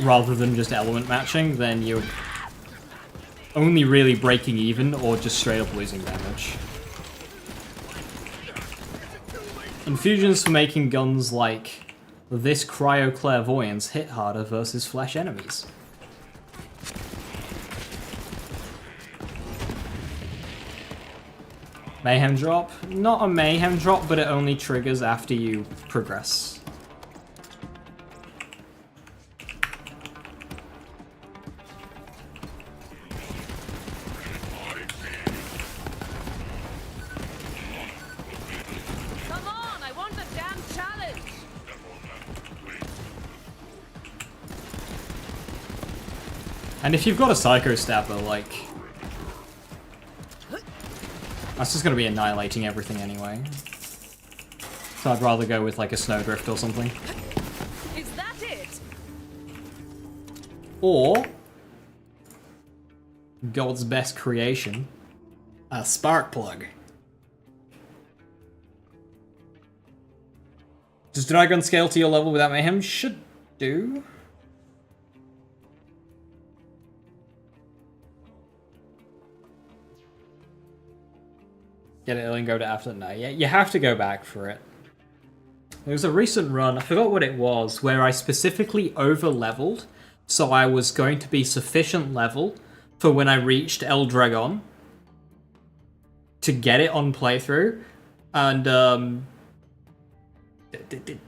rather than just element matching, then you're only really breaking even or just straight up losing damage. Infusions for making guns like this Cryo Clairvoyance hit harder versus flesh enemies. Mayhem drop? Not a mayhem drop, but it only triggers after you progress. Come on, I want the damn challenge. And if you've got a Psycho Stabber, like, that's just going to be annihilating everything anyway. So I'd rather go with like a Snowdrift or something. Is that it? Or God's best creation, a Spark Plug. Does Dragon scale to your level without mayhem? Should do. Get it early and go to after? No, yeah, you have to go back for it. There was a recent run, I forgot what it was, where I specifically over-leveled, so I was going to be sufficient level for when I reached El Dragon to get it on playthrough, and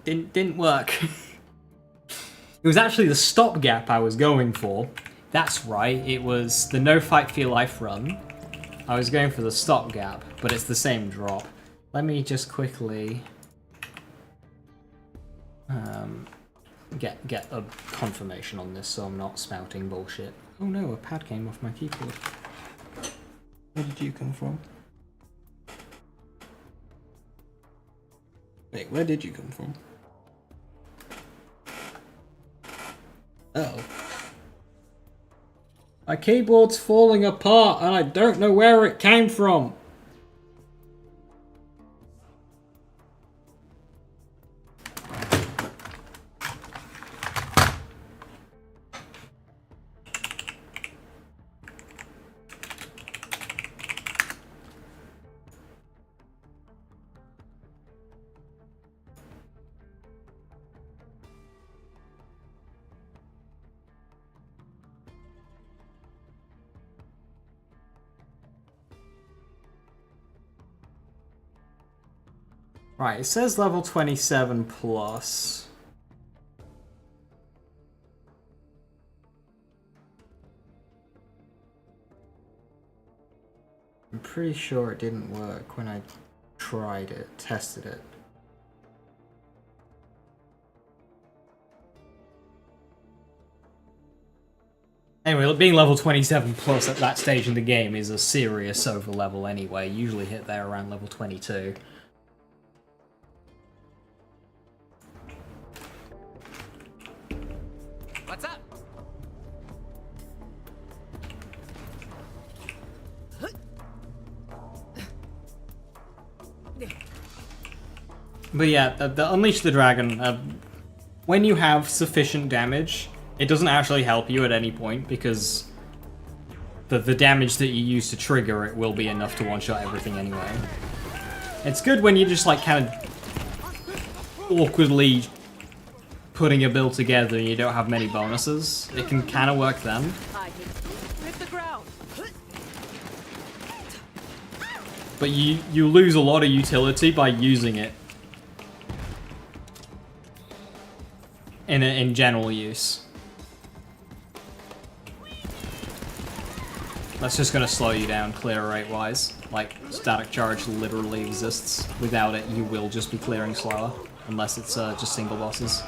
didn't work. It was actually the stopgap I was going for. That's right, it was the No Fight for Your Life run. I was going for the stopgap, but it's the same drop. Let me just quickly get a confirmation on this so I'm not spouting bullshit. Oh no, a pad came off my keyboard. Where did you come from? Wait, where did you come from? Oh. My keyboard's falling apart and I don't know where it came from. Right, it says level 27 plus. I'm pretty sure it didn't work when I tried it, tested it. Anyway, being level 27 plus at that stage in the game is a serious over level anyway. Usually hit there around level 22. What's up? But yeah, the Unleash the Dragon, when you have sufficient damage, it doesn't actually help you at any point because the damage that you use to trigger it will be enough to one-shot everything anyway. It's good when you're just like kind of awkwardly putting a build together and you don't have many bonuses. It can kind of work then. Hit the ground. But you lose a lot of utility by using it in general use. That's just gonna slow you down clear rate wise. Like, static charge literally exists. Without it, you will just be clearing slower. Unless it's just single bosses.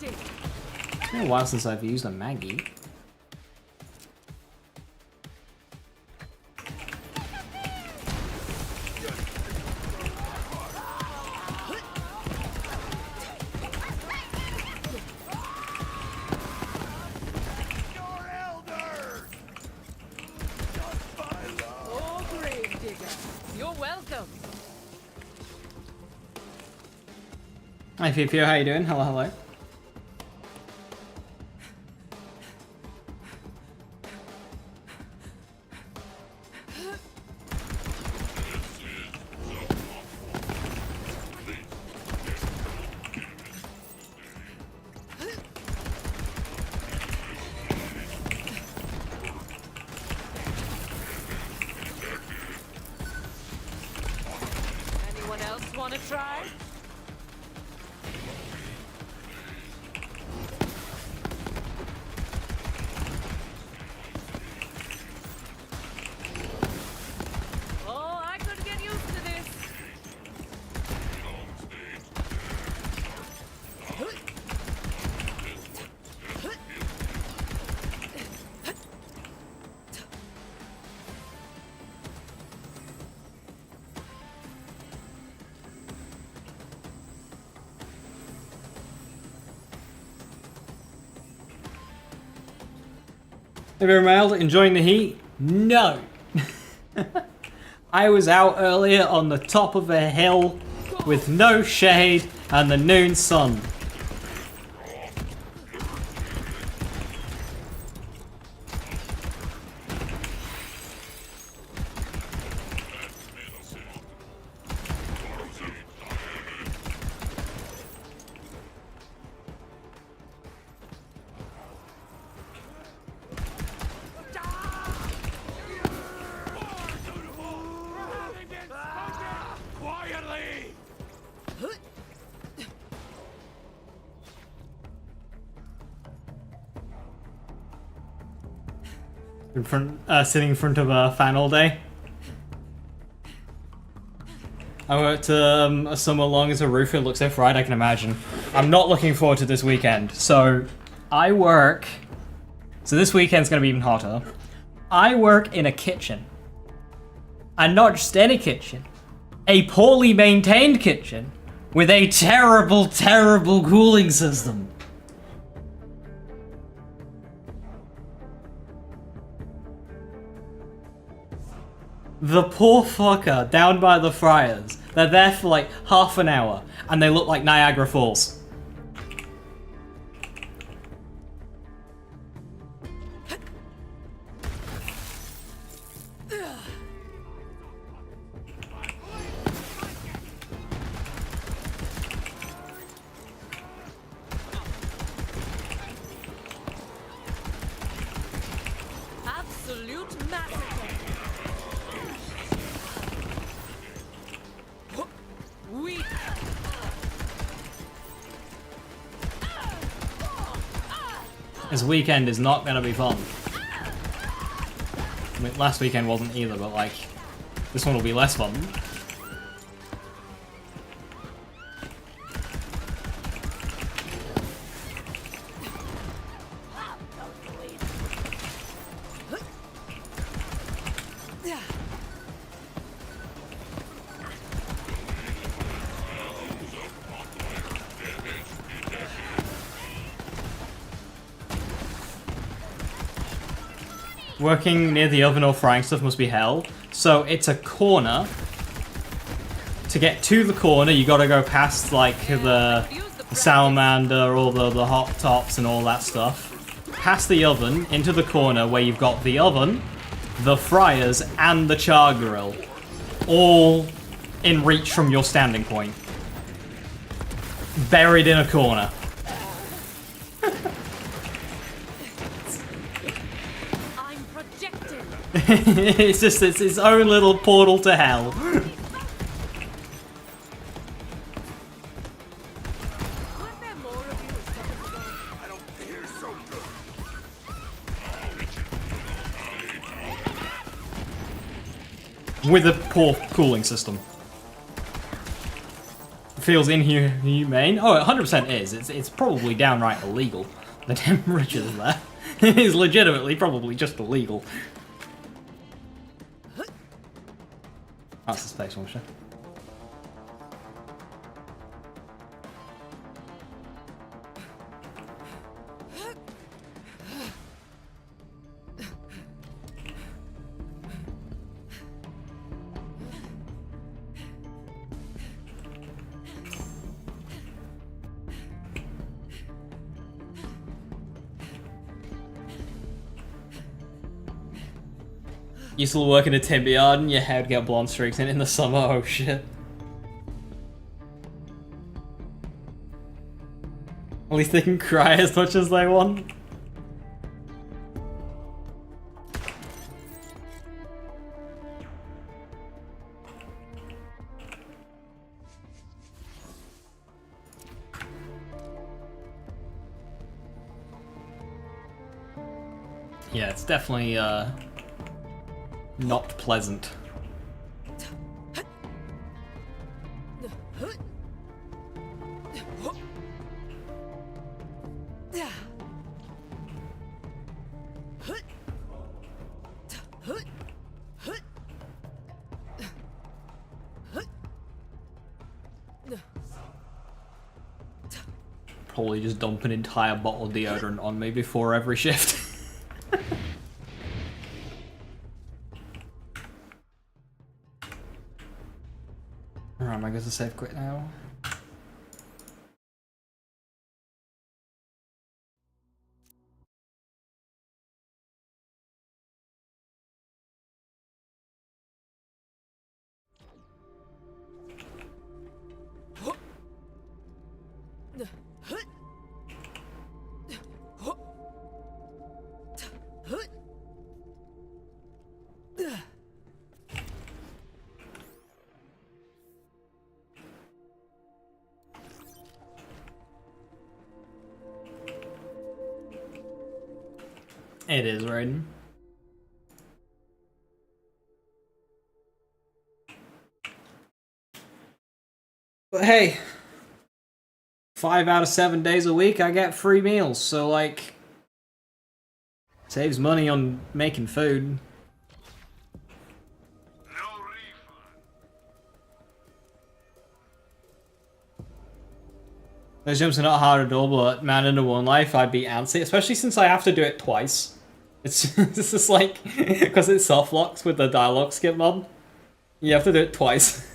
It's been a while since I've used a Maggie. Oh, grave digger. You're welcome. Hi Fifio, how you doing? Hello, hello. Anyone else want to try? Oh, I could get used to this. Have you ever mailed enjoying the heat? No! I was out earlier on the top of a hill with no shade and the noon sun. Quietly! In front, sitting in front of a fan all day. I worked somewhere long as a roofer. It looks so fried, I can imagine. I'm not looking forward to this weekend. So, I work... So this weekend's going to be even hotter. I work in a kitchen. And not just any kitchen. A poorly maintained kitchen. With a terrible, terrible cooling system. The poor fucker down by the fryers. They're there for like half an hour, and they look like Niagara Falls. Absolute massacre. Weak. This weekend is not gonna be fun. I mean, last weekend wasn't either, but like, this one will be less fun. Working near the oven or frying stuff must be hell. So it's a corner. To get to the corner, you gotta go past like the salamander, all the hot tops and all that stuff. Past the oven, into the corner where you've got the oven, the fryers, and the char grill. All in reach from your standing point. Buried in a corner. It's just its own little portal to hell. with a poor cooling system. Feels inhumane. Oh, it 100% is. It's probably downright illegal. The temperatures there. It is legitimately probably just illegal. That's the space washer. Used to work in a timber yard and your hair would get blonde streaks in the summer. Oh shit. At least they can cry as much as they want. Yeah, it's definitely not pleasant. Probably just dump an entire bottle of deodorant on me before every shift. Alright, am I going to save quit now? It is, Raiden. But hey, 5 out of 7 days a week I get free meals, so like, saves money on making food. Those jumps are not hard at all, but man, in a one life I'd be antsy, especially since I have to do it twice. It's just like, because it soft locks with the dialogue skip mod, you have to do it twice.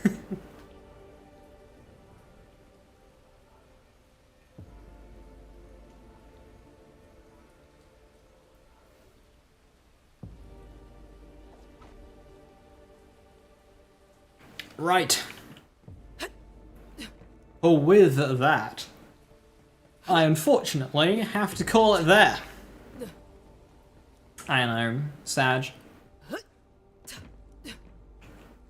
Right. Well, with that, I unfortunately have to call it there. I know, Sag.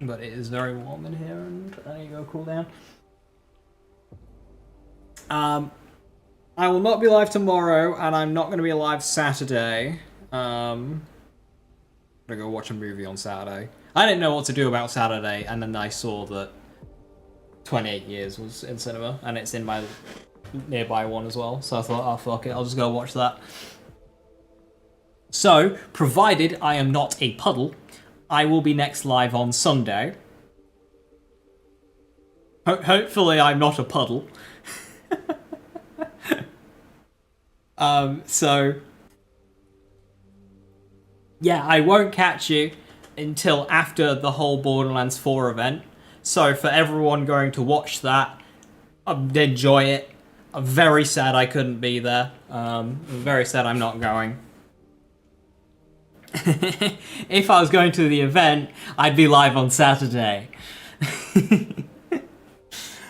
But it is very warm in here and I need to go cool down. I will not be live tomorrow and I'm not going to be live Saturday. I'm going to go watch a movie on Saturday. I didn't know what to do about Saturday and then I saw that 28 Years was in cinema and it's in my nearby one as well. So I thought, oh fuck it, I'll just go watch that. So, provided I am not a puddle, I will be next live on Sunday. Hopefully I'm not a puddle. So, yeah, I won't catch you until after the whole Borderlands 4 event. So for everyone going to watch that, enjoy it. I'm very sad I couldn't be there. I'm very sad I'm not going. If I was going to the event, I'd be live on Saturday.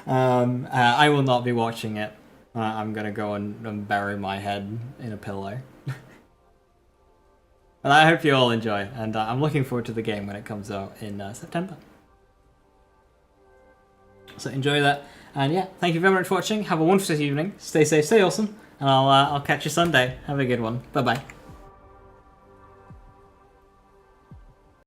I will not be watching it. I'm gonna go and bury my head in a pillow. And I hope you all enjoy, and I'm looking forward to the game when it comes out in September. So enjoy that, and yeah, thank you very much for watching. Have a wonderful evening. Stay safe, stay awesome, and I'll catch you Sunday. Have a good one. Bye bye.